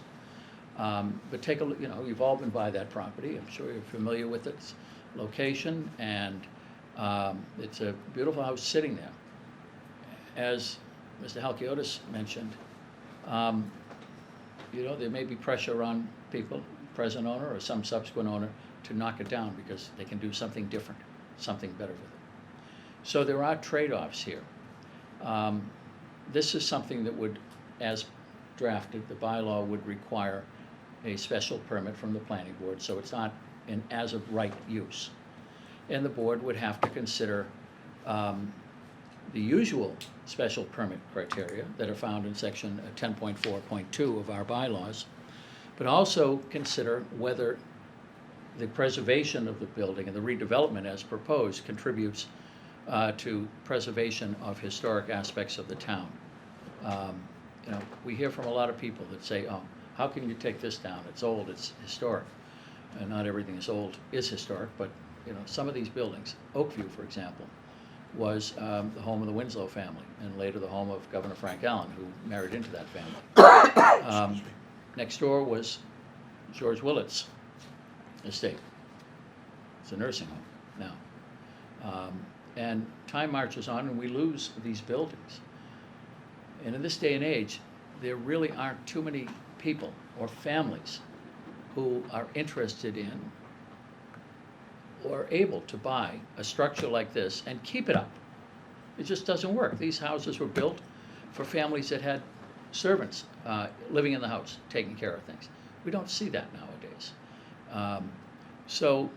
But take a look, you know, you've all been by that property. I'm sure you're familiar with its location, and it's a beautiful house sitting there. As Mr. Halkiotis mentioned, you know, there may be pressure on people, present owner or some subsequent owner, to knock it down because they can do something different, something better with it. So there are trade-offs here. This is something that would, as drafted, the bylaw would require a special permit from the planning board, so it's not an as-of-right use. And the board would have to consider the usual special permit criteria that are found in section 10.4.2 of our bylaws, but also consider whether the preservation of the building and the redevelopment as proposed contributes to preservation of historic aspects of the town. You know, we hear from a lot of people that say, oh, how can you take this down? It's old, it's historic. And not everything is old is historic, but you know, some of these buildings, Oakview, for example, was the home of the Winslow family, and later the home of Governor Frank Allen, who married into that family. Next door was George Willett's estate. It's a nursing home now. And time marches on and we lose these buildings. And in this day and age, there really aren't too many people or families who are interested in or able to buy a structure like this and keep it up. It just doesn't work. These houses were built for families that had servants living in the house, taking care of things. We don't see that nowadays. So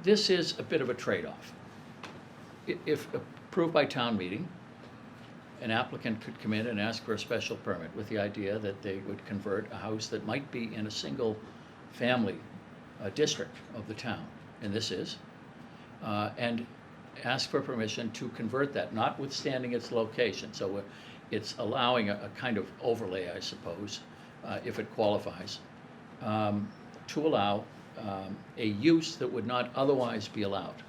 this is a bit of a trade-off. If approved by town meeting, an applicant could come in and ask for a special permit with the idea that they would convert a house that might be in a single family district of the town, and this is, and ask for permission to convert that, notwithstanding its location. So it's allowing a kind of overlay, I suppose, if it qualifies, to allow a use that would not otherwise be allowed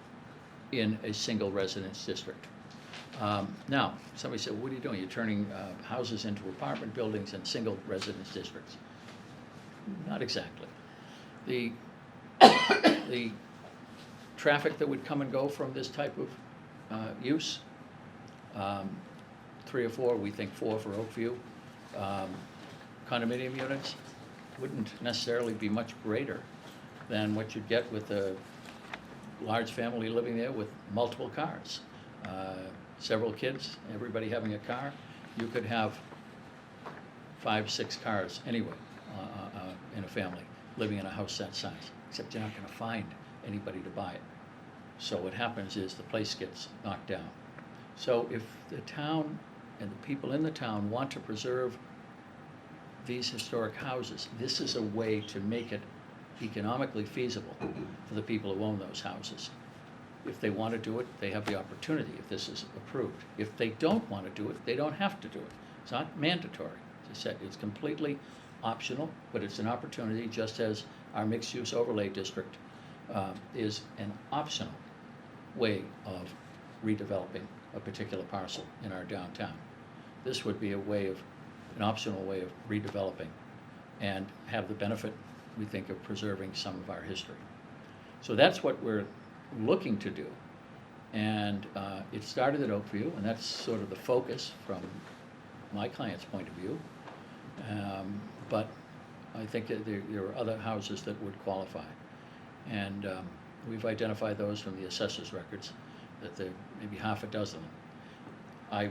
in a single residence district. Now, somebody said, what are you doing? You're turning houses into apartment buildings and single residence districts. Not exactly. The traffic that would come and go from this type of use, 3 or 4, we think 4 for Oakview. Condominium units wouldn't necessarily be much greater than what you'd get with a large family living there with multiple cars. Several kids, everybody having a car. You could have 5, 6 cars anyway in a family living in a house that size, except you're not going to find anybody to buy it. So what happens is the place gets knocked down. So if the town and the people in the town want to preserve these historic houses, this is a way to make it economically feasible for the people who own those houses. If they want to do it, they have the opportunity if this is approved. If they don't want to do it, they don't have to do it. It's not mandatory. As I said, it's completely optional, but it's an opportunity, just as our mixed-use overlay district is an optional way of redeveloping a particular parcel in our downtown. This would be a way of, an optional way of redeveloping and have the benefit, we think, of preserving some of our history. So that's what we're looking to do. And it started at Oakview, and that's sort of the focus from my client's point of view. But I think that there are other houses that would qualify. And we've identified those from the assessor's records, that there may be half a dozen. I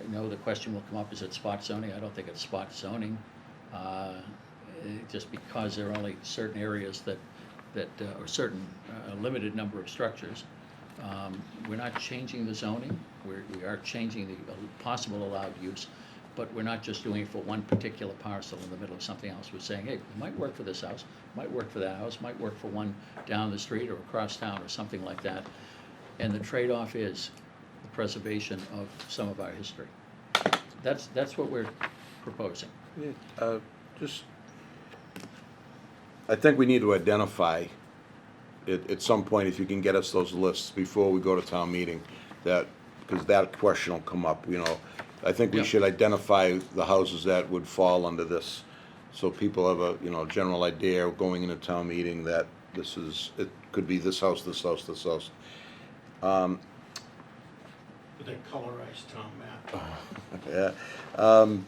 know the question will come up, is it spot zoning? I don't think it's spot zoning, just because there are only certain areas that or certain limited number of structures. We're not changing the zoning. We are changing the possible allowed use, but we're not just doing it for one particular parcel in the middle of something else. We're saying, hey, it might work for this house, might work for that house, might work for one down the street or across town or something like that. And the trade-off is the preservation of some of our history. That's what we're proposing. I think we need to identify at some point, if you can get us those lists before we go to town meeting, because that question will come up, you know. I think we Yeah. should identify the houses that would fall under this, so people have a, you know, general idea going into town meeting that it could be this house, this house, this house. With a colorized town map. Yeah. In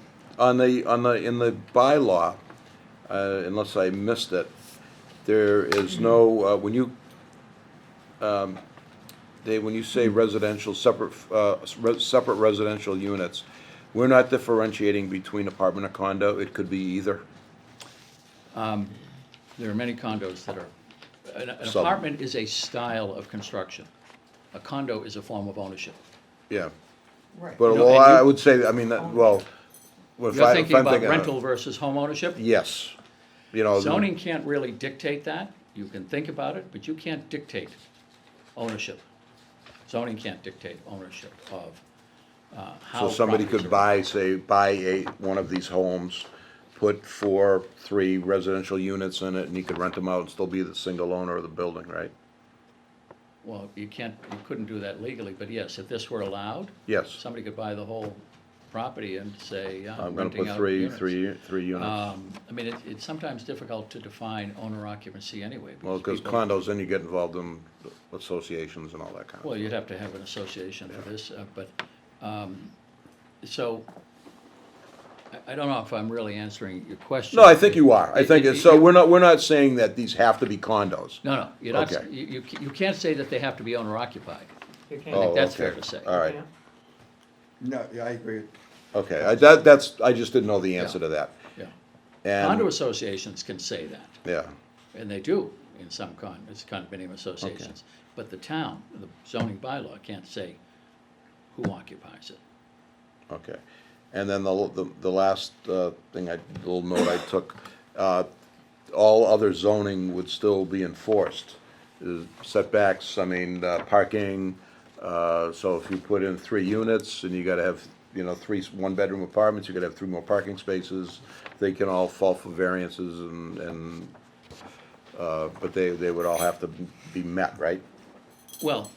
the bylaw, unless I missed it, there is no, when you, Dave, when you say residential, separate residential units, we're not differentiating between apartment or condo, it could be either? There are many condos that are, an Some. apartment is a style of construction. A condo is a form of ownership. Yeah. Right. But, No, well, and I you- would say, I mean, well, if You're I- if thinking I'm about thinking of- rental versus home ownership? Yes. You know. Zoning can't really dictate that. You can think about it, but you can't dictate ownership. Zoning can't dictate ownership of how. So somebody properties could are- buy one of these homes, put 3 residential units in it, and he could rent them out and still be the single owner of the building, right? Well, you couldn't do that legally, but yes, if this were allowed, Yes. somebody could buy the whole property and say, yeah, I'm I'm gonna renting put out three units. units. I mean, it's sometimes difficult to define owner occupancy anyway. Well, because people- condos, then you get involved in associations and all that kind of Well, stuff. you'd have to have an association for this, so, I don't know if I'm really answering your question. No, I think you are. I think, so you- we're not saying that these have to be condos. No, you're not, Okay. you can't say that they have to be owner occupied. You I can't. think that's okay. fair to say. All right, Yeah. No, yeah, I agree. okay, I just didn't know the answer Yeah. to that. Yeah. And, Condo associations can say that, yeah, and they do in some condominium associations. But the town, the zoning bylaw can't say who occupies it. okay. And then the last little note I took, all other zoning would still be enforced. Setbacks, I mean, parking, so if you put in 3 units and you gotta have, you know, 3 one-bedroom apartments, you gotta have 3 more parking spaces. They can all fall for variances but they would all have to be met, right? Well,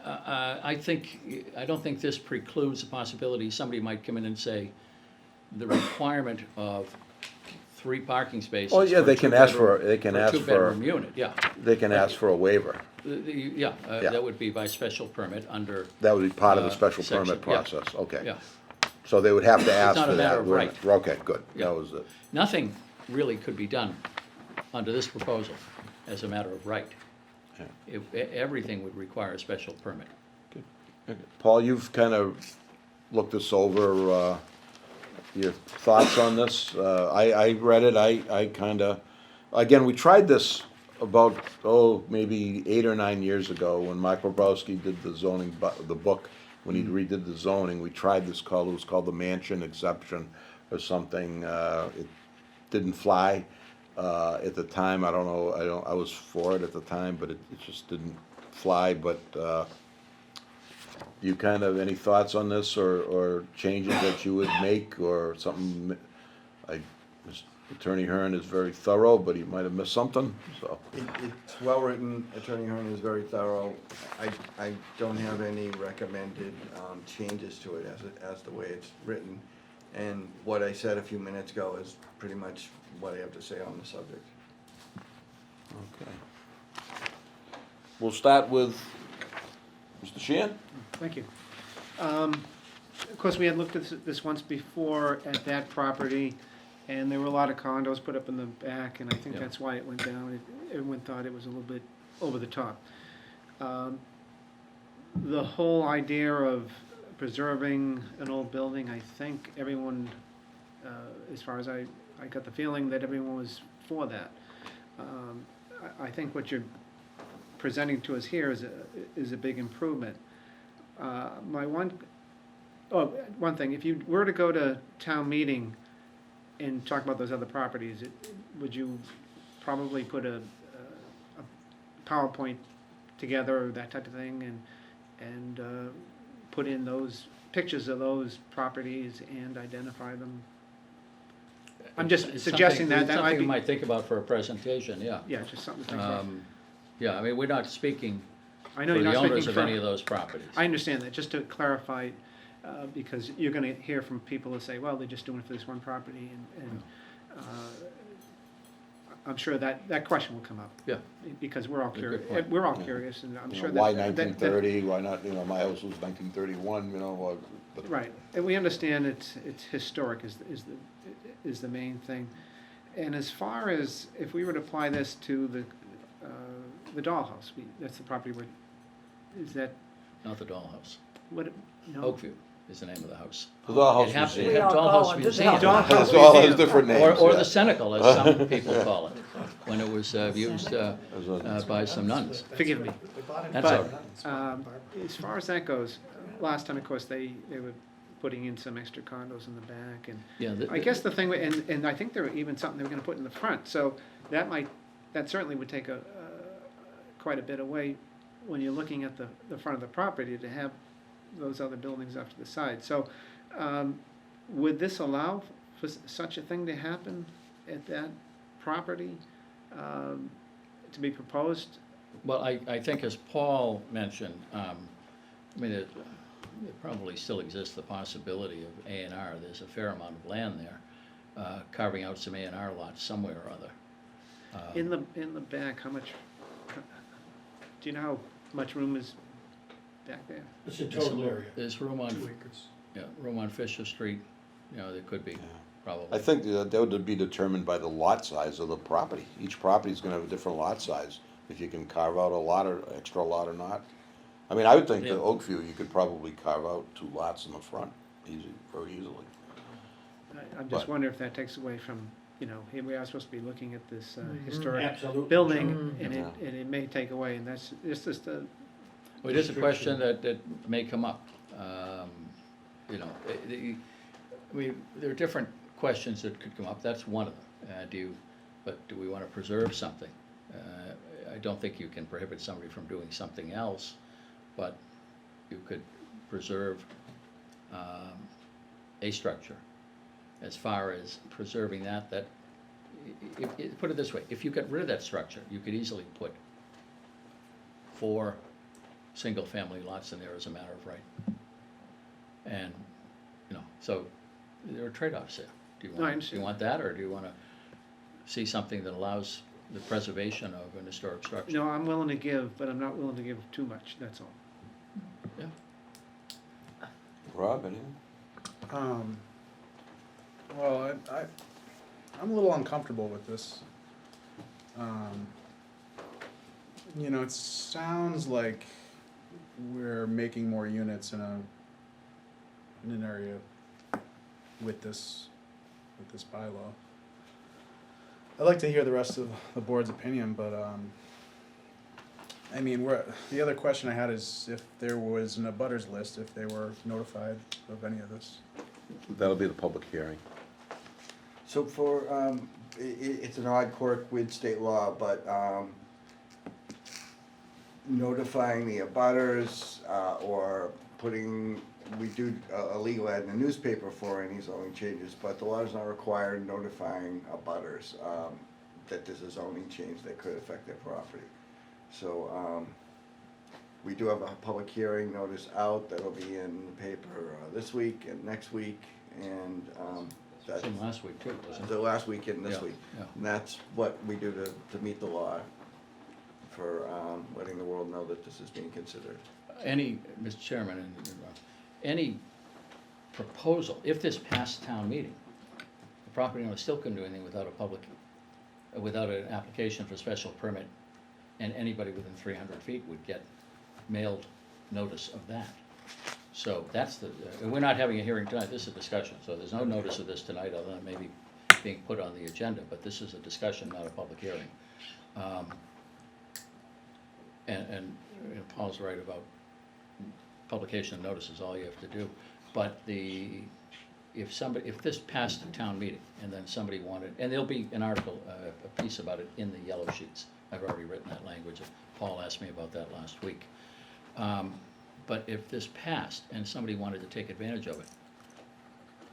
I don't think this precludes the possibility somebody might come in and say the requirement of 3 parking spaces. Oh, yeah, for a they can ask for, two-bedroom- a two-bedroom unit, yeah. they can ask for a waiver. Yeah, Yeah. that would be by special permit under, That would be part of the special section, permit yeah. process, okay. yeah. So they would have to ask not for a that. matter of right. Okay, good, Yeah. that was it. Nothing really could be done under this proposal as a matter of right. Everything would require a special permit. Paul, you've kind of looked this over, your thoughts on this? I read it, I kind of, again, we tried this about, maybe 8 or 9 years ago when Mike Bobrowski did the zoning, the book, when he redid the zoning, we tried this it was called the mansion exception or something. It didn't fly at the time, I don't know, I was for it at the time, but it just didn't fly, but, you kind of, any thoughts on this or changes that you would make or something? Attorney Hearn is very thorough, but he might have missed something, so. It's well-written, Attorney Hearn is very thorough. I don't have any recommended changes to it as the way it's written. And what I said a few minutes ago is pretty much what I have to say on the subject. Okay. We'll start with Mr. Sheehan? Thank you. Of course, we had looked at this once before at that property, and there were a lot of condos put up in the back, and I think Yeah. that's why it went down. Everyone thought it was a little bit over the top. The whole idea of preserving an old building, I think everyone, as far as I got the feeling that everyone was for that. I think what you're presenting to us here is a big improvement. One thing, if you were to go to town meeting and talk about those other properties, would you probably put a PowerPoint together, that type of thing, and put in those pictures of those properties and identify them? I'm just It's suggesting something- that Something might you be, might think about for a presentation, yeah. yeah, just something to think about. Yeah, I mean, we're not speaking I for know you're the not owners speaking of for. any of those properties. I understand that, just to clarify, because you're gonna hear from people who say, well, they're just doing it for this one property, and I'm sure that question will come up. Yeah. Because we're all Good curious, point. we're all curious, and I'm You sure know, that. why that- 1930, why not, my house was 1931, but. Right, and we understand it's historic is the main thing. And as far as, if we were to apply this to the dollhouse, that's the property where, is that, Not the dollhouse. what, no? Oakview is the name of the house. The Dollhouse It hap- Museum. it We had all Dollhouse call it the Museum. Dollhouse It's all Museum. those different names. Or yeah. the Cenacle, as some people call it, when it was used As a- by some nuns. Forgive me. That's all But, right. as far as that goes, last time, of course, they were putting in some extra condos in the back, and Yeah, I guess the thing, and I think there were even something they were gonna put in the front, so that certainly would take quite a bit away when you're looking at the front of the property to have those other buildings off to the side. So, would this allow for such a thing to happen at that property, to be proposed? Well, I think as Paul mentioned, I mean, there probably still exists the possibility of A&R. There's a fair amount of land there, carving out some A&R lots somewhere or other. In the back, how much, do you know how much room is back there? It's a There's room on, yeah, room on Fisher Street, there could be, probably. I think that would be determined by the lot size of the property. Each property's gonna have a different lot size, if you can carve out a lot or extra lot or not. I mean, I would think Yeah. that Oakview, you could probably carve out 2 lots in the front, very easily. I'm just But- wondering if that takes away from, here we are supposed to be looking at this historic Absolutely. building, and Yeah. it may take away, and that's, it's just a, Well, it is a question that may come up. There are different questions that could come up, that's one of them. Do we want to preserve something? I don't think you can prohibit somebody from doing something else, but you could preserve a structure. As far as preserving that, put it this way, if you got rid of that structure, you could easily put 4 single-family lots in there as a matter of right. And, so there are trade-offs there. Do No, I you understand. want that, or do you want to see something that allows the preservation of an historic structure? no, I'm willing to give, but I'm not willing to give too much, that's all. Yeah. Rob, anything? Well, I'm a little uncomfortable with this. It sounds like we're making more units in an area with this bylaw. I'd like to hear the rest of the board's opinion, but, the other question I had is if there was an abutters list, if they were notified of any of this. That'll be the public hearing. So for, it's an odd quirk with state law, but notifying the abutters, or we do a legal ad in the newspaper for any zoning changes, but the law does not require notifying abutters that there's a zoning change that could affect their property. So we do have a public hearing notice out that'll be in the paper this week and next week, and that's Some last week too, wasn't it? the last week and this Yeah, week. yeah. And that's what we do to meet the law, for letting the world know that this is being considered. Mr. Chairman, any proposal, if this passed town meeting, the property owner still couldn't do anything without an application for special permit, and anybody within 300 feet would get mailed notice of that. So that's and we're not having a hearing tonight, this is a discussion, so there's no notice of this tonight other than maybe being put on the agenda, but this is a discussion, not a public hearing. And Paul's right about publication of notice is all you have to do, but if this passed a town meeting, and then somebody wanted, and there'll be an article, a piece about it in the yellow sheets, I've already written that language, Paul asked me about that last week. But if this passed and somebody wanted to take advantage of it,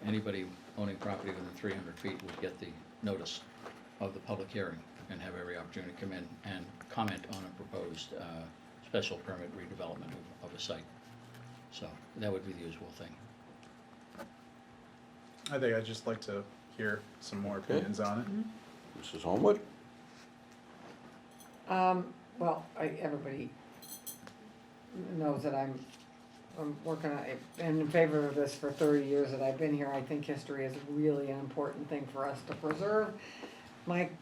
anybody owning property within 300 feet would get the notice of the public hearing. and have every opportunity to come in and comment on a proposed special permit redevelopment of a site. So that would be the usual thing. I think I'd just like to hear some more Okay. opinions on it. Mrs. Homewood? Well, everybody knows that I'm working on, and in favor of this for 30 years that I've been here. I think history is really an important thing for us to preserve. Mike,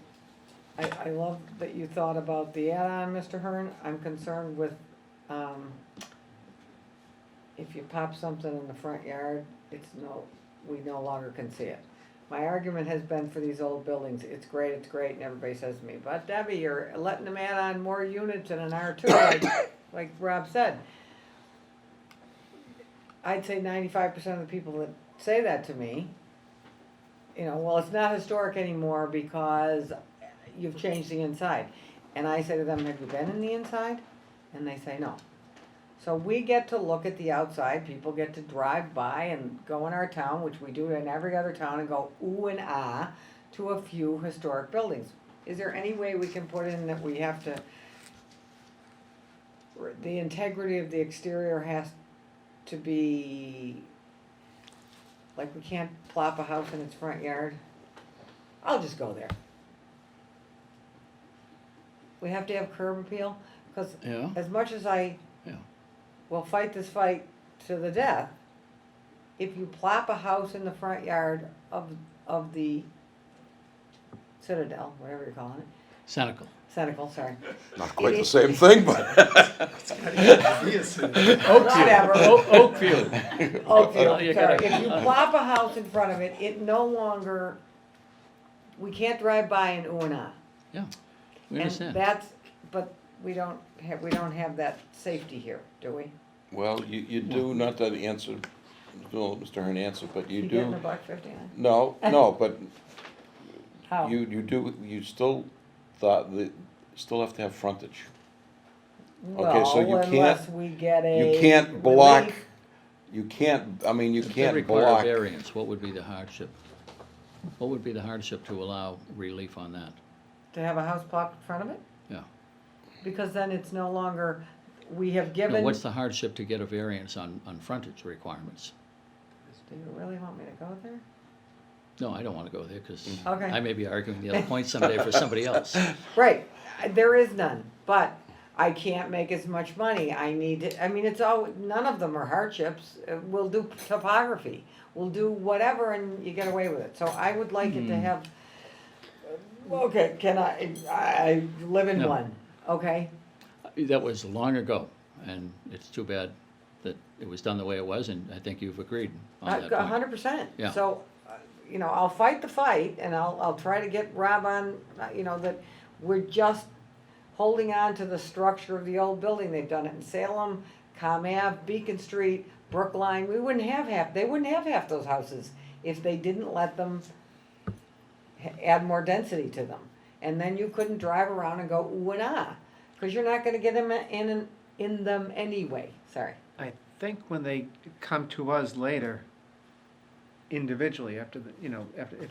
I love that you thought about the add-on, Mr. Hearn. I'm concerned with, if you pop something in the front yard, we no longer can see it. My argument has been for these old buildings, it's great, and everybody says to me, but Debbie, you're letting them add on more units in an R2, like Rob said. I'd say 95% of the people that say that to me, well, it's not historic anymore because you've changed the inside. And I say to them, have you been in the inside? And they say no. So we get to look at the outside, people get to drive by and go in our town, which we do in every other town, and go ooh and ah to a few historic buildings. Is there any way we can put in that we have to, the integrity of the exterior has to be, like we can't plop a house in its front yard? I'll just go there. We have to have curb appeal, because Yeah. as much as I Yeah. will fight this fight to the death, if you plop a house in the front yard of the Citadel, whatever you're calling it, Senecal, sorry. Not quite the same thing, but. Whatever. Oakview. Okay, You sorry, gotta- if you plop a house in front of it, it no longer, we can't drive by and ooh and ah. Yeah, we And understand. but we don't have that safety here, do we? Well, you do, not that answer, no, Mr. Hearn answered, but you You getting do. a buck 59? No, but How? you still thought that, still have to have frontage. Okay, so you Well, can't- unless we get a You can't block, relief. you can't If they can't require block. variance, what would be the hardship? What would be the hardship to allow relief on that? To have a house plopped in front of it? Yeah. Because then it's no longer, we have No, given. what's the hardship to get a variance on frontage requirements? Do you really want me to go there? No, I don't wanna go there, cause Okay. I may be arguing the other point someday for somebody else. Right, there is none, but I can't make as much money, it's all, none of them are hardships. We'll do topography, we'll do whatever and you get away with it, so I would like it to have, okay, I live in No. one, okay? That was long ago, and it's too bad that it was done the way it was, and I think you've agreed on that point. 100%. Yeah. So, I'll fight the fight, and I'll try to get Rob on, that we're just holding on to the structure of the old building. They've done it in Salem, Com Ave, Beacon Street, Brookline. They wouldn't have half those houses if they didn't let them add more density to them. And then you couldn't drive around and go ooh and ah, because you're not gonna get them in them anyway. Sorry. I think when they come to us later, individually, after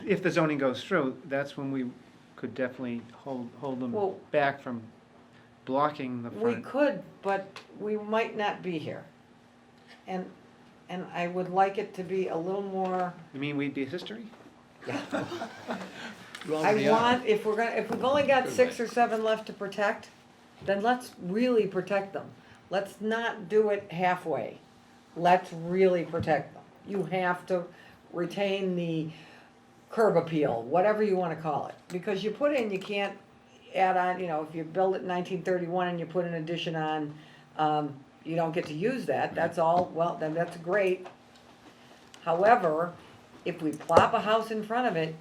if the zoning goes through, that's when we could definitely hold them Well- back from blocking the We front. could, but we might not be here. And I would like it to be a little more, You mean we'd be history? You I already are. want, if we've only got 6 or 7 left to protect, then let's really protect them. Let's not do it halfway. Let's really protect them. You have to retain the curb appeal, whatever you wanna call it. Because you can't add on, if you build it in 1931 and you put an addition on, you don't get to use that, that's all, well, then that's great. However, if we plop a house in front of it,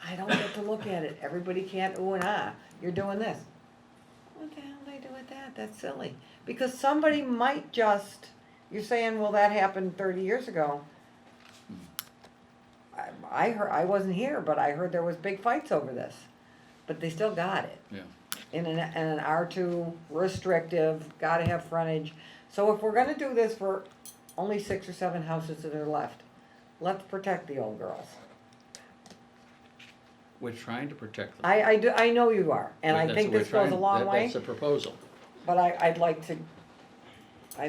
I don't get to look at it, everybody can't ooh and ah, you're doing this. What the hell do they do with that? That's silly. Because somebody might just, you're saying, well, that happened 30 years ago. I heard, I wasn't here, but I heard there was big fights over this. But they still got it. Yeah. In an R2 restrictive, gotta have frontage. So if we're gonna do this for only 6 or 7 houses that are left, let's protect the old girls. we're trying to protect them. I know you are, and I That's think what we're this goes a trying- long that- way, That's the proposal. but I'd like to, I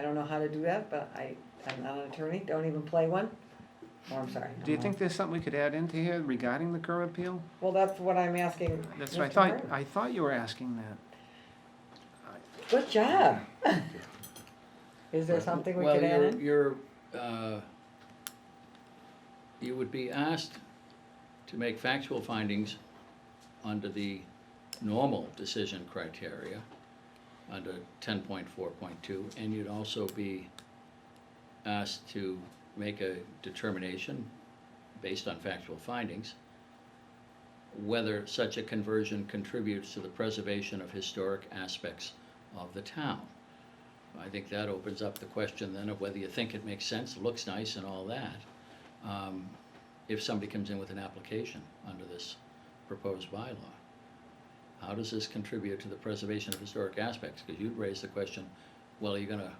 don't know how to do that, but I'm not an attorney, don't even play one. Oh, I'm sorry. Do you think there's something we could add into here regarding the curb appeal? Well, that's what I'm asking. That's what Mr. Martin. I thought you were asking that. Good job. Is there something we Well, could add in? you would be asked to make factual findings under the normal decision criteria, under 10.4.2, and you'd also be asked to make a determination, based on factual findings, whether such a conversion contributes to the preservation of historic aspects of the town. I think that opens up the question then of whether you think it makes sense, looks nice and all that, if somebody comes in with an application under this proposed bylaw. How does this contribute to the preservation of historic aspects? Because you'd raise the question, well, are you gonna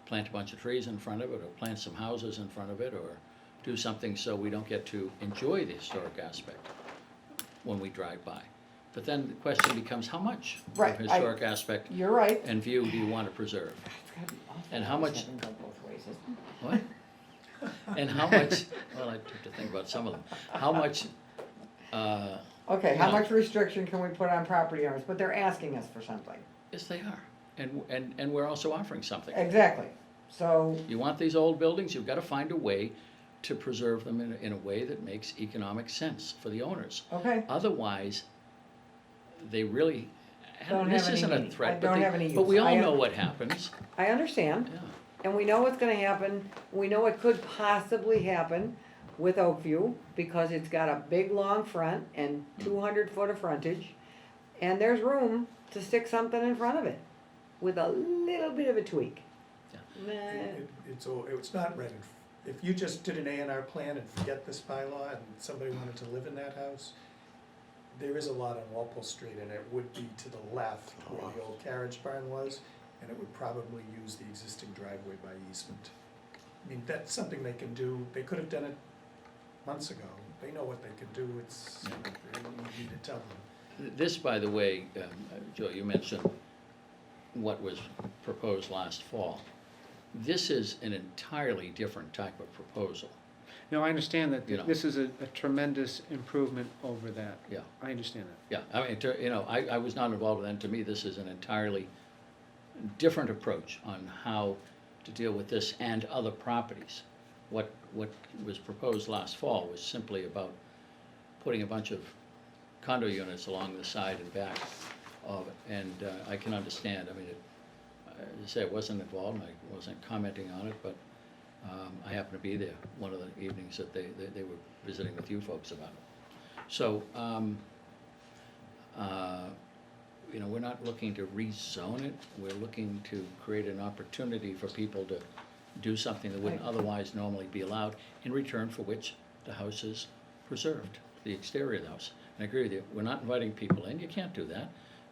plant a bunch of trees in front of it, or plant some houses in front of it, or do something so we don't get to enjoy the historic aspect when we drive by? But then the question becomes, how much Right, of historic aspect You're right. and view do you want to preserve? It's gotta be awful And how nice much- having go both ways, isn't it? What? And how much, well, I have to think about some of them. How much, Okay, how Yeah. much restriction can we put on property owners? But they're asking us for something. yes, they are. And we're also offering something. Exactly. So, You want these old buildings, you've got to find a way to preserve them in a way that makes economic sense for the owners. okay, Otherwise, they really, Don't and this have any isn't a meaning. threat, Don't have any but we use. all I know un- what happens. I understand. Yeah. And we know what's gonna happen, we know it could possibly happen with Oakview, because it's got a big, long front and 200 foot of frontage, and there's room to stick something in front of it, with a little bit of a tweak. Nah, It's not ready. If you just did an A&R plan and forget this bylaw and somebody wanted to live in that house, there is a lot on Walpole Street and it would be to the left where the old carriage barn was, and it would probably use the existing driveway by easement. I mean, that's something they can do. They could have done it months ago. They know what they could do. It's, you need to tell them. This, by the way, Joe, you mentioned what was proposed last fall. This is an entirely different type of proposal. No, I understand that You know. this is a tremendous improvement over that. Yeah. I understand that. Yeah, I mean, I was not involved in that. To me, this is an entirely different approach on how to deal with this and other properties. What was proposed last fall was simply about putting a bunch of condo units along the side and back of it, and I can understand. I mean, as I say, I wasn't involved, and I wasn't commenting on it, but I happened to be there one of the evenings that they were visiting with you folks about it. So, we're not looking to rezone it, we're looking to create an opportunity for people to do something that wouldn't otherwise normally be allowed, in return for which the house is preserved, the exterior of the house. And I agree with you, we're not inviting people in, you can't do that,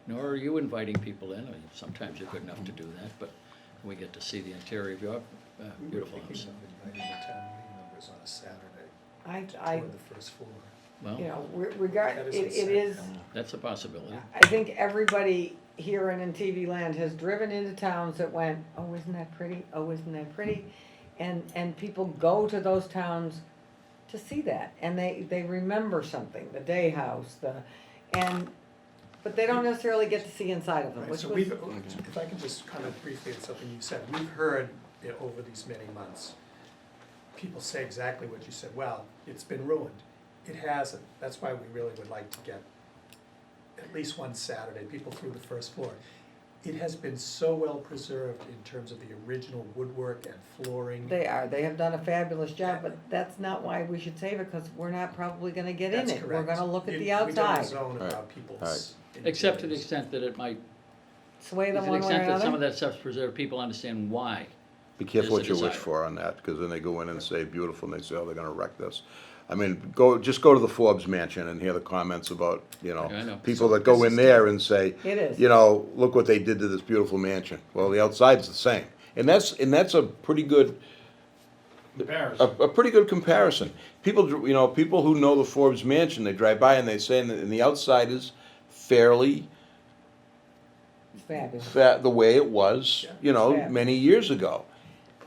nor are you inviting people in. I mean, sometimes you're good enough to do that, but we get to see the interior of your beautiful We were house. thinking of inviting the town meeting members on a Saturday to I, tour the first floor. Well, you know, regard, That it is it is, that's a possibility. I think everybody here and in TV land has driven into towns that went, oh, isn't that pretty? Oh, isn't that pretty? And people go to those towns to see that, and they remember something, the day house, but they don't necessarily get to see inside of them, Right, which so was. we've, if I can just comment briefly on something you said, we've heard over these many months, people say exactly what you said, well, it's been ruined. It hasn't, that's why we really would like to get at least one Saturday, people through the first floor. It has been so well preserved in terms of the original woodwork and flooring. They have done a fabulous job, but that's not why we should save it, cause we're not probably gonna get in That's it, we're correct. gonna look at the We don't outside, zone Right. about people's. Right. Except to the interiors. extent that it might, sway to them the one way or extent that some of another. that stuff's preserved, people understand why. Be careful what Is you a wish desire. for on that, because then they go in and say beautiful, and they say, oh, they're gonna wreck this. I mean, just go to the Forbes mansion and hear the comments about, I know. people that go in there and say, It is. look what they did to this beautiful mansion. Well, the outside's the same. And that's a pretty good Comparison. a pretty good comparison. People, people who know the Forbes Mansion, they drive by and they say, and the outside is fairly Fabulous. the way it was, Yeah. many years ago.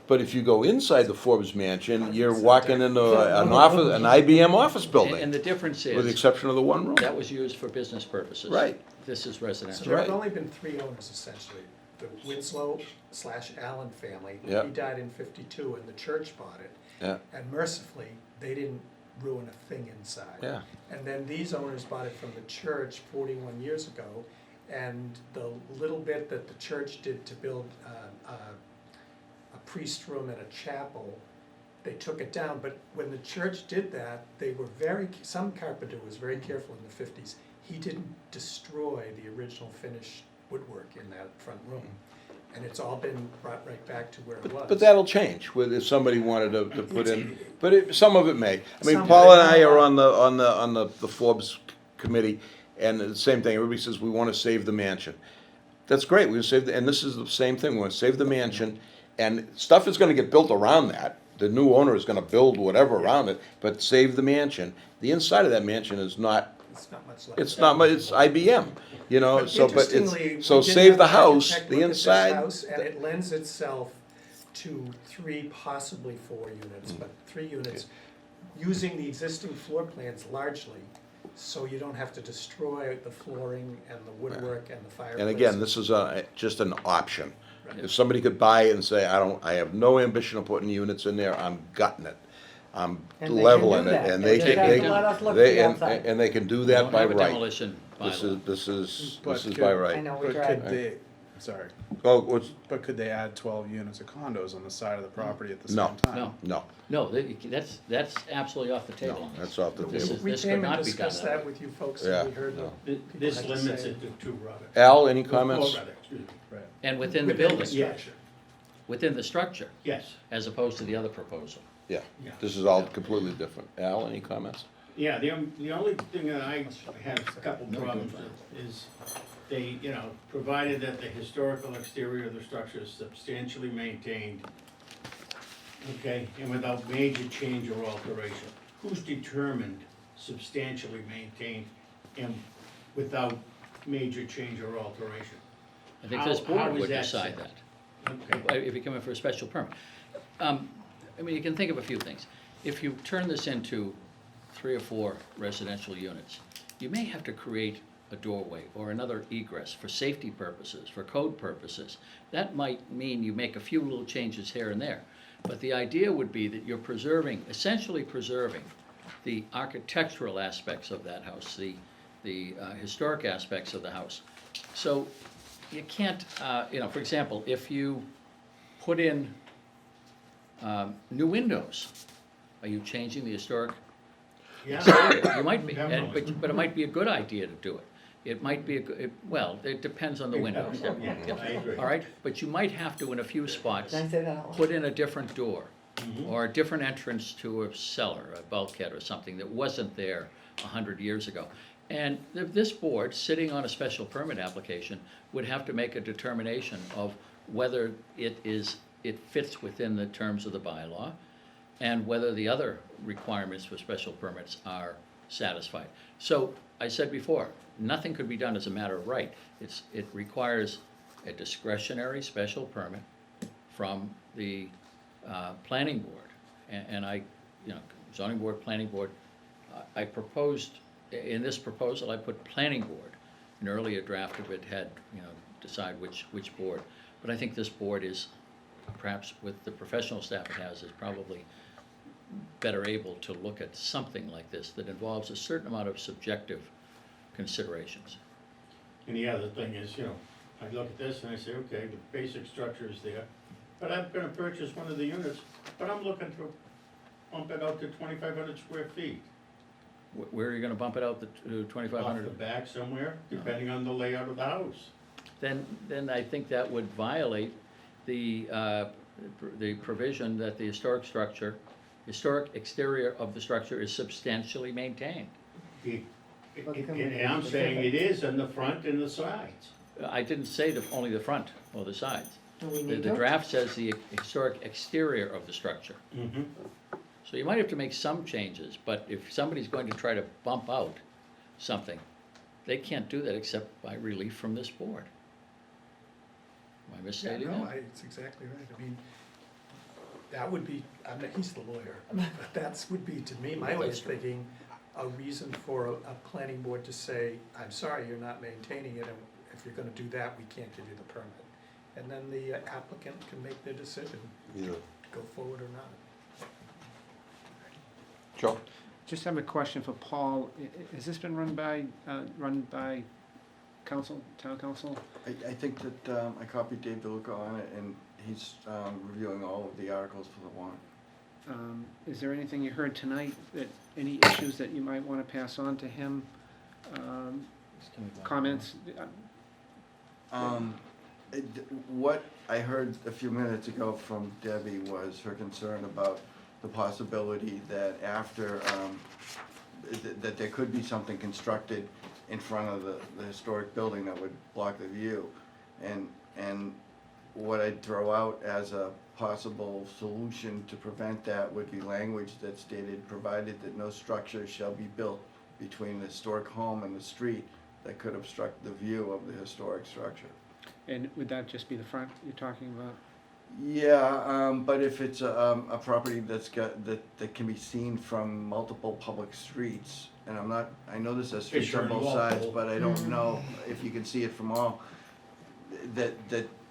But if you go inside the Forbes Mansion, you're So walking into an office, an IBM office And building, the difference with the is, exception of the one room. that was used for business purposes. Right. This is So residential. there Right. have only been 3 owners essentially. The Winslow/Allen family. Yeah. He died in 52 and the church bought it. Yeah. And mercifully, they didn't ruin a thing inside. Yeah. And then these owners bought it from the church 41 years ago. And the little bit that the church did to build a priest room and a chapel, they took it down. But when the church did that, they were some carpenter was very careful in the 50s. He didn't destroy the original finished woodwork in that front room. And it's all been brought right back to where it was. But that'll change if somebody wanted to put in, but some of it may. I mean, Some Paul of it and I may. are on the Forbes committee, and the same thing, everybody says, we want to save the mansion. That's great, we save, and this is the same thing, we want to save the mansion, and stuff is gonna get built around that. The new owner is gonna build whatever around it, but save the mansion. The inside of that mansion is not, It's not much left. it's not much, it's IBM, But so, but interestingly, it's, so we did save have the an house, architect the look at this inside. house, and it lends itself to 3, possibly 4 units, but 3 units, using the existing floor plans largely, so you don't have to destroy the flooring and the woodwork and the fireplace. And again, this is just an option. Right. If somebody could buy it and say, I have no ambition of putting units in there, I'm gutting it. I'm And they can leveling do it, that. and They they just can, have to let us look at they, the and, outside. and they can do We that don't by have a right. demolition This bylaw. is But by could- I right. know, we But tried. could they, sorry, Oh, what's, but could they add 12 units of condos on the side of the property at the No. same time? No. no, No, that's absolutely off the no, table. that's off the This table. is- We could came and not be done discussed that that way. with you folks, Yeah, and we heard no. what people This had to limits say. it to 2, Robert. Al, any Four, comments? rather, excuse me. Right. And within the Within building, structure. within the structure, Yes, as opposed to the other proposal. Yeah, Yeah. this is all completely different. Al, any comments? yeah, the only thing that I have a couple problems with is they, provided that the historical exterior of the structure is substantially maintained, okay, and without major change or alteration. Who's determined substantially maintained and without major change or alteration? I think this How board is would that decide set? that, Okay, if you come in for a special permit. I mean, you can think of a few things. If you turn this into 3 or 4 residential units, you may have to create a doorway or another egress for safety purposes, for code purposes. That might mean you make a few little changes here and there. But the idea would be that you're essentially preserving the architectural aspects of that house, the historic aspects of the house. So you can't, for example, if you put in new windows, are you changing the historic? yeah. You might be, Definitely. but it might be a good idea to do it. It might be well, it depends on the windows. Yeah, I agree. All right, but you might have to, in a few spots, Did I say that out loud? put in a different door, Mhm. or a different entrance to a cellar, a bulkhead or something that wasn't there 100 years ago. And this board, sitting on a special permit application, would have to make a determination of whether it fits within the terms of the bylaw, and whether the other requirements for special permits are satisfied. So, I said before, nothing could be done as a matter of right. It requires a discretionary special permit from the planning board. And I, zoning board, planning board, I proposed, in this proposal, I put planning board. An earlier draft of it had, decide which board. But I think this board is, perhaps with the professional staff it has, is probably better able to look at something like this that involves a certain amount of subjective considerations. And the other thing is, I look at this and I say, okay, the basic structure is there, but I'm gonna purchase one of the units, but I'm looking to bump it out to 2,500 square feet. Where are you gonna bump it out to Off the 2,500? back somewhere, depending on the layout of the house. Then I think that would violate the provision that the historic exterior of the structure is substantially maintained. And I'm saying it is in the front and the sides. I didn't say only the front or the sides. Do we The need the to? draft says the historic exterior of the structure. Mm-hmm. So you might have to make some changes, but if somebody's going to try to bump out something, they can't do that except by relief from this board. Am I Yeah, misstating no, that? it's exactly right. I mean, that would be, I mean, he's the lawyer, but that's would be, to me, my way of That's true. thinking, a reason for a planning board to say, I'm sorry, you're not maintaining it, and if you're gonna do that, we can't give you the permit. And then the applicant can make their decision, Yeah. go forward or not. Joe? Just have a question for Paul. Has this been run by council, town council? I think that, I copied Dave DeLuca on it, and he's, reviewing all of the articles for the warrant. Is there anything you heard tonight, that, any issues that you might wanna pass on to him? Comments? What I heard a few minutes ago from Debbie was her concern about the possibility that after, that there could be something constructed in front of the historic building that would block the view. And what I'd throw out as a possible solution to prevent that would be language that stated, provided that no structure shall be built between the historic home and the street that could obstruct the view of the historic structure. And would that just be the front you're talking about? Yeah, but if it's a property that can be seen from multiple public streets, and I know this has streets Fisher on and both sides, Walpole. but I don't know if you can see it from all.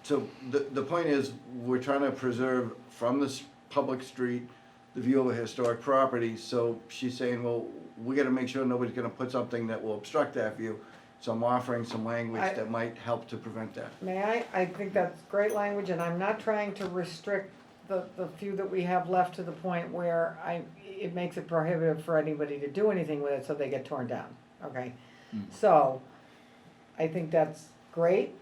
So the point is, we're trying to preserve from this public street the view of a historic property, so she's saying, well, we gotta make sure nobody's gonna put something that will obstruct that view. So I'm offering some language that might help to prevent that. May I? I think that's great language, and I'm not trying to restrict the few that we have left to the point where it makes it prohibitive for anybody to do anything with it, so they get torn down, okay? So, I think that's great,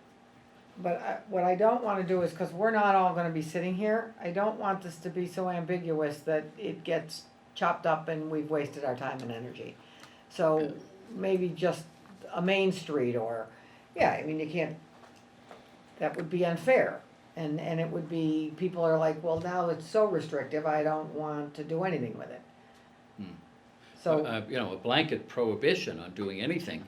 but what I don't wanna do is, cause we're not all gonna be sitting here, I don't want this to be so ambiguous that it gets chopped up and we've wasted our time and energy. So, maybe just a main street, or, yeah, I mean, you can't, that would be unfair. And it would be, people are like, well, now it's so restrictive, I don't want to do anything with it. So, A blanket prohibition on doing anything,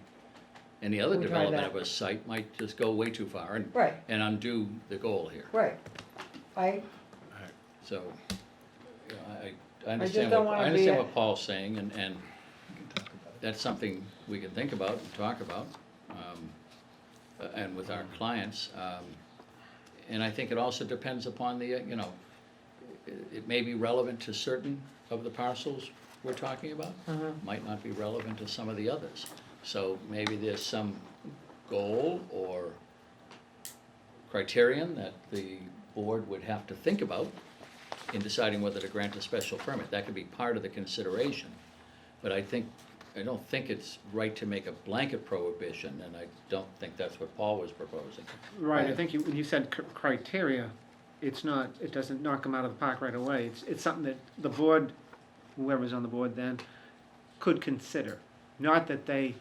any other We tried development that. of a site might just go way too far right, and undo the goal here. right. So, I just understand don't what, wanna I be understand a- what Paul's saying, and that's something we can think about and talk about, and with our clients. And I think it also depends upon the, it may be relevant to certain of the parcels we're talking about, might not be relevant to some of the others. So maybe there's some goal or criterion that the board would have to think about in deciding whether to grant a special permit. That could be part of the consideration. But I don't think it's right to make a blanket prohibition, and I don't think that's what Paul was proposing. Right, I think when you said criteria, it doesn't knock them out of the park right away. It's something that the board, whoever's on the board then, could consider. Not that they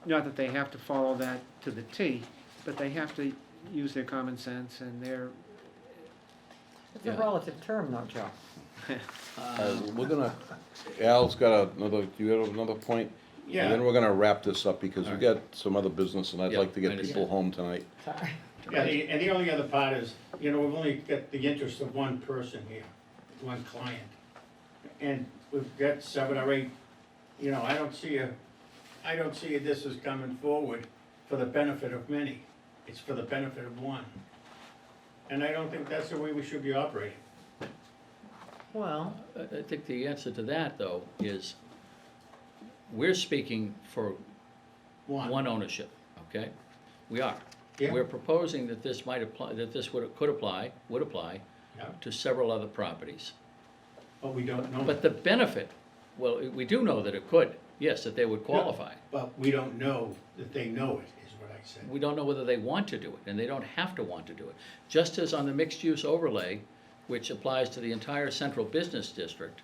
have to follow that to the T, but they have to use their common sense and their, It's a relative term though, Joe. We're gonna, Al's got another, do you have another point? Yeah. And then we're gonna wrap this up, because we got some other business, and I'd Yeah, like to I get understand. people home tonight. Sorry. Yeah, and the only other part is, we've only got the interest of one person here, one client. And we've got 7 or 8, I don't see this as coming forward for the benefit of many. It's for the benefit of one. And I don't think that's the way we should be operating. Well, I think the answer to that, though, is we're speaking for one ownership, okay? We are. Yeah. We're proposing that this might apply, that this would apply Yeah. to several other properties. But we don't know. But the benefit, well, we do know that it could, yes, that they would qualify. But we don't know that they know it, is what I said. We don't know whether they want to do it, and they don't have to want to do it. Just as on the mixed-use overlay, which applies to the entire central business district,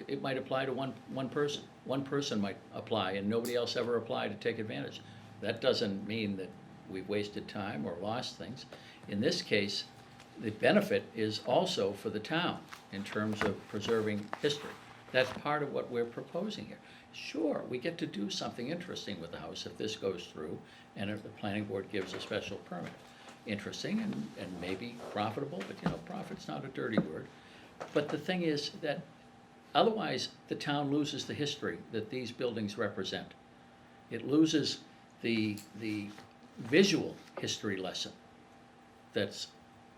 it might apply to one person. One person might apply, and nobody else ever applied to take advantage. That doesn't mean that we've wasted time or lost things. In this case, the benefit is also for the town in terms of preserving history. That's part of what we're proposing here. Sure, we get to do something interesting with the house if this goes through and if the planning board gives a special permit. Interesting and maybe profitable, but you know, profit's not a dirty word. But the thing is that otherwise, the town loses the history that these buildings represent. It loses the visual history lesson that's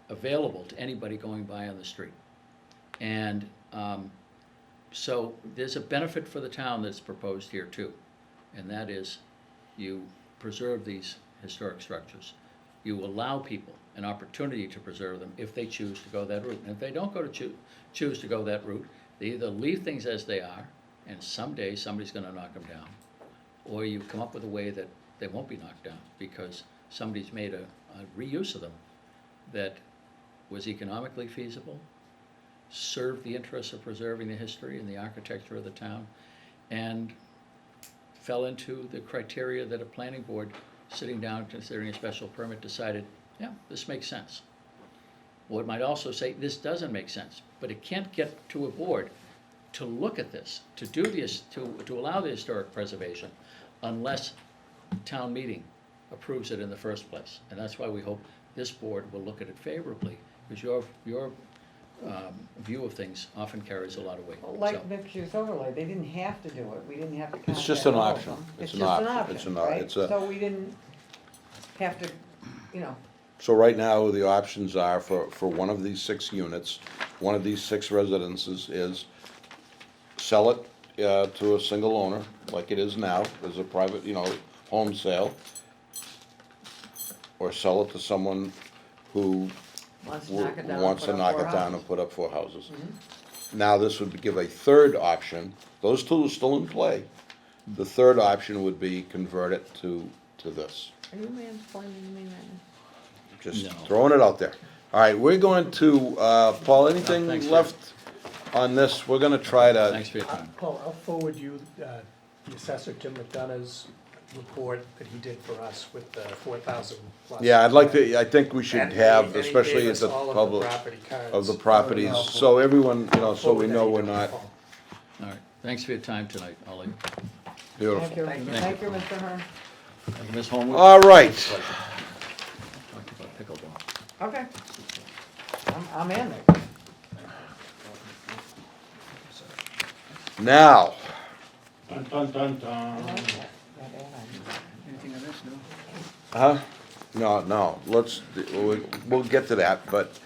available to anybody going by on the street. And so there's a benefit for the town that's proposed here too, and that is you preserve these historic structures. You allow people an opportunity to preserve them if they choose to go that route. And if they don't go to choose to go that route, they either leave things as they are, and someday somebody's gonna knock them down, or you come up with a way that they won't be knocked down because somebody's made a reuse of them that was economically feasible, served the interests of preserving the history and the architecture of the town, and fell into the criteria that a planning board sitting down considering a special permit decided, yeah, this makes sense. Or it might also say, this doesn't make sense, but it can't get to a board to look at this, to do this, to allow the historic preservation, unless town meeting approves it in the first place. And that's why we hope this board will look at it favorably, because your view of things often carries a lot of weight. Well, like So- mixed use overlay, they didn't have to do it, we didn't have to contact It's just an all of option. them. It's It's an just an option. It's option, an op- right? it's a- So we didn't have to, you know, So right now, the options are for one of these 6 units, one of these 6 residences is sell it to a single owner, like it is now, as a private, you know, home sale, or sell it to someone who wants to knock it down. wants to put up knock four it down houses. and put up 4 houses. Now, this would give a third option, those 2 are still in play. The third option would be convert it to this. Are you mansplaining me right now? Just No. throwing it out there. All right, we're going to, Paul, anything thanks for- left on this? We're gonna try to, Thanks for your time. Paul, I'll forward you the assessor Tim McDonough's report that he did for us with the 4,000 plus. yeah, I'd like to, I think we should And he- have, and he especially gave at us the all of public, property cards. of the properties, so everyone, you know, so we know we're not, All right, thanks for your time tonight, Ollie. beautiful. Thank you, thank you, Mr. Hearn. Ms. Holmwood? All right, Talk about pickleball. Okay. I'm in there. now, Dun, dun, dun, dun. Anything on this, no? huh? No, we'll get to that, but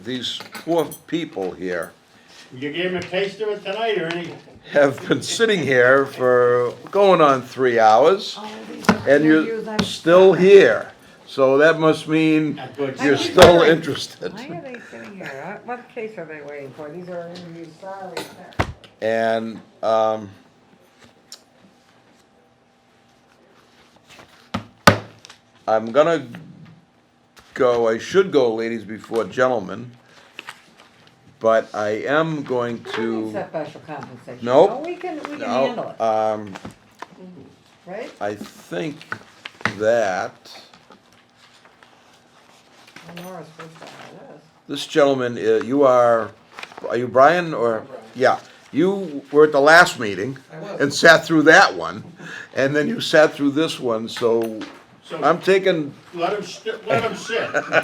these poor people here You gave him a taste of it tonight, Ernie? have been sitting here for going on 3 hours. Oh, these are And interviews, you're I'm still sorry. here, so that must mean Not good. you're I keep still wondering, interested. Why are they sitting here? What case are they waiting for? These are interviews, sorry. And, I'm gonna go, I should go ladies before gentlemen, but I am going It's to, a special compensation. Nope. No, we can handle no, it, right? I think that Well, Nora's first on my list. this gentleman, you are you Brian or? Yeah, you were at the last meeting and sat through that one, and then you sat through this one, so So I'm taking, let him sit.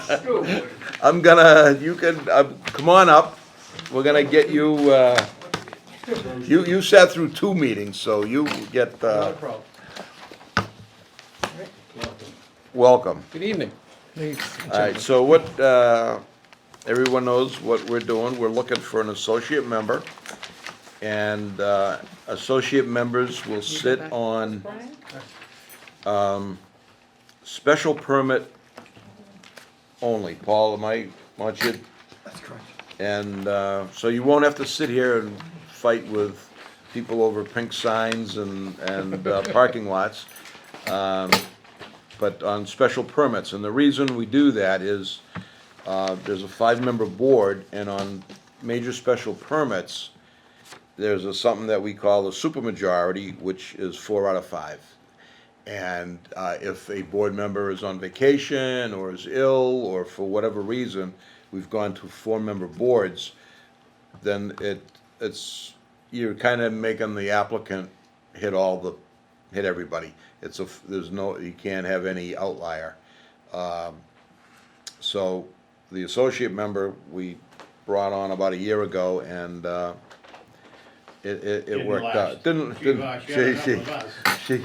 Stupid. I'm gonna, you can, come on up, we're gonna get you, you sat through 2 meetings, so you get, Not a problem. welcome. Good evening. All right, so what, everyone knows what we're doing, we're looking for an associate member, and, associate members will sit on, Brian? special permit only. Paul, am I, want you? That's correct. And, so you won't have to sit here and fight with people over pink signs and, parking lots. But on special permits, and the reason we do that is, there's a 5-member board, and on major special permits, there's something that we call a supermajority, which is 4 out of 5. And if a board member is on vacation or is ill or for whatever reason, we've gone to 4-member boards, then it's, you're kind of making the applicant hit everybody. There's no, you can't have any outlier. So the associate member, we brought on about a year ago, and it Didn't worked last. out. Didn't, She had enough of us. she,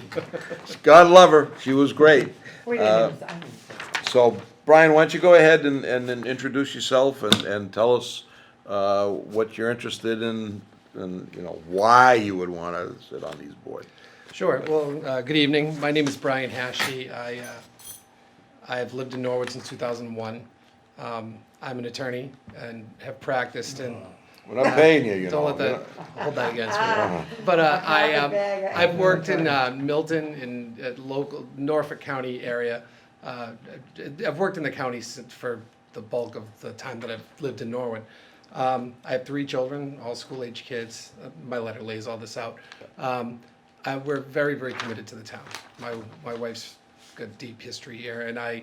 God love her, she was great. We didn't even, I mean, So, Brian, why don't you go ahead and then introduce yourself and tell us what you're interested in, and, you know, why you would want to sit on these boards. Sure. Well, good evening. My name is Brian Hashey. I have lived in Norwood since 2001. I'm an attorney and have practiced in. We're not paying you, you know. Don't let that hold that against me. But I've worked in Milton, in local Norfolk County area. I've worked in the county for the bulk of the time that I've lived in Norwood. I have 3 children, all school-age kids. My letter lays all this out. We're very, very committed to the town. My wife's got deep history here, and I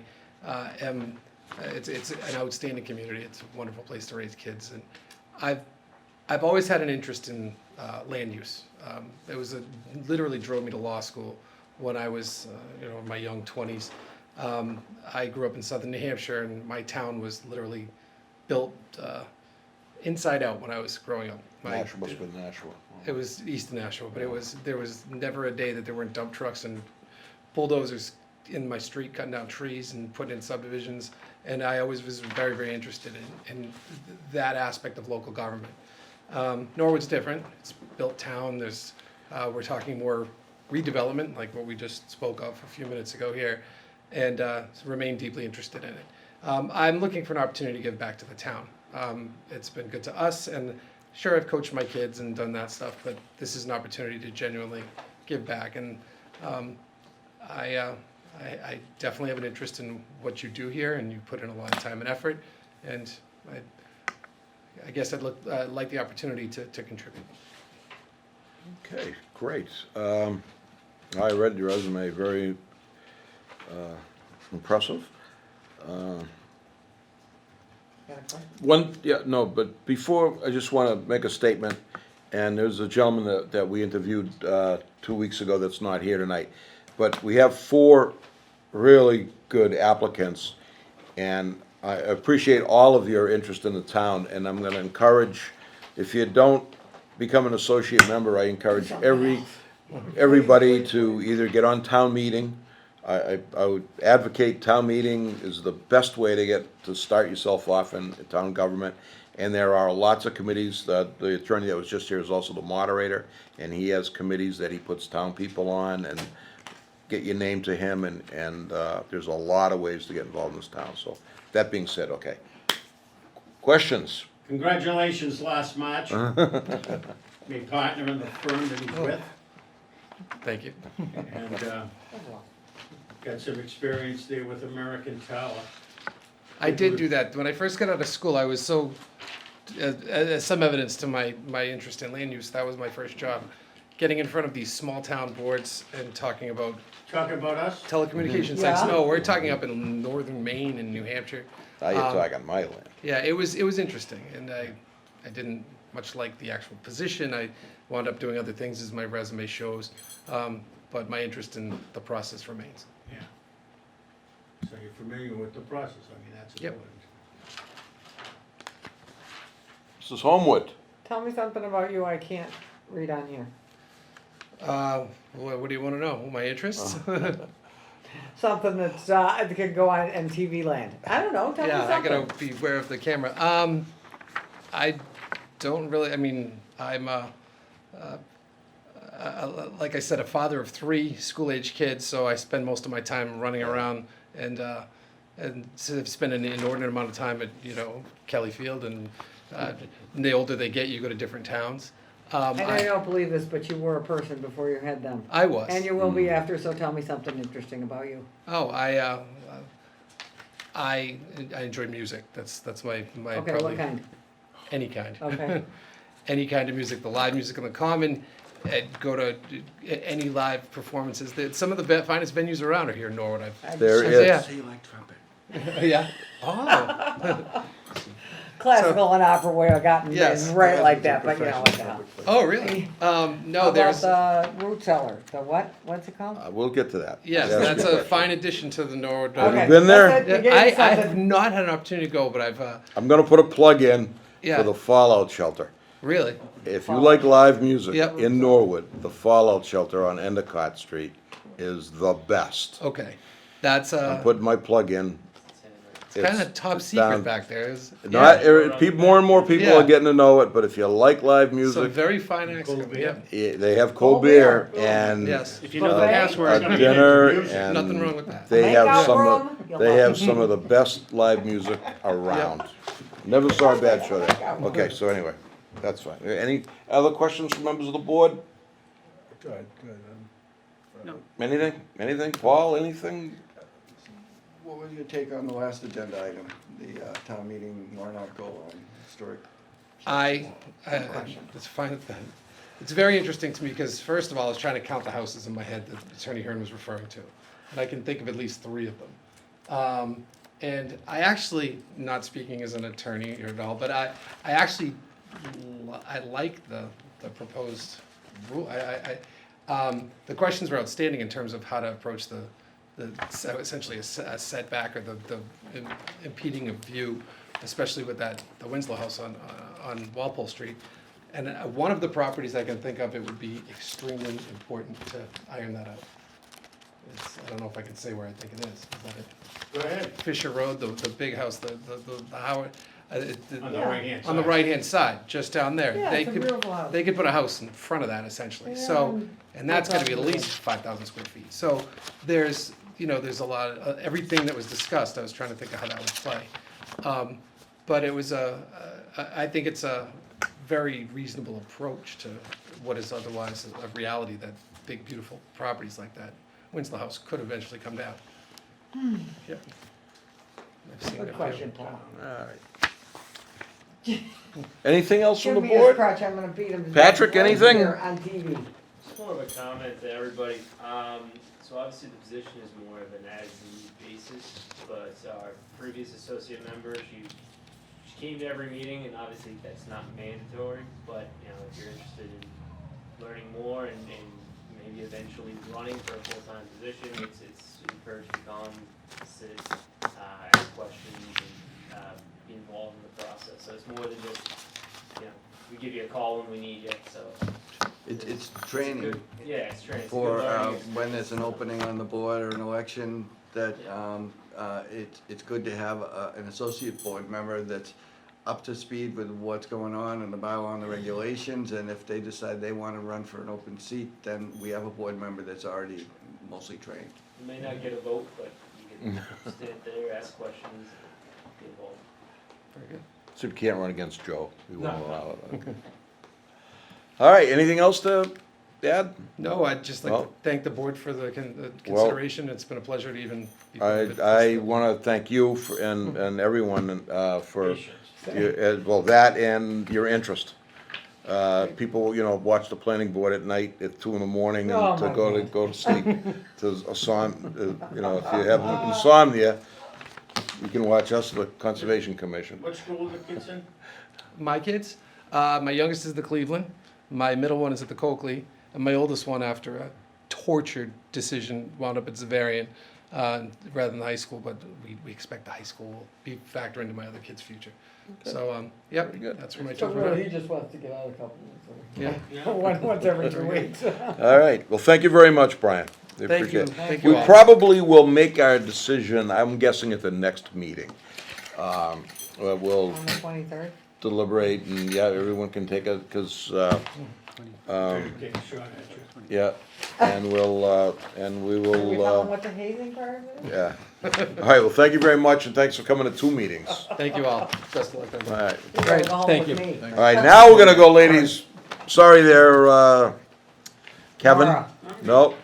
am. It's an outstanding community. It's a wonderful place to raise kids, and I've always had an interest in land use. Literally drove me to law school when I was in my young 20s. I grew up in southern New Hampshire, and my town was literally built inside out when I was growing up. Nashua must have been Nashua. It was east of Nashua, but there was never a day that there weren't dump trucks and bulldozers in my street cutting down trees and putting in subdivisions. And I always was very, very interested in that aspect of local government. Norwood's different. It's built town. We're talking more redevelopment, like what we just spoke of a few minutes ago here, and remain deeply interested in it. I'm looking for an opportunity to give back to the town. It's been good to us, and sure, I've coached my kids and done that stuff, but this is an opportunity to genuinely give back. And I definitely have an interest in what you do here, and you put in a lot of time and effort, and I guess I'd like the opportunity to contribute. Okay, great. I read your resume, very impressive. But before, I just want to make a statement, and there's a gentleman that we interviewed 2 weeks ago that's not here tonight. But we have 4 really good applicants, and I appreciate all of your interest in the town, and I'm going to encourage, if you don't become an associate member, I encourage everybody to either get on town meeting. I would advocate town meeting is the best way to start yourself off in town government. And there are lots of committees. The attorney that was just here is also the moderator, and he has committees that he puts town people on, and get your name to him, and there's a lot of ways to get involved in this town. So that being said, okay. Questions? Congratulations last March. My partner in the firm that he's with. Thank you. And got some experience there with American Tower. I did do that. When I first got out of school, I was so, as some evidence to my interest in land use, that was my first job. Getting in front of these small town boards and talking about us? Telecommunications sites. No, we're talking up in northern Maine and New Hampshire. Now you're talking my land. Yeah, it was interesting, and I didn't much like the actual position. I wound up doing other things, as my resume shows, but my interest in the process remains. Yeah. So you're familiar with the process, I mean, that's Yep. important. Mrs. Homewood. Tell me something about you I can't read on here. What do you want to know? My interests? Something that could go on TV land. I don't know, tell me Yeah, I something. gotta be aware of the camera. I don't really, I mean, I'm like I said, a father of 3 school-age kids, so I spend most of my time running around, and so I've spent an inordinate amount of time at, Kelly Field, and the older they get, you go to different towns. And I don't believe this, but you were a person before you had them. I was. And you will be after, so tell me something interesting about you. Oh, I enjoy music. That's my Okay, probably what kind? any kind. Okay. Any kind of music, the live music on the Common. go to any live performances. Some of the finest venues around are here in Norwood. There Yeah. is. Say you like trumpet. Yeah. Oh. Classical and opera way I gotten Yes. right like that, but you know what the hell. Oh, really? No, How there's. about the root cellar, the what, what's it called? We'll get to that. Yes, That's that's good a question. fine addition to the Norwood. Have you Okay, been there? that's it, you gave I me have something. not had an opportunity to go, but I've. I'm gonna put a plug in Yeah. for the Fallout Shelter. Really? If you like live music Yep. in Norwood, the Fallout Shelter on Endicott Street is the best. Okay. That's I'm putting my plug in. kind of top secret down- back there. Is Not, more and more people Yeah. are getting to know it, but if you like live some music, very fine acts. Yeah. they have cold beer and Yes. If you know the Buffet? password, a dinner and Nothing wrong and with that. they have Makeout some room? of, You'll they love have it. some of the best live music around. Never saw a bad show there. Okay, so anyway, that's fine. Any other questions from members of the board? Good. Anything? Paul, anything? What was your take on the last agenda item, the town meeting warrant article on historic? It's fine. It's very interesting to me because first of all, I was trying to count the houses in my head that Attorney Hearn was referring to, and I can think of at least 3 of them. And I actually, not speaking as an attorney here at all, but I actually I like the proposed rule. The questions were outstanding in terms of how to approach so essentially a setback or the impeding of view, especially with the Winslow House on Walpole Street. And one of the properties I can think of, it would be extremely important to iron that out. I don't know if I can say where I think it is. Is that it? Go ahead. Fisher Road, the big house, the Howard. On the right-hand side. On the right-hand side, just down there. Yeah, They it's a could beautiful house. They could put a house in front of that essentially. So, and that's gonna be at least 5,000 square feet. So there's a lot of, everything that was discussed, I was trying to think of how that would play. But it was I think it's a very reasonable approach to what is otherwise a reality that big, beautiful properties like that, Winslow House, could eventually come down. Yep. I've seen Good it. question, Paul. All right. Anything else from Give the me a board? scratch, I'm gonna beat him. to Patrick, death right anything? here On TV. Just more of a comment to everybody. So obviously the position is more of an as-needed basis, but our previous associate member, she came to every meeting, and obviously that's not mandatory, but, if you're interested in learning more and maybe eventually running for a full-time position, it's encouraged to come, sit, ask questions, and be involved in the process. So it's more than just, we give you a call when we need you, so. It's training good- Yeah, it's training. It's a for good learning when there's an opening on the board or an election, that it's good to have an associate board member that's up to speed with what's going on in the bylaw and the regulations, and if they decide they want to run for an open seat, then we have a board member that's already mostly trained. You may not get a vote, but you can stand there, ask questions, be involved. Very good. So we can't run against Joe. We won't No. allow it. Okay. All right, anything else to add? No, I'd just like to Well- thank the board for the consideration. It's been a pleasure to even be part of it. I want to thank you and everyone for, that and your interest. People, watch the planning board at night at 2 a.m. Oh, and my go to sleep. To if you have insomnia, you can watch us, the Conservation Commission. What school are the kids in? My kids, my youngest is the Cleveland, my middle one is at the Coakley, and my oldest one, after a tortured decision, wound up at Zavarian rather than the high school, but we expect the high school will factor into my other kids' future. So, yep, that's where my So children really, are. he just wants to get out a couple Yeah. once every 2 weeks. All right, well, thank you very much, Brian. I Thank appreciate you. it. Thank you We all. probably will make our decision, I'm guessing, at the next meeting. We'll On the 23rd? deliberate and, everyone can take a, because, Take a shot at you. yeah, and we Can we tell him will, what the hazing part of it is? yeah. All right, well, thank you very much, and thanks for coming to 2 meetings. Thank you all. Best of luck. All right, He's Great, gonna go home thank with you. me. all right, now we're gonna go, ladies. Sorry there, Kevin. Laura. Nope.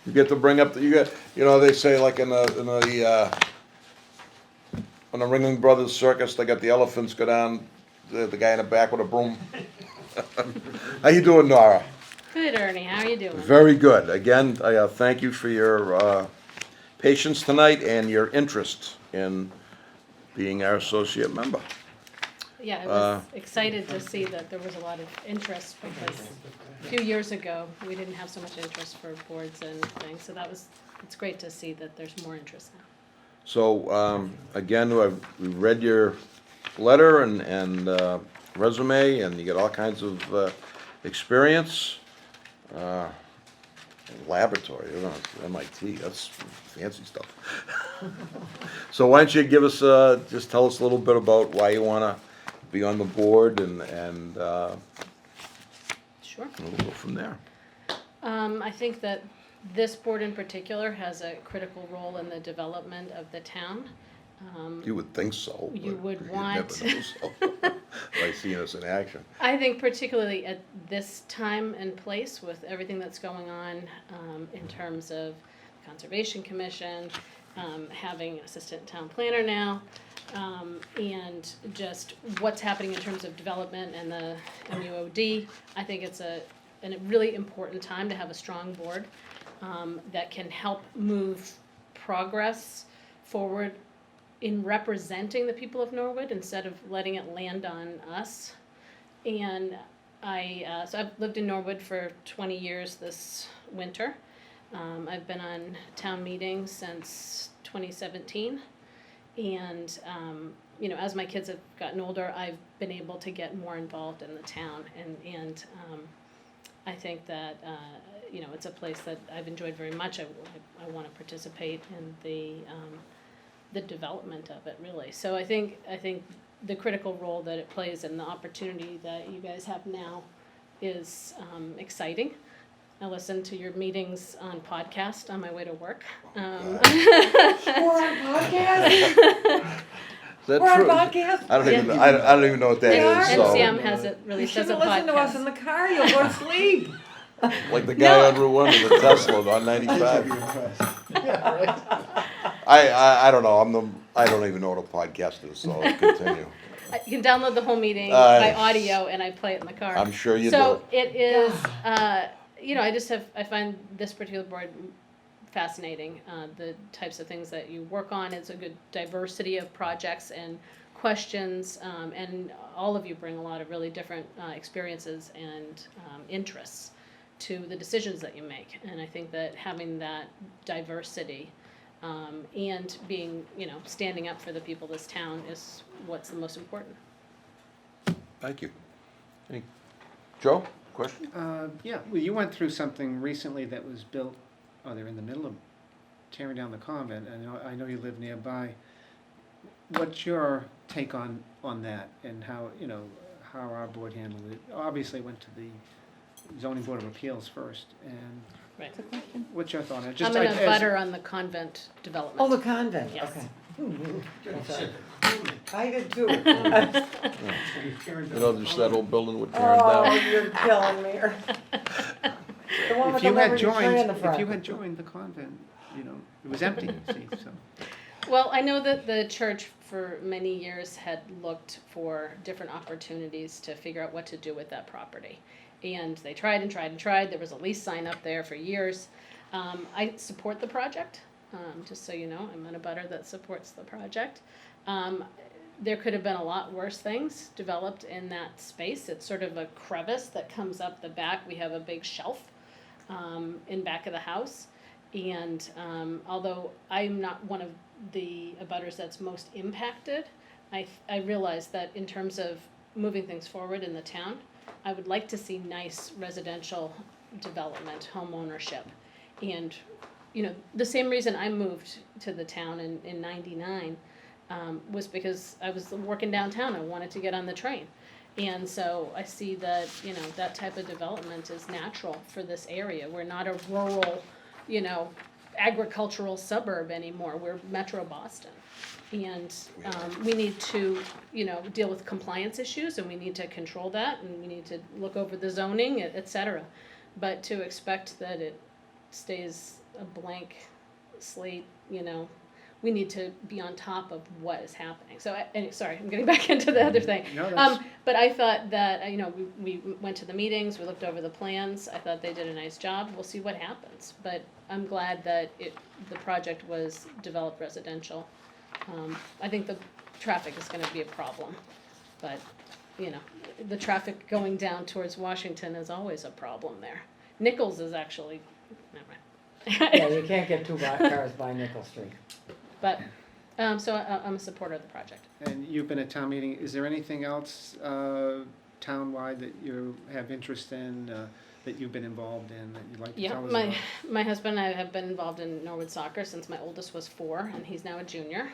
You get to bring up, they say like in the on the Ringling Brothers Circus, they got the elephants go down, the guy in the back with a broom. How you doing, Nora? Good, Ernie, how are you doing? Very good. Again, I thank you for your patience tonight and your interest in being our associate member. Yeah, I was excited to see that there was a lot of interest because a few years ago, we didn't have so much interest for boards and things, so it's great to see that there's more interest now. So, again, we read your letter and resume, and you get all kinds of experience. Laboratory, you know, MIT, that's fancy stuff. So why don't you give us, just tell us a little bit about why you wanna be on the board and Sure. we'll go from there. I think that this board in particular has a critical role in the development of the town. You would think so. You but would you'd want- never know so by seeing us in action. I think particularly at this time and place with everything that's going on in terms of Conservation Commission, having assistant town planner now, and just what's happening in terms of development and the MUOD. I think it's a really important time to have a strong board that can help move progress forward in representing the people of Norwood instead of letting it land on us. And so I've lived in Norwood for 20 years this winter. I've been on town meetings since 2017. And, you know, as my kids have gotten older, I've been able to get more involved in the town. And I think that, you know, it's a place that I've enjoyed very much. I want to participate in the development of it, really. So I think the critical role that it plays and the opportunity that you guys have now is exciting. I listen to your meetings on podcast on my way to work. We're on podcast? Is that We're on true? podcast? I don't even know what that They is, are? so. NCM has it You released as a shouldn't listen to us in podcast. the car, you'll go to sleep. Like the guy on Route 1 in the Tesla on 95. I don't know, I don't even know what a podcast is, so continue. You can download the whole meeting Aye. by audio, and I play it in the car. I'm sure you So do. it is, you know, I find this particular board fascinating. The types of things that you work on, it's a good diversity of projects and questions, and all of you bring a lot of really different experiences and interests to the decisions that you make. And I think that having that diversity and being, you know, standing up for the people of this town is what's the most important. Thank you. Joe, question? Yeah, well, you went through something recently that was built, oh, they're in the middle of tearing down the convent, and I know you live nearby. What's your take on that and how, you know, how our board handled it? Obviously, it went to the zoning board of appeals first, and Right. what's your thought on it? I'm in a butter on the convent development. Oh, the convent, Yes. okay. I did too. You know, just that old building would tear Oh, down. you're killing me. The one with If the you had Liberty tree in joined, the if front. you had joined the convent, you know, it was empty, see, so. Well, I know that the church for many years had looked for different opportunities to figure out what to do with that property. And they tried and tried and tried. There was a lease sign up there for years. I support the project, just so you know. I'm in a butter that supports the project. There could have been a lot worse things developed in that space. It's sort of a crevice that comes up the back. We have a big shelf in back of the house. And although I'm not one of the abutters that's most impacted, I realize that in terms of moving things forward in the town, I would like to see nice residential development, home ownership. And, you know, the same reason I moved to the town in 99 was because I was working downtown. I wanted to get on the train. And so I see that, you know, that type of development is natural for this area. We're not a rural, you know, agricultural suburb anymore. We're Metro Boston. And we need to, you know, deal with compliance issues, and we need to control that, and we need to look over the zoning, et cetera. But to expect that it stays a blank slate, you know, we need to be on top of what is happening. So, sorry, I'm getting back into the other thing. No, that's- But I thought that, we went to the meetings, we looked over the plans, I thought they did a nice job, we'll see what happens. But I'm glad that the project was developed residential. I think the traffic is gonna be a problem, but, the traffic going down towards Washington is always a problem there. Nichols is actually, never mind. Yeah, you can't get two cars by Nickel Street. But, so I'm a supporter of the project. And you've been at town meeting, is there anything else town-wide that you have interest in, that you've been involved in, that you'd like to Yeah, tell us about? my husband and I have been involved in Norwood soccer since my oldest was 4, and he's now a junior.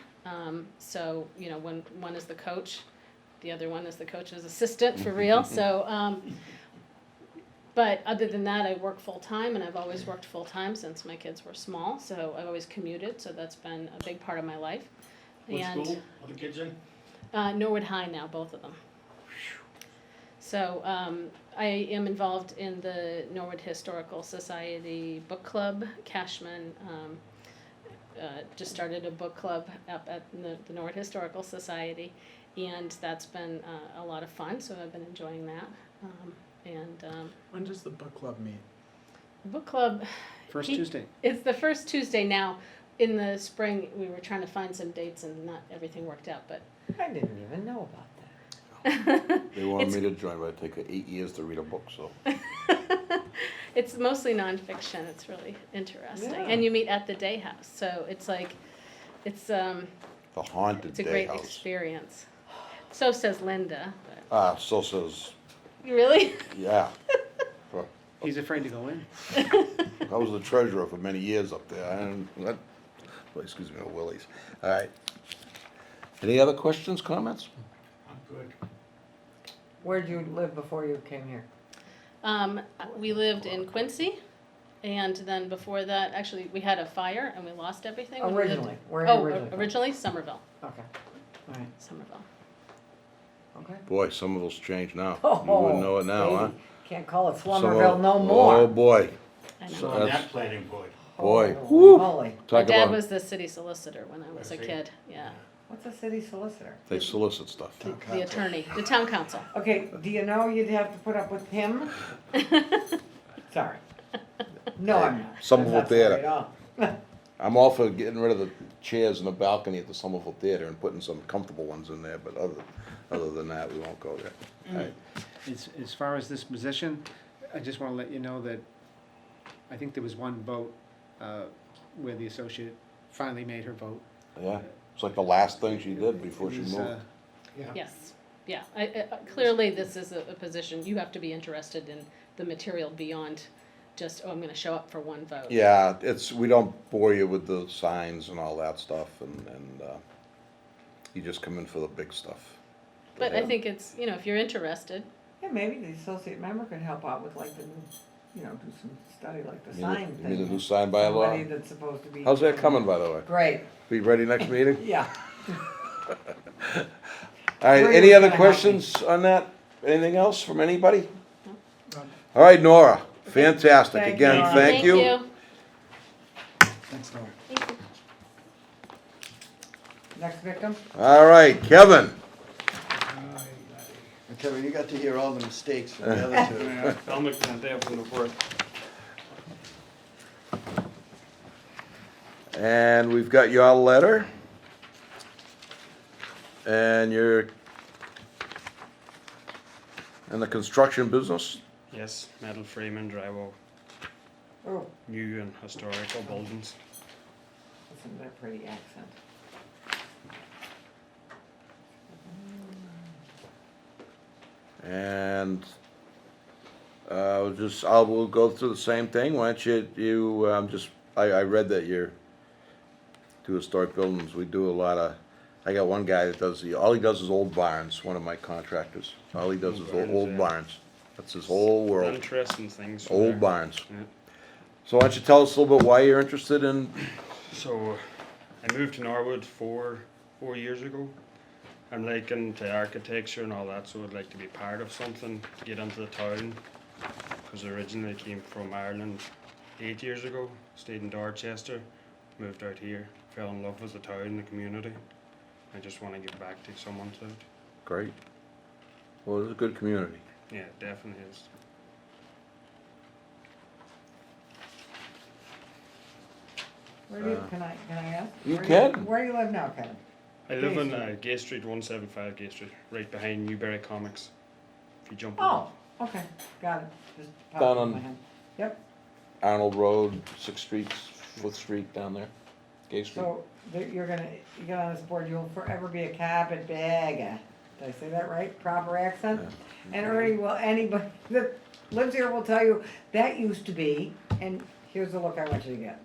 So, when one is the coach, the other one is the coach's assistant for real, so, but other than that, I work full-time, and I've always worked full-time since my kids were small, so I've always commuted, so that's been a big part of my life. What And school are the kids in? Norwood High now, both of them. So I am involved in the Norwood Historical Society Book Club. Cashman just started a book club up at the Norwood Historical Society, and that's been a lot of fun, so I've been enjoying that. When does the book club meet? The book club... First Tuesday. It's the first Tuesday now. In the spring, we were trying to find some dates, and not everything worked out, but... I didn't even know about that. They wanted me to join, but it take 8 years to read a book, so. It's mostly nonfiction. It's really interesting, Yeah. and you meet at the Day House, so it's like, it's The haunted it's a day great house. experience. So says Linda. But So says, really? yeah. He's afraid to go in. I was the treasurer for many years up there, well, excuse me, Willie's. All right. Any other questions, comments? I'm good. Where'd you live before you came here? We lived in Quincy, and then before that, actually, we had a fire and we lost everything. when we lived- Originally, where are you Oh, originally from? originally Somerville. Okay, all right, Somerville. okay. Boy, Somerville's changed now. You Oh, wouldn't know it now, huh? baby. Can't call it Somerville- Slummerville no more. Oh, boy. I know. So On that's- that planning board. Boy. Holy Whew. moly. My Talk dad about, was the city solicitor when I was a Was he? kid, yeah. What's a city solicitor? they solicit stuff. The attorney, the town council. Okay, do you know you'd have to put up with him? Sorry. No, I'm not. Somerville I'm not sorry Theater. at all. I'm all for getting rid of the chairs in the balcony at the Somerville Theater and putting some comfortable ones in there, but other than that, we won't go there. All right. As far as this position, I just want to let you know that I think there was one vote where the associate finally made her vote. Yeah, it's like the last thing she did before she It was, moved. Yeah. Yes, yeah. Clearly, this is a position, you have to be interested in the material beyond just, oh, I'm gonna show up for one vote. Yeah, we don't bore you with the signs and all that stuff, and you just come in for the big stuff. But I think it's, if you're interested, Yeah, maybe the associate member could help out with like the, do some study like the You mean sign the- thing. you mean the new sign by law? Somebody that's supposed to be. How's that coming, by the way? Great, Be ready next meeting? yeah. All right, Maria any was other gonna help me. questions on that? Anything else from anybody? All right, Nora, fantastic. Thank Again, you, Nora. thank you. Thanks, Norm. Thank you. Next victim? All right, Kevin. Kevin, you got to hear all the mistakes from the other two. Dominic can't have them before. And we've got your letter. And you're in the construction business? Yes, metal frame and drywall, Oh, new and historical buildings. listen to that pretty accent. And we'll go through the same thing. Why don't I read that you're do historic buildings. We do a lot of, I got one guy that all he does is old barns, one of my contractors. All he does is old barns. That's his whole world, Interesting things. from old there. barns. Yeah. So why don't you tell us a little bit why you're interested in, So, I moved to Norwood four years ago. I'm like into architecture and all that, so I'd like to be part of something to get into the town. Because I originally came from Ireland 8 years ago, stayed in Dorchester, moved out here, fell in love with the town and the community. I just want to give back to someone to it. Great. Well, it's a good community. Yeah, it definitely is. Where do you, can I ask? You Where can. Where do you live now, Kevin? I live Gay on Street. Gay Street, 175 Gay Street, right behind Newberry Comics. If you jump Oh, okay, got it. Just Down popped in on- my head. Yep, Arnold Road, 6th Street, 4th Street down there, Gay Street. so you get on this board, you'll forever be a carpetbagger. Did I say that right? Proper accent? Yeah. And Ernie, well, anybody that lives here will tell you, that used to be, and here's the look I want you to get.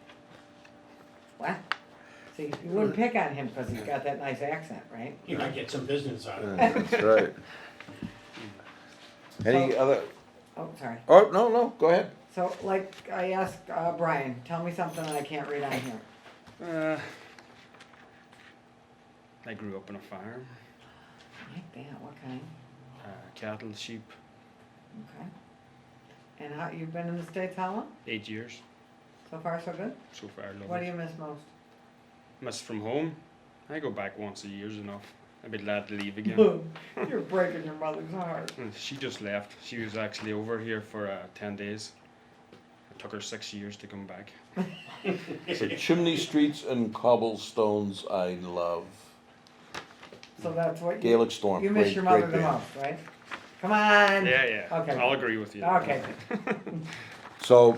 What? See, you wouldn't pick on him because he's got that nice accent, right? You might get some business out of it. Yeah, that's right. Any other, Oh, sorry. oh, no, go ahead. So, like I asked Brian, tell me something that I can't read on here. I grew up on a farm, Like that, what kind? cattle, sheep, Okay. And how, you've been in the States how long? 8 years. So far, so good? So far, I love What it. do you miss most? Miss from home? I go back once a year's enough. I'd be glad to leave again. You're breaking your mother's heart. She just left. She was actually over here for 10 days. It took her 6 years to come back. So chimney streets and cobblestones I love. So that's what you, Gaelic Storm, you miss great, your mother great the band. most, right? Come on. Yeah. Okay. I'll agree with you. Okay. So,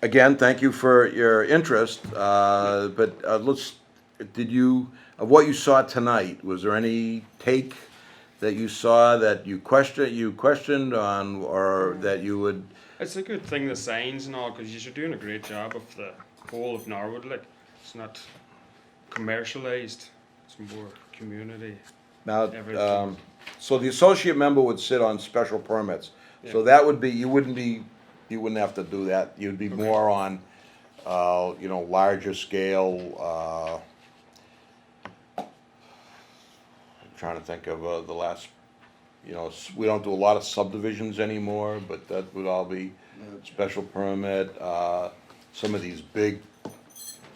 again, thank you for your interest, but of what you saw tonight, was there any take that you saw that you questioned on, or that you would, It's a good thing, the signs and all, because you're doing a great job of the whole of Norwood. Like, it's not commercialized. It's more community. now, Everything. so the associate member would sit on special permits. So Yeah. that would be, you wouldn't have to do that, you'd be more on, larger scale, I'm trying to think of, the last, we don't do a lot of subdivisions anymore, but that would all be special permit, some of these big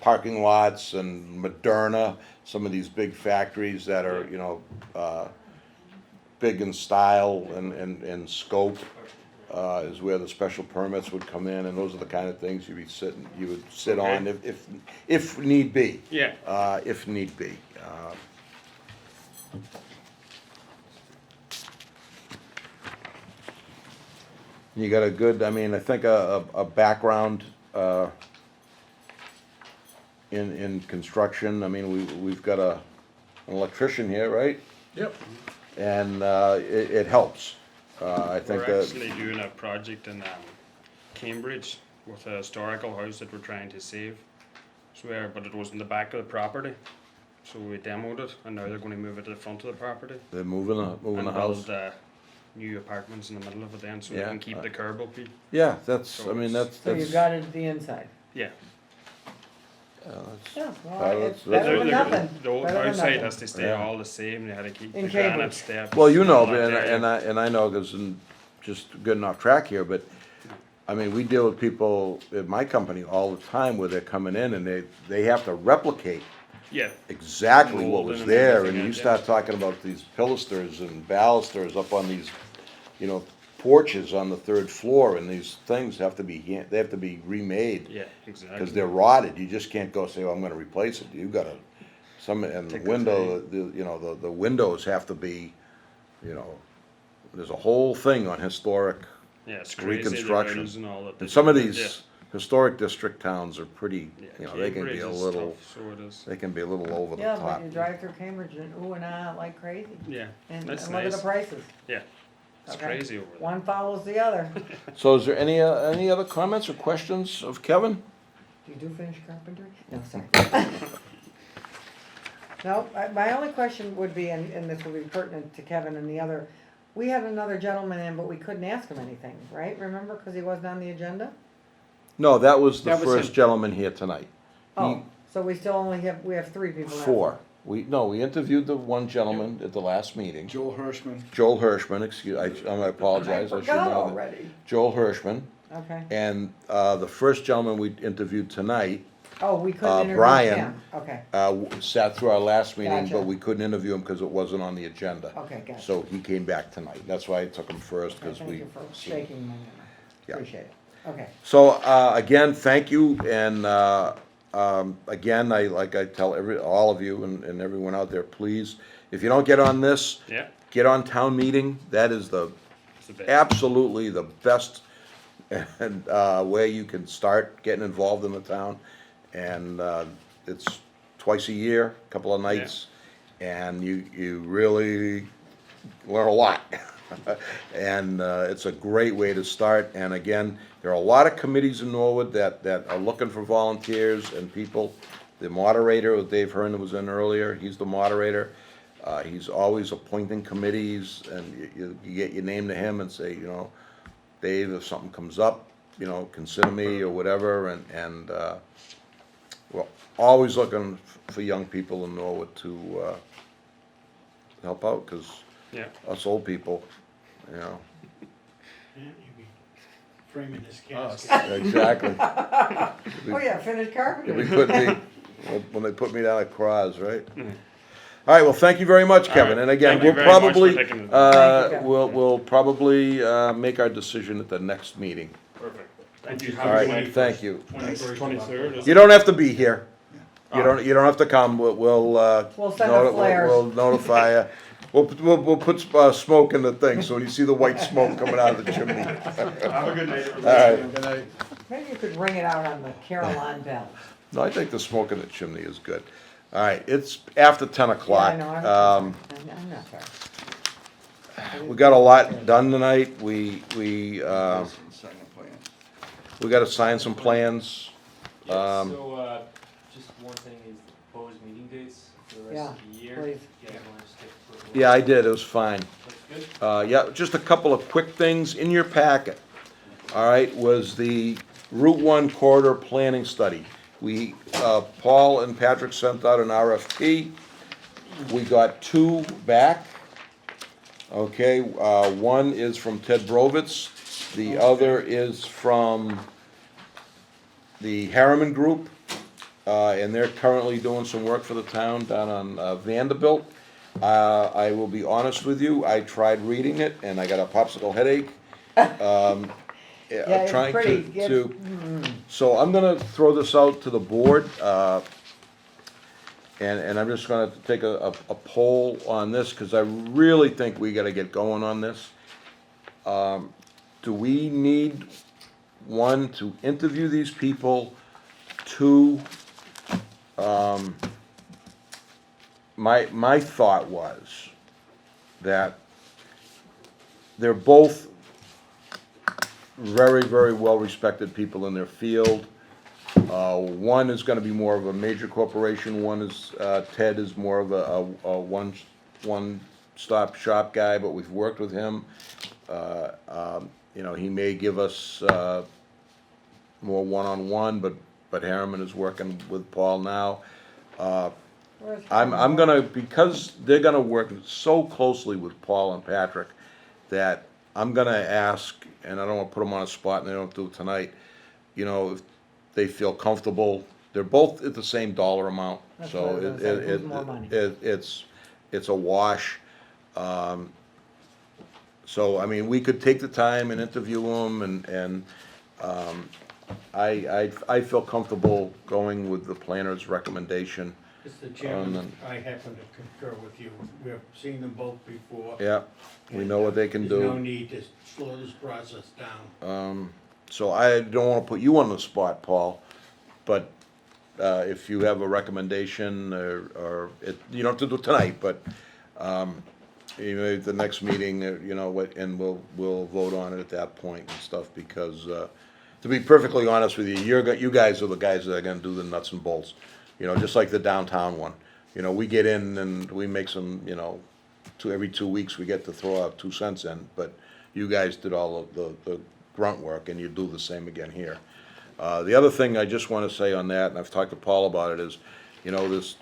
parking lots and Moderna, some of these big factories that are, big in style and scope, is where the special permits would come in, and those are the kind of things you would sit on if need be. Yeah. If need be. You got a good, I think a background, in construction. We've got an electrician here, right? Yep. And it helps. I think We're that, actually doing a project in Cambridge with a historical house that we're trying to save. But it was in the back of the property. So we demoed it, and now they're going to move it to the front of the property. they're moving And the house. build new apartments in the middle of it then, so we Yeah. can keep the curb up. Yeah, that's, So that's. So you got it the inside? Yeah. Yeah, well, that's- it's better than The- nothing. The old Better than outside nothing. has to stay Yeah. all the same. They had to keep In the granite Cambridge. steps. Well, you know, all that and there. I know, because just getting off track here, but, we deal with people at my company all the time where they're coming in and they have to replicate Yeah. exactly what was Molding and there, everything and you out, yeah. start talking about these pilasters and balusters up on these, porches on the 3rd floor, and these things have to be, they have to be remade. Yeah, exactly. Because they're rotted, you just can't go say, well, I'm gonna replace it, you gotta, and the Take the window, the windows have to be, there's a whole thing on historic Yeah, it's crazy. The reconstruction. buildings and all that. And some of Yeah. these historic district towns are pretty, Yeah, they can Cambridge be a is little, tough, so it is. they can be a little over the Yeah, top. but you drive through Cambridge and ooh and ah like crazy. Yeah, And that's look at nice. the prices. Yeah, it's Okay. crazy over there. One follows the other. So is there any other comments or questions of Kevin? Do you do finish carpentry? No, sorry. No, my only question would be, and this will be pertinent to Kevin and the other, we had another gentleman in, but we couldn't ask him anything, right? Remember, because he wasn't on the agenda? No, that was the That was first him. gentleman here tonight. Oh, so we still only have, we have 3 people now. 4. We interviewed the one gentleman at the last meeting. Joel Hirschman. Joel Hirschman, I apologize, I should forgot know that. already. Joel Hirschman, Okay. And the first gentleman we interviewed tonight, Oh, we couldn't interview Brian, him, okay, sat through our last meeting, Gotcha. but we couldn't interview him because it wasn't on the agenda. okay, gotcha. So he came back tonight. That's why I took him first, Okay, because thank we. you for shaking my memory, Yeah. appreciate it, okay. So, again, thank you, and, again, like I tell all of you and everyone out there, please, if you don't get on this, Yeah. get on town meeting. That is absolutely the best and, way you can start getting involved in the town. And, it's twice a year, a couple of nights, and you really learn a lot. And it's a great way to start. And again, there are a lot of committees in Norwood that are looking for volunteers and people. The moderator, Dave Hearn was in earlier, he's the moderator. He's always appointing committees, and you get your name to him and say, Dave, if something comes up, consider me or whatever. And we're always looking for young people in Norwood to help out, because Yeah. us old people, Yeah, you'd be framing this casket. exactly. Oh, yeah, finished carpentry. They put me, when they put me down at Cross, right? All right, well, thank you very much, Kevin, right. and again, Thank you we'll very much for probably, taking the- Thank you, Kevin. we'll probably, make our decision at the next meeting. Perfect. Thank you. All right, thank you. 23rd. You don't have to be here. You don't have to come, we'll send up flares. we'll notify you. We'll put smoke in the thing, so when you see the white smoke coming out of the chimney. Have a good night, everybody. All right. Good night. Maybe you could ring it out on the Caroline bells. No, I think the smoke in the chimney is good. All right, it's after 10 Yeah, o'clock. I know, I'm not sorry. We got a lot done tonight. We Sign the plan. gotta sign some plans. Yeah, so, just one thing is the proposed meeting dates for the rest of the year. please. You guys wanna stick with what- Yeah, I did, it was fine. Looks good? Yeah, just a couple of quick things in your packet. All right, was the Route 1 corridor planning study. We, Paul and Patrick sent out an RFP. We got 2 back. Okay, one is from Ted Brovitz, the other is from the Harriman Group, and they're currently doing some work for the town down on Vanderbilt. I will be honest with you, I tried reading it, and I got a popsicle headache. Yeah, it's Trying pretty, to, so I'm gonna throw this out to the board, and I'm just gonna take a poll on this, because I really think we gotta get going on this. Do we need, 1, to interview these people, 2, my thought was that they're both very, very well-respected people in their field. One is gonna be more of a major corporation, one is, Ted is more of a one-stop shop guy, but we've worked with him. He may give us, more one-on-one, but Harriman is working with Paul now. Where's I'm gonna, because they're gonna work so closely with Paul and Patrick, that I'm gonna ask, and I don't wanna put them on a spot and they don't do it tonight, if they feel comfortable, they're both at the same dollar amount, That's so what I was gonna say, who's more money? it's a wash. So, I mean, we could take the time and interview them, and I feel comfortable going with the planner's recommendation. Mr. Chairman, I happen to concur with you. We've seen them both before. Yeah, we know what they can There's no do. need to slow this process down. So I don't wanna put you on the spot, Paul, but, if you have a recommendation, or you don't have to do it tonight, but, at the next meeting, and we'll vote on it at that point and stuff, because, to be perfectly honest with you, you guys are the guys that are gonna do the nuts and bolts. Just like the downtown one. We get in and we make some, every 2 weeks, we get to throw out 2 cents in, but you guys did all of the grunt work, and you do the same again here. The other thing I just wanna say on that, and I've talked to Paul about it, is, this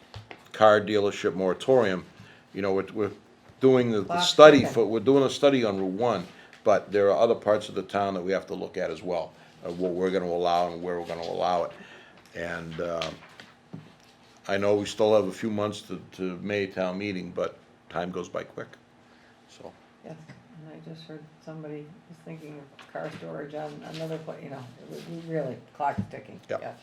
car dealership moratorium, we're doing the Clock study ticking. we're doing a study on Route 1, but there are other parts of the town that we have to look at as well, what we're gonna allow and where we're gonna allow it. And, I know we still have a few months to May town meeting, but time goes by quick, so. Yes, and I just heard somebody was thinking of car storage on another place, you know, really, clock's ticking, Yep. yes.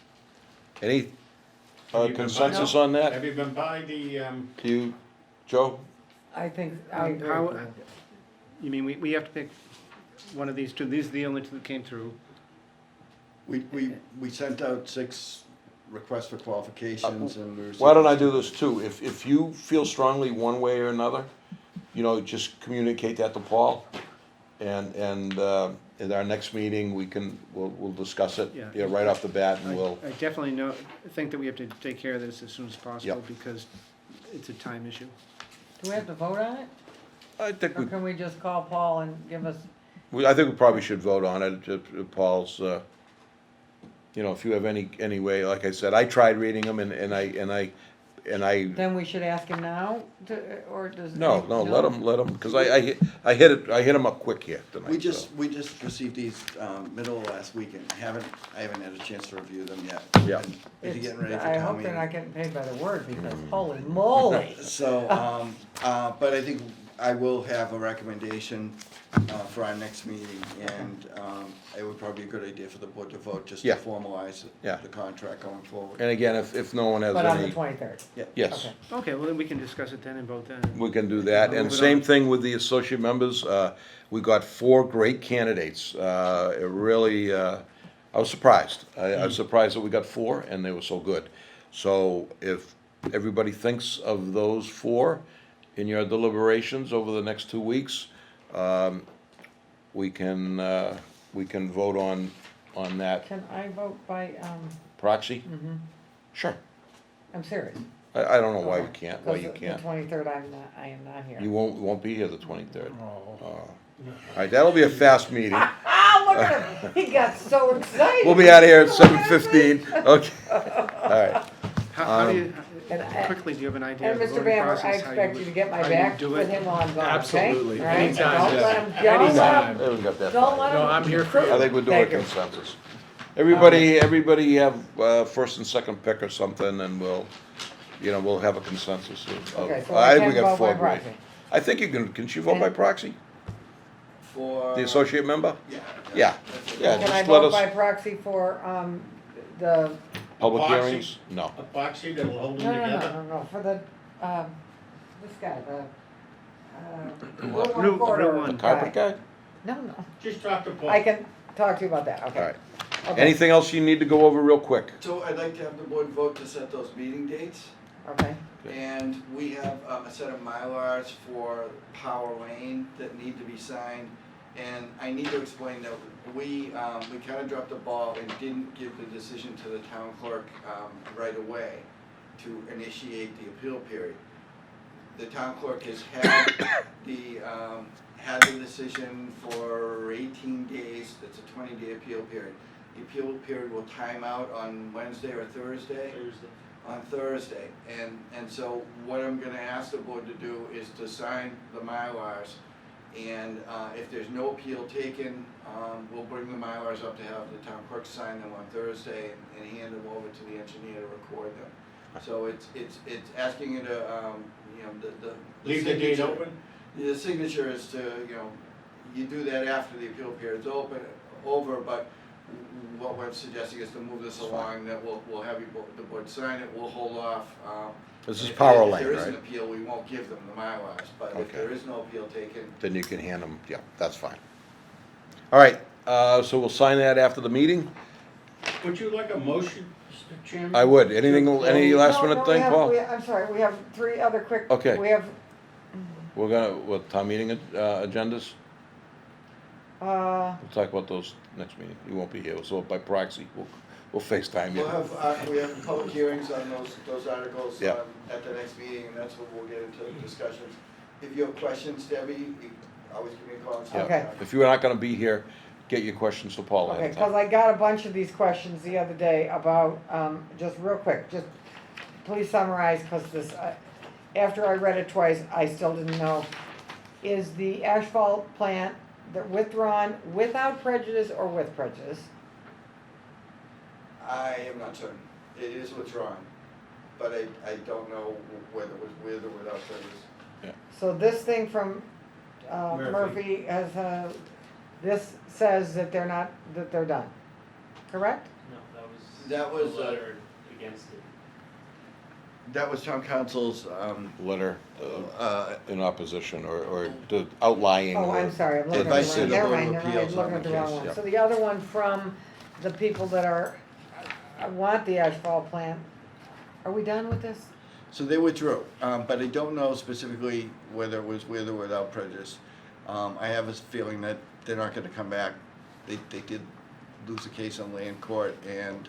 Any Have you been by- consensus on that? Have you been by the, Do you, Joe? I think, I agree. How, you mean, we have to pick one of these two, these are the only two that came through? We sent out 6 requests for qualifications and we received. Why don't I do this too? If you feel strongly one way or another, you know, just communicate that to Paul. And at our next meeting, we'll discuss it, Yeah. right off the bat, and we'll, I definitely think that we have to take care of this as soon as possible, Yep. because it's a time issue. Do we have to vote on it? I think Or can we just call Paul and give us, I think we probably should vote on it, Paul's, you know, if you have any way, like I said, I tried reading them and I, then we should ask him now, or does? no, let him, because I hit him up quick here tonight. We so. just received these, middle of last week and I haven't had a chance to review them yet. Yeah. And If you're It's- getting ready for I town hope they're meeting. not getting paid by the word, because holy moly. So, but I think I will have a recommendation, for our next meeting, and, it would probably be a good idea for the board to vote, just to Yeah. formalize Yeah. the contract going forward. And again, if no one has But on the any, 23rd. yes. Okay. Okay, well, then we can discuss it then and vote then. We can do that, and Move it same on. thing with the associate members, we got 4 great candidates, it really, I was surprised. I was surprised that we got 4, and they were so good. So if everybody thinks of those 4 in your deliberations over the next 2 weeks, we can vote on that Can I vote by, proxy? Sure, I'm serious. I don't know why you can't, why you Because can't. the 23rd, I am not here. You won't be here the 23rd. All right, that'll be a fast meeting. Ah, look at him, he got so excited. We'll be out of here at 7:15. Okay, all right. How do you, And quickly, do you have an idea And of the Mr. voting Bamber, I process? how expect would- you to get my how you back do with it? him while I'm gone, okay? Absolutely. All right? Anytime, Don't Jeff. let him, don't let him, There we got that. don't let him. No, I'm here for you. I think we're doing a Thank you. consensus. Everybody have first and second pick or something, and we'll have a consensus of. Okay, so I I think we can got vote 4 by great. proxy. I think you can she vote by proxy? For. The associate member? Yeah. Yeah, yeah, Can I just let vote by us, proxy for, the, public Epoxy? hearings? No. epoxy that'll hold no, them no, no, together? no, no, for the, this guy, the, What? Route Route- corridor Route one. Carpet guy? No, no, Just talk to Paul. I can talk to you about that, okay. All right. Okay. Anything else you need to go over real quick? So I'd like to have the board vote to set those meeting dates. Okay, And we have a set of Mylars for Power Lane that need to be signed. And I need to explain that we kind of dropped the ball and didn't give the decision to the town clerk right away to initiate the appeal period. The town clerk has had the decision for 18 days, it's a 20-day appeal period. The appeal period will time out on Wednesday or Thursday? On Thursday, and so what I'm gonna ask the board to do is to sign the Mylars, and if there's no appeal taken, we'll bring the Mylars up to have the town clerk sign them on Thursday and hand them over to the engineer to record them. So it's asking you to, the Leave the date signature- open? The signature is to, you do that after the appeal period's over, but what we're suggesting is to move this along, that we'll have the board sign it, we'll hold off. This is If Power if Lane, there is an right? appeal, we won't give them the Mylars, but if Okay. there is no appeal taken, Then you can hand them, yeah, that's fine. All right, so we'll sign that after the meeting? Would you like a motion, Mr. Chairman? I would. Anything, any last No, minute no, thing, Paul? I'm sorry, we have 3 other quick. Okay. We have, We're gonna, what, town meeting agendas? We'll talk about those next meeting. You won't be here, so by proxy, we'll FaceTime you. we'll have, we have public hearings on those articles Yeah. at the next meeting, and that's when we'll get into discussions. If you have questions, Debbie, you always give me a call. and Yeah. Okay. If you're not gonna be here, get your questions to Paul ahead okay, of because time. I got a bunch of these questions the other day about, just real quick, just please summarize, because this, after I read it twice, I still didn't know. Is the asphalt plant they're withdrawn without prejudice or with prejudice? I am not certain. It is withdrawn, but I don't know whether it was with or without prejudice. So this thing from Murphy. Murphy has, this says that they're not, that they're done, correct? No, That was, the letter against it. That was town council's, Letter in opposition, or the outlying. Oh, I'm sorry, I'm looking at Advice the to wrong, the never Board mind, of never mind, Appeals I'm looking on at the the wrong case, one. yeah. So the other one from the people that are, want the asphalt plant, are we done with this? so they withdrew, but I don't know specifically whether it was with or without prejudice. I have a feeling that they're not gonna come back. They did lose a case on land court, and,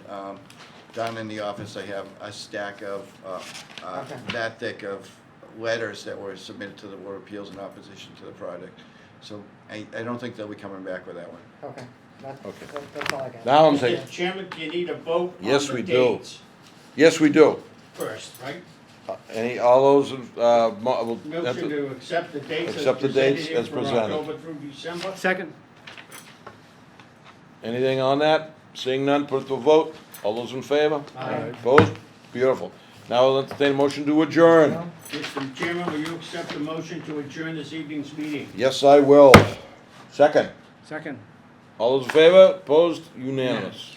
down in the office, I have a stack of, Okay. that thick of letters that were submitted to the Board of Appeals in opposition to the project. So I don't think they'll be coming back with that one. Okay, that's, Okay. that's all I got. Now I'm saying, Mr. Chairman, do you need a vote on Yes, the we do. dates yes, we do. first, right? All those, Motion to accept the dates as Accept the presented dates here as for presented. October through December. Second. anything on that? Seeing none, put it to a vote. All those in favor? Aye. Opposed? Beautiful. Now I'll entertain a motion to adjourn. Mr. Chairman, will you accept the motion to adjourn this evening's meeting? Yes, I will. Second. Second. All those in favor? Opposed? Unanimous.